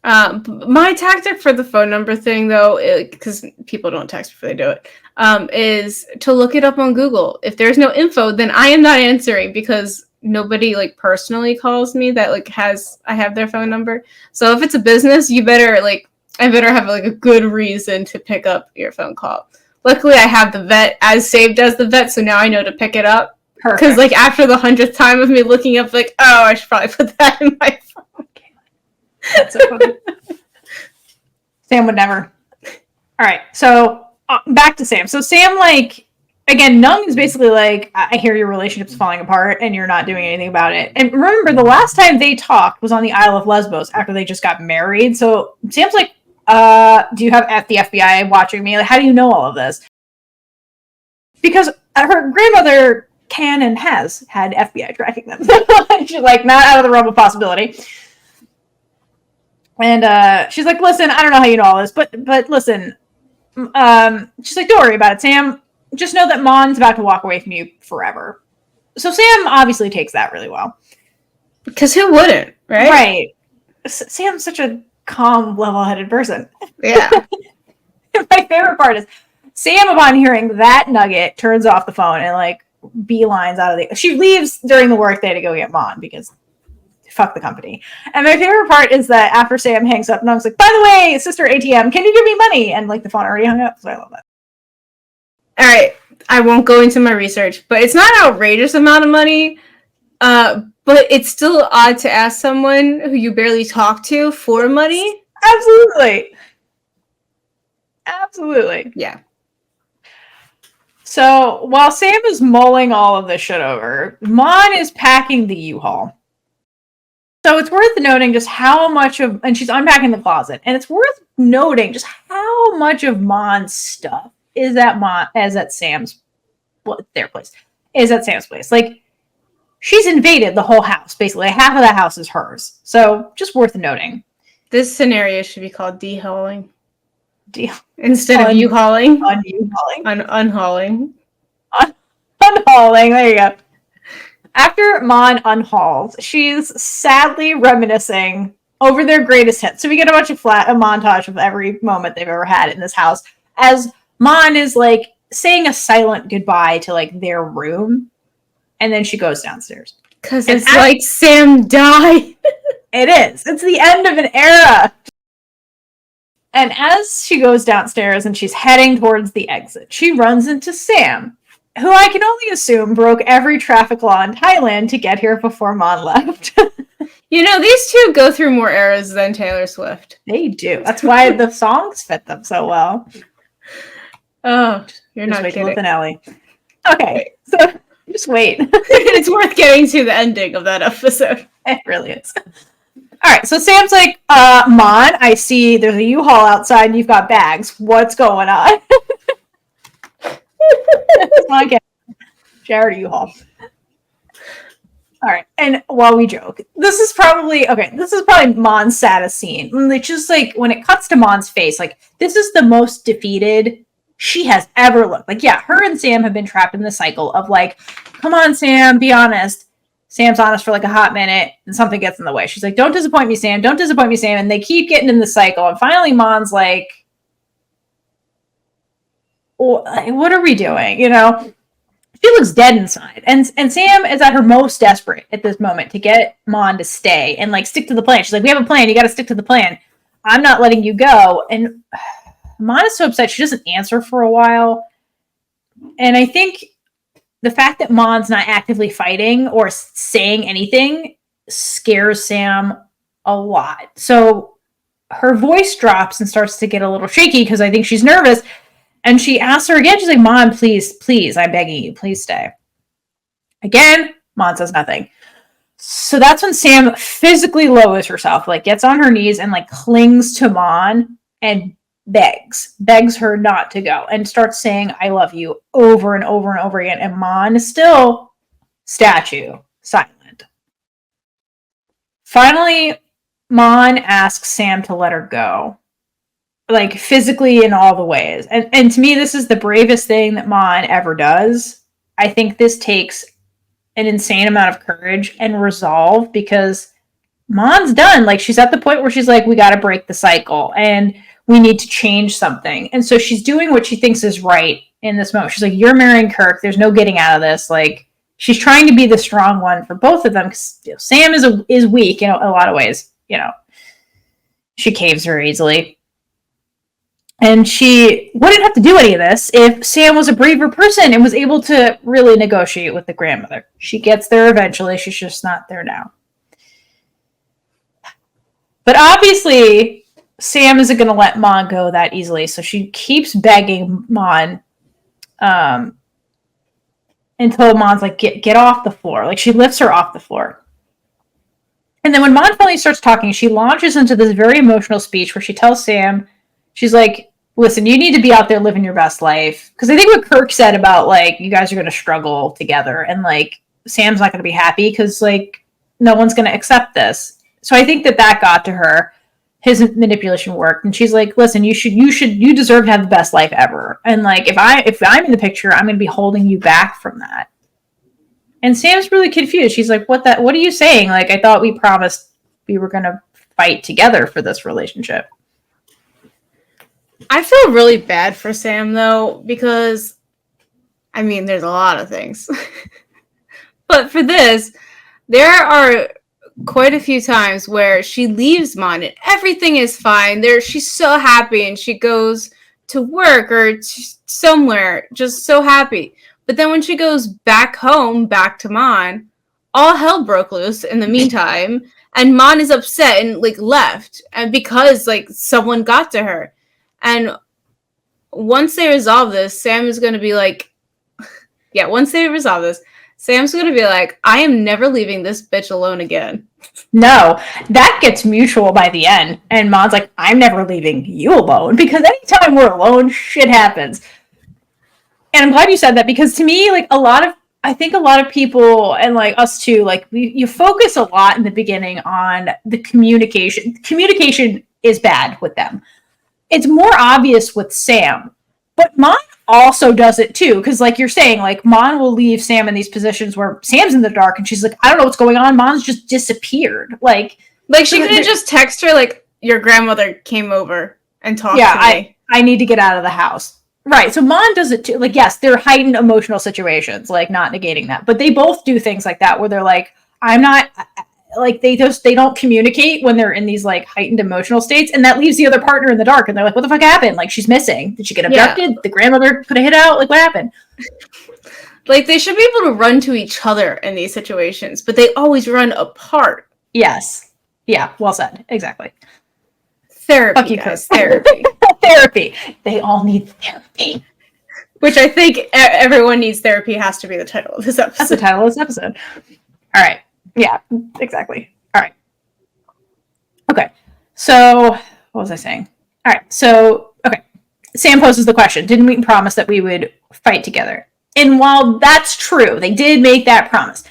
My tactic for the phone number thing, though, because people don't text before they do it, is to look it up on Google. If there's no info, then I am not answering because nobody like personally calls me that like I have their phone number. So if it's a business, I better have like a good reason to pick up your phone call. Luckily, I have the vet as saved as the vet, so now I know to pick it up. Because like after the 100th time of me looking up, like, oh, I should probably put that in my phone. That's so funny. Sam would never. All right, so back to Sam. So Sam, like, again, Neung is basically like, I hear your relationship's falling apart and you're not doing anything about it. And remember, the last time they talked was on the Isle of Lesbos after they just got married. So Sam's like, do you have the FBI watching me? Like, how do you know all of this? Because her grandmother can and has had FBI tracking them. She's like, not out of the realm of possibility. And she's like, listen, I don't know how you know all this, but listen. She's like, don't worry about it, Sam. Just know that Mon's about to walk away from you forever. So Sam obviously takes that really well. Because who wouldn't, right? Right. Sam's such a calm, level-headed person. Yeah. My favorite part is Sam, upon hearing that nugget, turns off the phone and like beelines out of she leaves during the workday to go get Mon because fuck the company. And my favorite part is that after Sam hangs up, Neung's like, by the way, sister ATM, can you give me money? And like the phone already hung up, so I love that. All right, I won't go into my research, but it's not an outrageous amount of money, but it's still odd to ask someone who you barely talk to for money. Absolutely. Yeah. So while Sam is mulling all of this shit over, Mon is packing the U-Haul. So it's worth noting just how much of, and she's unpacking the closet, and it's worth noting just how much of Mon's stuff is at Sam's, their place, is at Sam's place. Like, she's invaded the whole house, basically. Half of the house is hers. So just worth noting. This scenario should be called de-hauling. Instead of U-hauling. Unhauling. Unhauling, there you go. After Mon unhauls, she's sadly reminiscing over their greatest hits. So we get a montage of every moment they've ever had in this house as Mon is like saying a silent goodbye to like their room, and then she goes downstairs. Because it's like Sam died. It is. It's the end of an era. And as she goes downstairs and she's heading towards the exit, she runs into Sam, who I can only assume broke every traffic law in Thailand to get here before Mon left. You know, these two go through more eras than Taylor Swift. They do. That's why the songs fit them so well. Oh, you're just not kidding. With an Ellie. Okay, so just wait. It's worth getting to the ending of that episode. It really is. All right, so Sam's like, Mon, I see there's a U-Haul outside and you've got bags. What's going on? Okay. Jared U-Haul. All right, and while we joke, this is probably Mon's saddest scene. It's just like when it cuts to Mon's face, like this is the most defeated she has ever looked. Like, yeah, her and Sam have been trapped in the cycle of like, come on, Sam, be honest. Sam's honest for like a hot minute, and something gets in the way. She's like, don't disappoint me, Sam. Don't disappoint me, Sam. And they keep getting in the cycle, and finally, Mon's like, what are we doing? You know. She looks dead inside. And Sam is at her most desperate at this moment to get Mon to stay and like stick to the plan. She's like, we have a plan, you gotta stick to the plan. I'm not letting you go. And Mon is so upset she doesn't answer for a while. And I think the fact that Mon's not actively fighting or saying anything scares Sam a lot. So her voice drops and starts to get a little shaky because I think she's nervous. And she asks her again, she's like, Mon, please, I'm begging you, please stay. Again, Mon says nothing. So that's when Sam physically lowers herself, like gets on her knees and like clings to Mon and begs her not to go and starts saying, I love you over and over and over again. And Mon is still statue, silent. Finally, Mon asks Sam to let her go. Like physically in all the ways. And to me, this is the bravest thing that Mon ever does. I think this takes an insane amount of courage and resolve because Mon's done. Like she's at the point where she's like, we got to break the cycle and we need to change something. And so she's doing what she thinks is right in this moment. She's like, you're marrying Kirk. There's no getting out of this. Like she's trying to be the strong one for both of them. Because Sam is weak in a lot of ways. You know, she caves very easily. And she wouldn't have to do any of this if Sam was a braver person and was able to really negotiate with the grandmother. She gets there eventually. She's just not there now. But obviously, Sam isn't going to let Mon go that easily. So she keeps begging Mon until Mon's like, get off the floor. Like she lifts her off the floor. And then when Mon finally starts talking, she launches into this very emotional speech where she tells Sam, she's like, listen, you need to be out there living your best life. Because I think what Kirk said about, like, you guys are going to struggle together. And, like, Sam's not going to be happy because, like, no one's going to accept this. So I think that got to her. His manipulation worked. And she's like, listen, you deserve to have the best life ever. And, like, if I'm in the picture, I'm going to be holding you back from that. And Sam's really confused. She's like, what are you saying? Like, I thought we promised we were going to fight together for this relationship. I feel really bad for Sam, though, because, I mean, there's a lot of things. But for this, there are quite a few times where she leaves Mon and everything is fine. She's so happy and she goes to work or somewhere, just so happy. But then when she goes back home, back to Mon, all hell broke loose in the meantime. And Mon is upset and, like, left. And because, like, someone got to her. And once they resolve this, Sam is going to be like, once they resolve this, Sam's going to be like, I am never leaving this bitch alone again. No, that gets mutual by the end. And Mon's like, I'm never leaving you alone. Because anytime we're alone, shit happens. And I'm glad you said that because to me, like, I think a lot of people and like us too, like you focus a lot in the beginning on the communication. Communication is bad with them. It's more obvious with Sam, but Mon also does it too. Because like you're saying, like Mon will leave Sam in these positions where Sam's in the dark and she's like, I don't know what's going on. Mon's just disappeared. Like she could just text her like, your grandmother came over and talked to me. I need to get out of the house. Right. So Mon does it too. Like, yes, they're heightened emotional situations, like not negating that, but they both do things like that where they're like, I'm not like, they don't communicate when they're in these like heightened emotional states. And that leaves the other partner in the dark. And they're like, what the fuck happened? Like, she's missing. Did she get abducted? Yeah. The grandmother put a hit out? Like, what happened? Like, they should be able to run to each other in these situations, but they always run apart. Yes. Yeah. Well said. Exactly. Therapy, fuck you, guys. Therapy. Therapy. They all need therapy. Which I think everyone needs therapy has to be the title of this episode. That's the title of this episode. All right. Yeah, exactly. All right. Okay. So, what was I saying? All right. So, okay. Sam poses the question, didn't we promise that we would fight together? And while that's true, they did make that promise.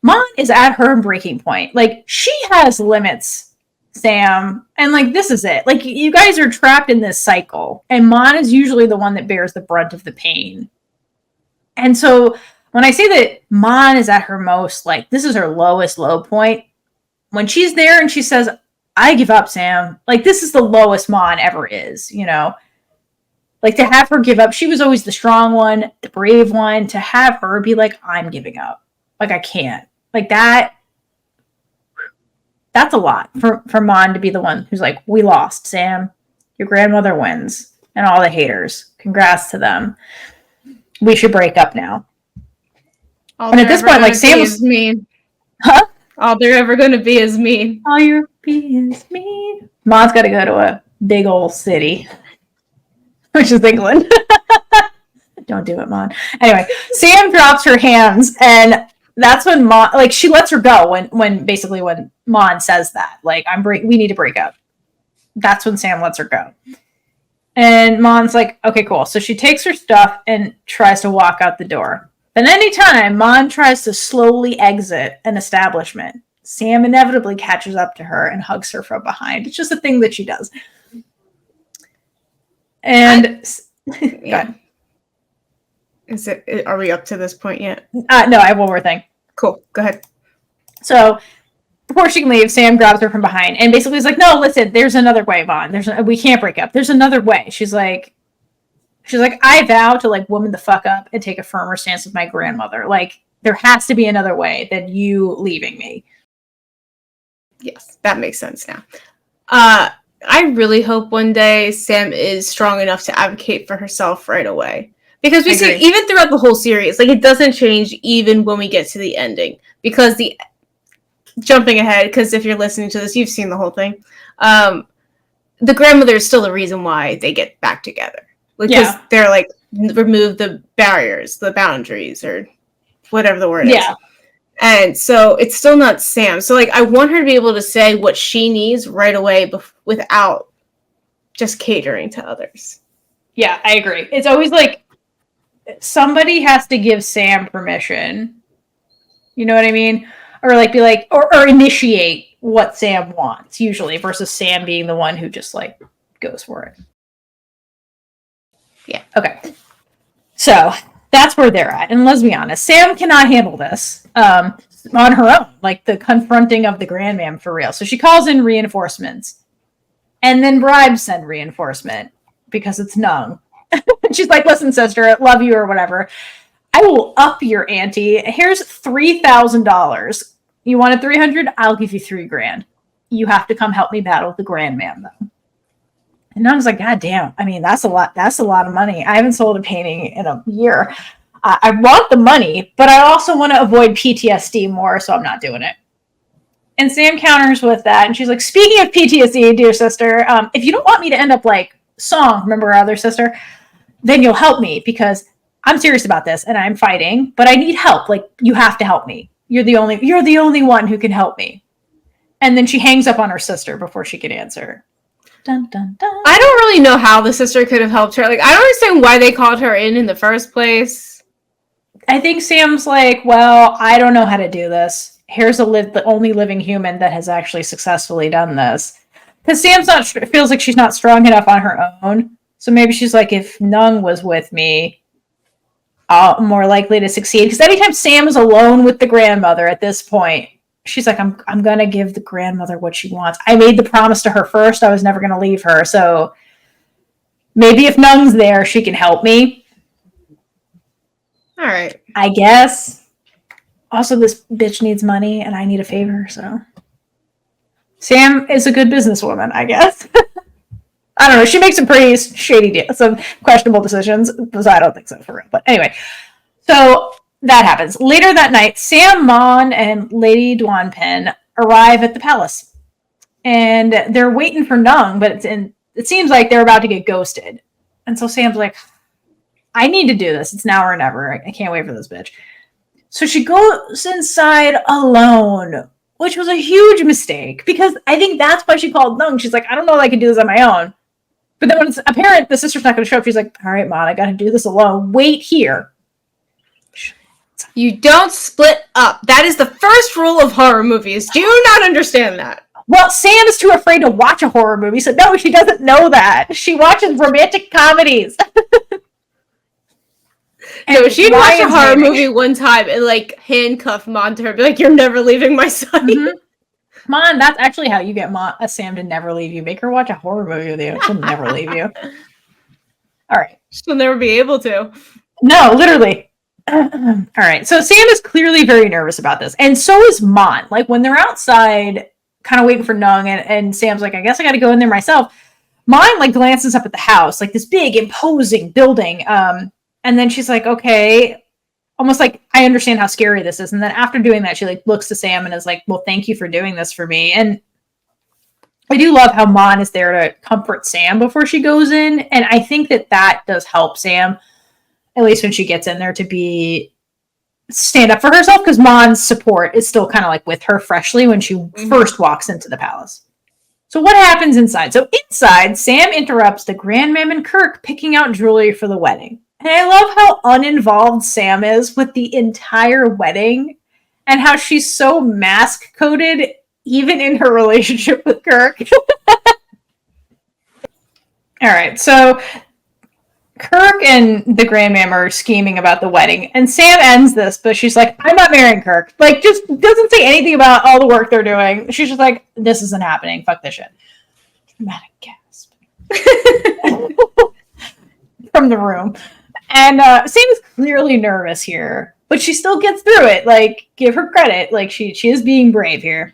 Mon is at her breaking point. Like, she has limits, Sam, and like, this is it. Like, you guys are trapped in this cycle, and Mon is usually the one that bears the brunt of the pain. And so when I say that Mon is at her most, like, this is her lowest low point, when she's there and she says, I give up, Sam, like, this is the lowest Mon ever is, you know? Like, to have her give up, she was always the strong one, the brave one, to have her be like, I'm giving up. Like, I can't. Like, that's a lot for Mon to be the one who's like, we lost, Sam. Your grandmother wins. And all the haters. Congrats to them. We should break up now. And at this point, like, Sam was mean. Huh? All they're ever going to be is mean. All you're being is mean. Mon's got to go to a big old city, which is England. Don't do it, Mon. Anyway, Sam drops her hands, and that's when Mon, like, she lets her go when Mon says that, like, we need to break up. That's when Sam lets her go. And Mon's like, okay, cool. So she takes her stuff and tries to walk out the door. And anytime Mon tries to slowly exit an establishment, Sam inevitably catches up to her and hugs her from behind. It's just a thing that she does. And go ahead. Are we up to this point yet? No, I have one more thing. Cool. Go ahead. So before she can leave, Sam grabs her from behind and basically is like, no, listen, there's another way, Mon. We can't break up. There's another way. She's like, I vow to, like, woman the fuck up and take a firmer stance with my grandmother. Like, there has to be another way than you leaving me. Yes, that makes sense now. I really hope one day Sam is strong enough to advocate for herself right away. Because we see, even throughout the whole series, like, it doesn't change even when we get to the ending. Because jumping ahead, because if you're listening to this, you've seen the whole thing. The grandmother is still the reason why they get back together. Because they're like, remove the barriers, the boundaries, or whatever the word is. And so it's still not Sam. So, like, I want her to be able to say what she needs right away without just catering to others. Yeah, I agree. It's always like somebody has to give Sam permission. You know what I mean? Or like be like, or initiate what Sam wants, usually, versus Sam being the one who just, like, goes for it. Yeah. Okay. So that's where they're at. And let's be honest, Sam cannot handle this on her own, like the confronting of the Grandm for real. So she calls in reinforcements and then bribes send reinforcement because it's Neung. She's like, listen, sister, love you or whatever. I will up your ante. Here's $3,000. You wanted 300? I'll give you $3,000. You have to come help me battle the Grandm, though. And I was like, God damn. I mean, that's a lot. That's a lot of money. I haven't sold a painting in a year. I want the money, but I also want to avoid PTSD more, so I'm not doing it. And Sam counters with that, and she's like, speaking of PTSD, dear sister, if you don't want me to end up like Song, remember our other sister, then you'll help me, because I'm serious about this, and I'm fighting, but I need help. Like, you have to help me. You're the only one who can help me. And then she hangs up on her sister before she can answer. Dun, dun, dun. I don't really know how the sister could have helped her. Like, I don't understand why they called her in the first place. I think Sam's like, well, I don't know how to do this. Here's the only living human that has actually successfully done this. Because Sam's feels like she's not strong enough on her own. So maybe she's like, if Neung was with me, I'm more likely to succeed. Because anytime Sam is alone with the grandmother at this point, she's like, I'm going to give the grandmother what she wants. I made the promise to her first. I was never going to leave her. So maybe if Neung's there, she can help me. All right. I guess. Also, this bitch needs money and I need a favor. So Sam is a good businesswoman, I guess. I don't know. She makes some pretty shady some questionable decisions. So I don't think so for real. But anyway, so that happens. Later that night, Sam, Mon, and Lady Duanpin arrive at the palace. And they're waiting for Neung, but it seems like they're about to get ghosted. And so Sam's like, I need to do this. It's now or never. I can't wait for this bitch. So she goes inside alone, which was a huge mistake, because I think that's why she called Neung. She's like, I don't know if I can do this on my own. But then when it's apparent the sister's not going to show up, she's like, all right, Mon, I got to do this alone. Wait here. You don't split up. That is the first rule of horror movies. Do you not understand that? Well, Sam is too afraid to watch a horror movie, so no, she doesn't know that. She watches romantic comedies. No, she'd watch a horror movie one time and, like, handcuff Mon to her, be like, "You're never leaving my side." Mm-hmm. Mon, that's actually how you get Sam to never leave you. Make her watch a horror movie with you. She'll never leave you. All right. She'll never be able to. No, literally. All right. So Sam is clearly very nervous about this. And so is Mon. Like, when they're outside, kind of waiting for Neung, and Sam's like, I guess I got to go in there myself. Mon, like, glances up at the house, like this big, imposing building. And then she's like, okay, almost like, I understand how scary this is. And then after doing that, she, like, looks to Sam and is like, well, thank you for doing this for me. And I do love how Mon is there to comfort Sam before she goes in. And I think that does help Sam, at least when she gets in there, to stand up for herself, because Mon's support is still kind of like with her freshly when she first walks into the palace. So what happens inside? So inside, Sam interrupts the Grandm and Kirk picking out jewelry for the wedding. And I love how uninvolved Sam is with the entire wedding and how she's so mask-coded even in her relationship with Kirk. All right, so Kirk and the Grandmam are scheming about the wedding, and Sam ends this, but she's like, I'm not marrying Kirk. Like, just doesn't say anything about all the work they're doing. She's just like, this isn't happening. Fuck this shit. Dramatic gasp. From the room. And Sam is clearly nervous here, but she still gets through it. Like, give her credit. Like, she is being brave here.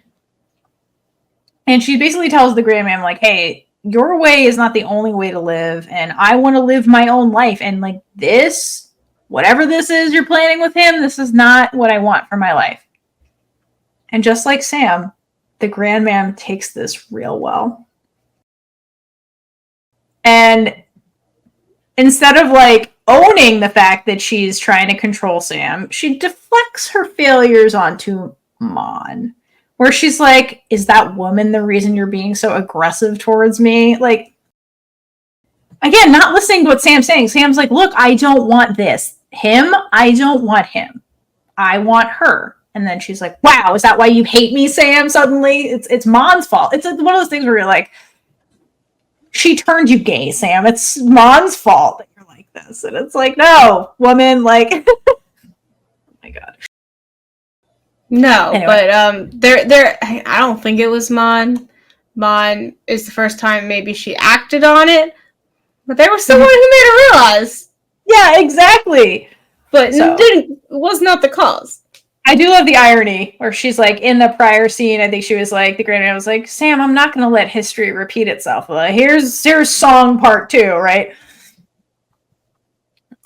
And she basically tells the Grandmam, like, hey, your way is not the only way to live, and I want to live my own life. And, like, this, whatever this is you're planning with him, this is not what I want for my life. And just like Sam, the Grandmam takes this real well. And instead of, like, owning the fact that she's trying to control Sam, she deflects her failures onto Mon. Where she's like, is that woman the reason you're being so aggressive towards me? Like, again, not listening to what Sam's saying. Sam's like, look, I don't want this. Him, I don't want him. I want her. And then she's like, wow, is that why you hate me, Sam, suddenly? It's Mon's fault. It's one of those things where you're like, she turned you gay, Sam. It's Mon's fault that you're like this. And it's like, no, woman, like, oh my God. No, anyway. But there. I don't think it was Mon. Mon is the first time maybe she acted on it, but there was someone who made her realize. Yeah, exactly. But was not the cause. I do love the irony where she's like, in the prior scene, I think she was like, the Grandma was like, Sam, I'm not going to let history repeat itself. Here's song part 2, right?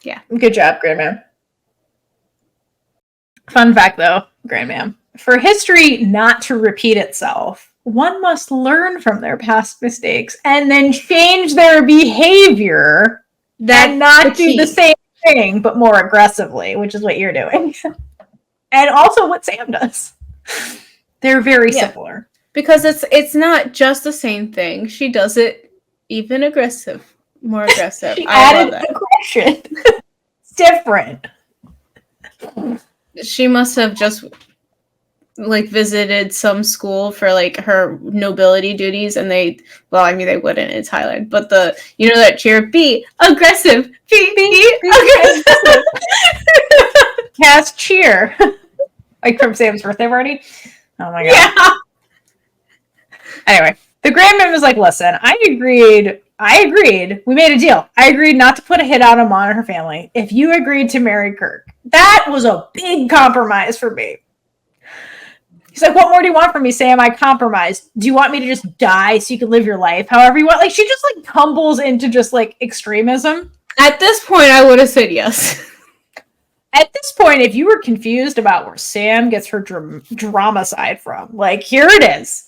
Yeah. Good job, Grandma. Fun fact, though, Grandmam. For history not to repeat itself, one must learn from their past mistakes and then change their behavior and not do the same thing, but more aggressively, which is what you're doing. And also what Sam does. They're very similar. Because it's not just the same thing. She does it even more aggressive. She added aggression. It's different. She must have just, like, visited some school for, like, her nobility duties, and they wouldn't in Thailand, but that cheer, be aggressive, be aggressive. Cast cheer. Like from Sam's birthday party. Oh my God. Yeah. Anyway, the Grandmam was like, listen, I agreed. We made a deal. I agreed not to put a hit out on Mon and her family if you agreed to marry Kirk. That was a big compromise for me. He's like, what more do you want from me, Sam? I compromised. Do you want me to just die so you can live your life however you want? Like, she just, like, tumbles into just, like, extremism. At this point, I would have said yes. At this point, if you were confused about where Sam gets her drama side from, like, here it is.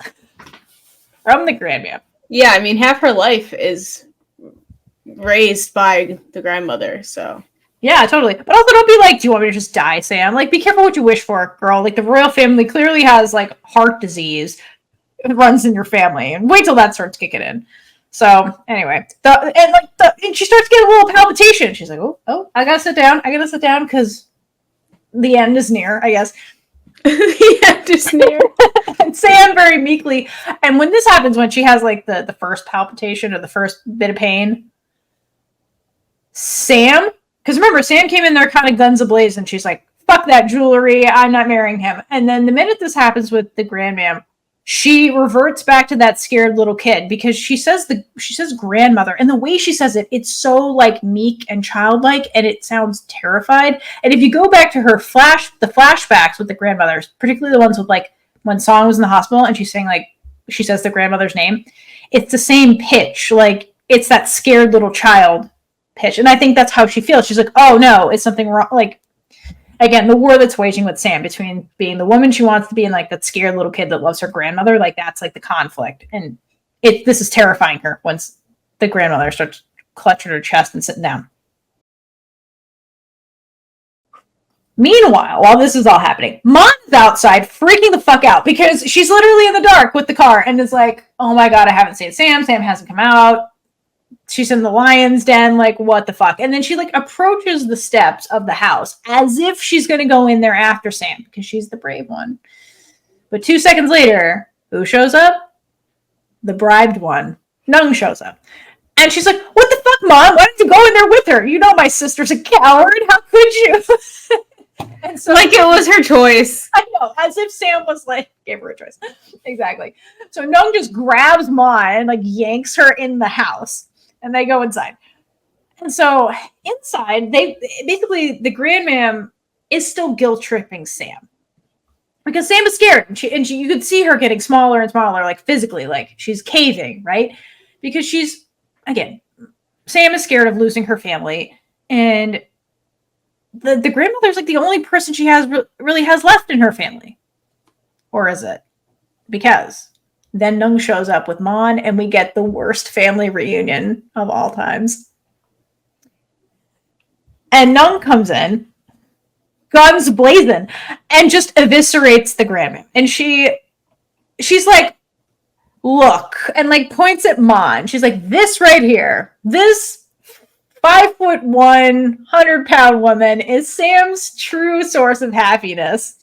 From the Grandmam. Yeah, I mean, half her life is raised by the grandmother, so. Yeah, totally. But also don't be like, do you want me to just die, Sam? Like, be careful what you wish for, girl. Like, the royal family clearly has, like, heart disease. It runs in your family. And wait till that starts kicking in. So, anyway. And she starts getting a little palpitation. She's like, oh, I gotta sit down. Because the end is near, I guess. The end is near. And Sam very meekly, and when this happens, when she has like the first palpitation or the first bit of pain, Sam, because remember, Sam came in there kind of guns ablaze, and she's like, fuck that jewelry, I'm not marrying him. And then the minute this happens with the Grandmam, she reverts back to that scared little kid, because she says grandmother, and the way she says it, it's so like meek and childlike, and it sounds terrified. And if you go back to her the flashbacks with the grandmothers, particularly the ones with like when Song was in the hospital and she's saying like, she says the grandmother's name, it's the same pitch, like it's that scared little child pitch. And I think that's how she feels. She's like, oh no, it's something wrong. Like, again, the war that's waging with Sam between being the woman she wants to be and like that scared little kid that loves her grandmother, like that's like the conflict. And this is terrifying her once the grandmother starts clutching her chest and sitting down. Meanwhile, while this is all happening, Mon's outside freaking the fuck out because she's literally in the dark with the car and is like, oh my god, I haven't seen Sam. Sam hasn't come out. She's in the lion's den, like, what the fuck? And then she, like, approaches the steps of the house as if she's going to go in there after Sam, because she's the brave one. But 2 seconds later, who shows up? The bribed one. Neung shows up. And she's like, what the fuck, Mom? Why didn't you go in there with her? You know my sister's a coward. How could you? And so, like, it was her choice. I know, as if Sam was like, gave her a choice. Exactly. So Neung just grabs Ma and, like, yanks her in the house. And they go inside. And so inside, the Grandmam is still guilt tripping Sam. Because Sam is scared. And you could see her getting smaller and smaller, like physically, like she's caving, right? Because she's, again, Sam is scared of losing her family. And the grandmother's like the only person she really has left in her family. Or is it? Because then Neung shows up with Mon, and we get the worst family reunion of all times. And Neung comes in, guns blazing, and just eviscerates the Grandma. And she's like, look, and like points at Mon. She's like, this right here, this 5'1", 100-pound woman is Sam's true source of happiness.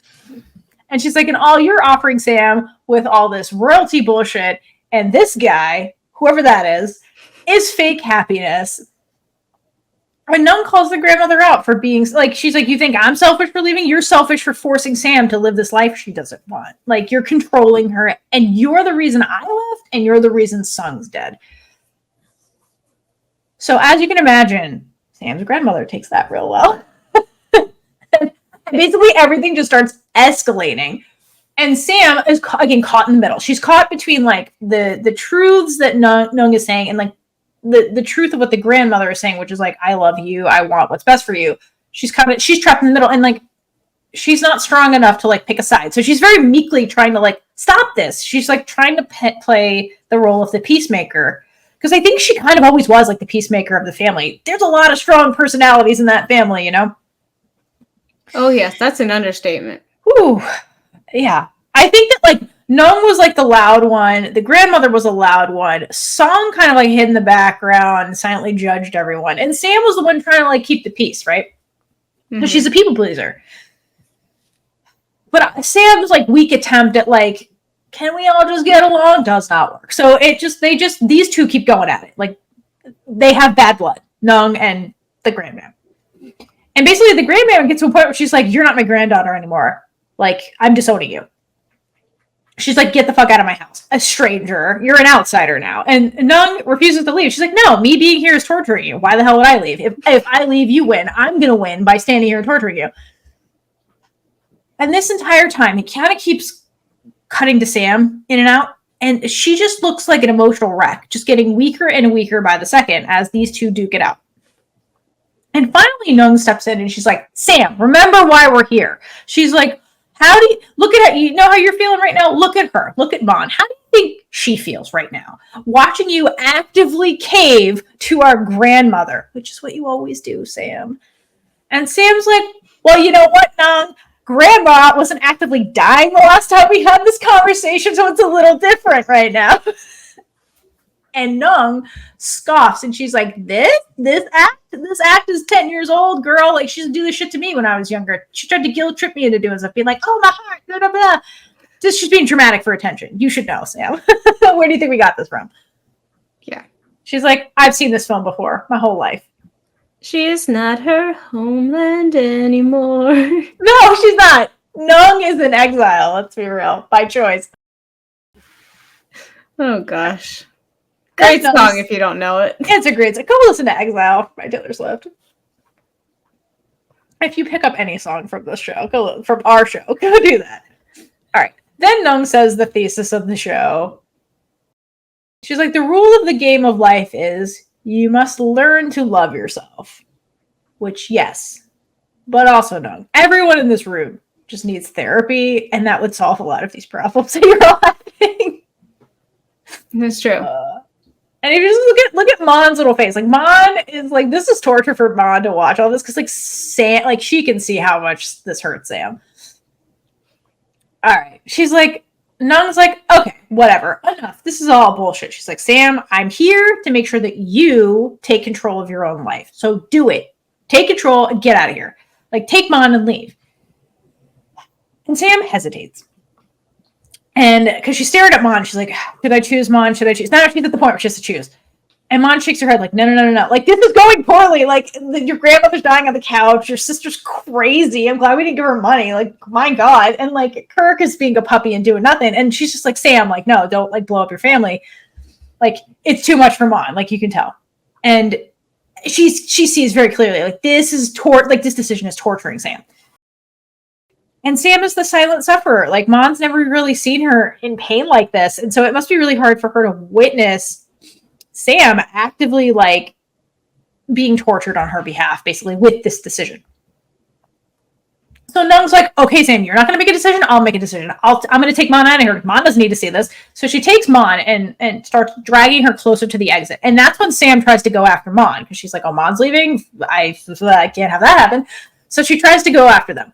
And she's like, and all you're offering Sam with all this royalty bullshit, and this guy, whoever that is fake happiness. And Neung calls the grandmother out for being, like, she's like, you think I'm selfish for leaving? You're selfish for forcing Sam to live this life she doesn't want. Like, you're controlling her, and you're the reason I left, and you're the reason Sung's dead. So as you can imagine, Sam's grandmother takes that real well. Basically, everything just starts escalating. And Sam is, again, caught in the middle. She's caught between, like, the truths that Neung is saying and, like, the truth of what the grandmother is saying, which is, like, I love you. I want what's best for you. She's trapped in the middle. And, like, she's not strong enough to, like, pick a side. So she's very meekly trying to, like, stop this. She's, like, trying to play the role of the peacemaker. Because I think she kind of always was, like, the peacemaker of the family. There's a lot of strong personalities in that family, you know? Oh, yes, that's an understatement. Ooh, yeah. I think that, like, Neung was, like, the loud one. The grandmother was a loud one. Song kind of, like, hid in the background and silently judged everyone. And Sam was the one trying to, like, keep the peace, right? Because she's a people pleaser. But Sam's, like, weak attempt at, like, can we all just get along? Does not work. So these two keep going at it. Like, they have bad blood. Neung and the grandmam. And basically, the grandmother gets to a point where she's like, you're not my granddaughter anymore. Like, I'm disowning you. She's like, get the fuck out of my house. A stranger. You're an outsider now. And Neung refuses to leave. She's like, no, me being here is torturing you. Why the hell would I leave? If I leave, you win. I'm going to win by standing here and torturing you. And this entire time, he kind of keeps cutting to Sam in and out. And she just looks like an emotional wreck, just getting weaker and weaker by the second as these two duke it out. And finally, Neung steps in and she's like, Sam, remember why we're here. She's like, how do you, look at her, you know how you're feeling right now? Look at her, look at Mon. How do you think she feels right now? Watching you actively cave to our grandmother, which is what you always do, Sam. And Sam's like, well, you know what, Neung? Grandma wasn't actively dying the last time we had this conversation, so it's a little different right now. And Neung scoffs, and she's like, this act is 10 years old, girl. Like, she used to do this shit to me when I was younger. She tried to guilt trip me into doing stuff, being like, oh, my heart, blah, blah, blah. Just she's being dramatic for attention. You should know, Sam. Where do you think we got this from? Yeah. She's like, I've seen this film before my whole life. She is not her homeland anymore. No, she's not. Neung is in exile, let's be real, by choice. Oh, gosh. Great song if you don't know it. It's a great song. Go listen to Exile by Taylor Swift. If you pick up any song from this show, from our show, go do that. All right. Then Neung says the thesis of the show. She's like, the rule of the game of life is you must learn to love yourself. Which, yes. But also, Neung, everyone in this room just needs therapy, and that would solve a lot of these problems that you're all having. That's true. And if you just look at Mon's little face, like Mon is like, this is torture for Mon to watch all this, because like Sam, like she can see how much this hurts Sam. All right, she's like, Neung's like, okay, whatever, enough. This is all bullshit. She's like, Sam, I'm here to make sure that you take control of your own life. So do it. Take control and get out of here. Like, take Mon and leave. And Sam hesitates. And because she's staring at Mon, she's like, should I choose Mon? Should I choose? Now she's at the point where she has to choose. And Mon shakes her head like, no. Like, this is going poorly. Like, your grandmother's dying on the couch. Your sister's crazy. I'm glad we didn't give her money. Like, my God. And like, Kirk is being a puppy and doing nothing. And she's just like, Sam, like, no, don't like blow up your family. Like, it's too much for Mon. Like, you can tell. And she sees very clearly, like, this decision is torturing Sam. And Sam is the silent sufferer. Like, Mon's never really seen her in pain like this. And so it must be really hard for her to witness Sam actively, like, being tortured on her behalf, basically, with this decision. So Neung's like, okay, Sam, you're not going to make a decision. I'll make a decision. I'm going to take Mon out of here. Mon doesn't need to see this. So she takes Mon and starts dragging her closer to the exit. And that's when Sam tries to go after Mon, because she's like, oh, Mon's leaving. I can't have that happen. So she tries to go after them.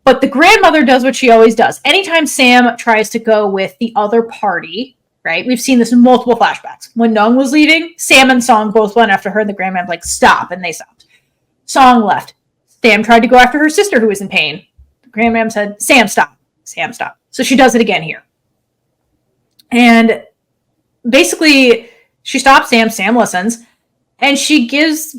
But the grandmother does what she always does. Anytime Sam tries to go with the other party, right? We've seen this in multiple flashbacks. When Neung was leaving, Sam and Song both went after her, and the grandmother like, stop, and they stopped. Song left. Sam tried to go after her sister who was in pain. The grandmother said, Sam, stop. Sam, stop. So she does it again here. And basically, she stops Sam. Sam listens. And she gives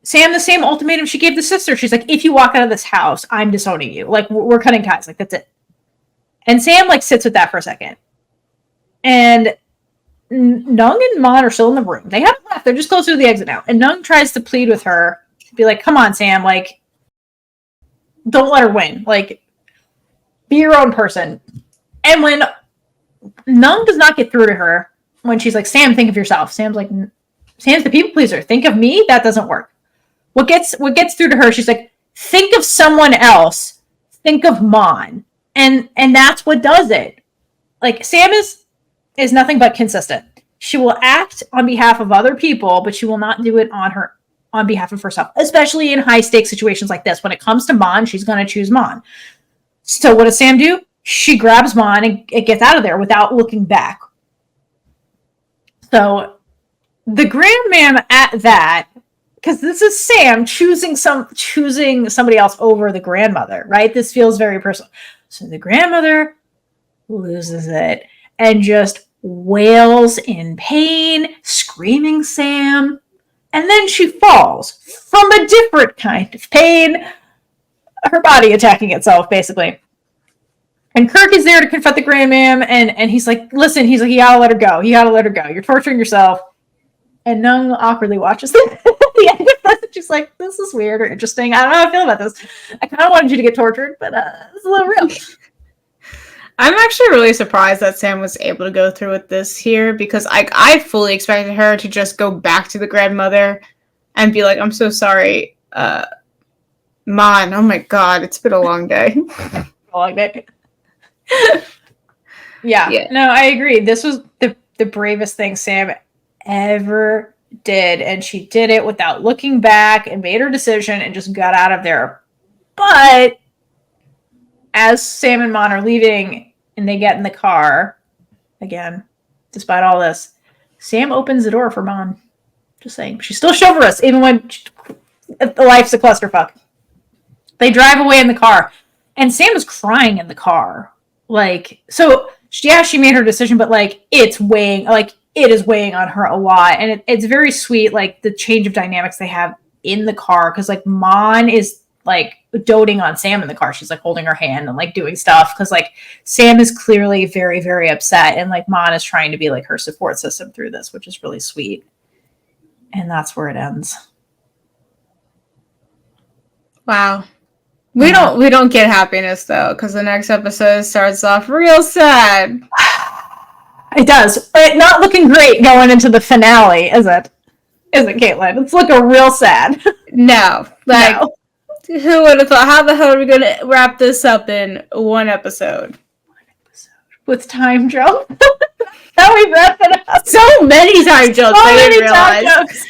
Sam the same ultimatum she gave the sister. She's like, if you walk out of this house, I'm disowning you. Like, we're cutting ties. Like, that's it. And Sam, like, sits with that for a second. And Neung and Mon are still in the room. They haven't left. They're just closer to the exit now. And Neung tries to plead with her. Be like, come on, Sam. Like, don't let her win. Like, be your own person. And when Neung does not get through to her, when she's like, Sam, think of yourself. Sam's the people pleaser. Think of me? That doesn't work. What gets through to her, she's like, think of someone else. Think of Mon. And that's what does it. Like, Sam is nothing but consistent. She will act on behalf of other people, but she will not do it on behalf of herself, especially in high-stakes situations like this. When it comes to Mon, she's going to choose Mon. So what does Sam do? She grabs Mon and gets out of there without looking back. So the grandmam at that, because this is Sam choosing somebody else over the grandmother, right? This feels very personal. So the grandmother loses it and just wails in pain, screaming Sam. And then she falls from a different kind of pain. Her body attacking itself, basically. And Kirk is there to confront the grandmam, and he's like, listen, he's like, you gotta let her go. You gotta let her go. You're torturing yourself. And Neung awkwardly watches the end of this, and she's like, this is weird or interesting. I don't know how I feel about this. I kind of wanted you to get tortured, but it's a little real. I'm actually really surprised that Sam was able to go through with this here, because I fully expected her to just go back to the grandmother and be like, I'm so sorry, Mon, oh my God, it's been a long day. A long day. Yeah, no, I agree. This was the bravest thing Sam ever did, and she did it without looking back and made her decision and just got out of there. But as Sam and Mon are leaving and they get in the car, again, despite all this, Sam opens the door for Mon. Just saying. She's still chivalrous, even when life's a clusterfuck. They drive away in the car. And Sam is crying in the car. Like, so, yeah, she made her decision, but, like, it is weighing on her a lot. And it's very sweet, like, the change of dynamics they have in the car. Because, like, Mon is, like, doting on Sam in the car. She's, like, holding her hand and, like, doing stuff. Because, like, Sam is clearly very, very upset. And, like, Mon is trying to be, like, her support system through this, which is really sweet. And that's where it ends. Wow. We don't get happiness though, because the next episode starts off real sad. It does. But not looking great going into the finale, is it? Is it, Kaitlynn? It's looking real sad. No. Like, no. Who would have thought? How the hell are we going to wrap this up in one episode? With time jump? Now we wrap it up. So many time jumps. So many time jumps.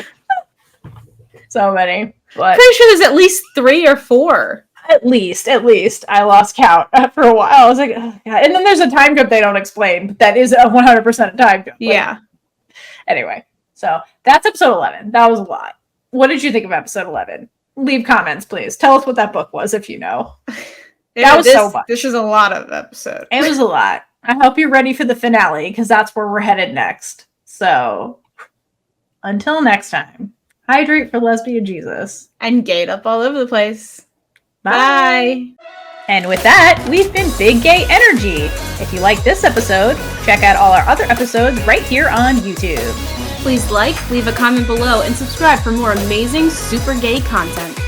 So many. But pretty sure there's at least 3 or 4. At least. I lost count for a while. I was like, oh, God. And then there's a time jump they don't explain, but that is a 100% time jump. Yeah. Anyway, so that's episode 11. That was a lot. What did you think of episode 11? Leave comments, please. Tell us what that book was if you know. That was so much. This is a lot of episode. It was a lot. I hope you're ready for the finale, because that's where we're headed next. So, until next time, hydrate for lesbian Jesus. And gate up all over the place. Bye. And with that, we've been Big Gay Energy. If you like this episode, check out all our other episodes right here on YouTube. Please like, leave a comment below, and subscribe for more amazing super gay content.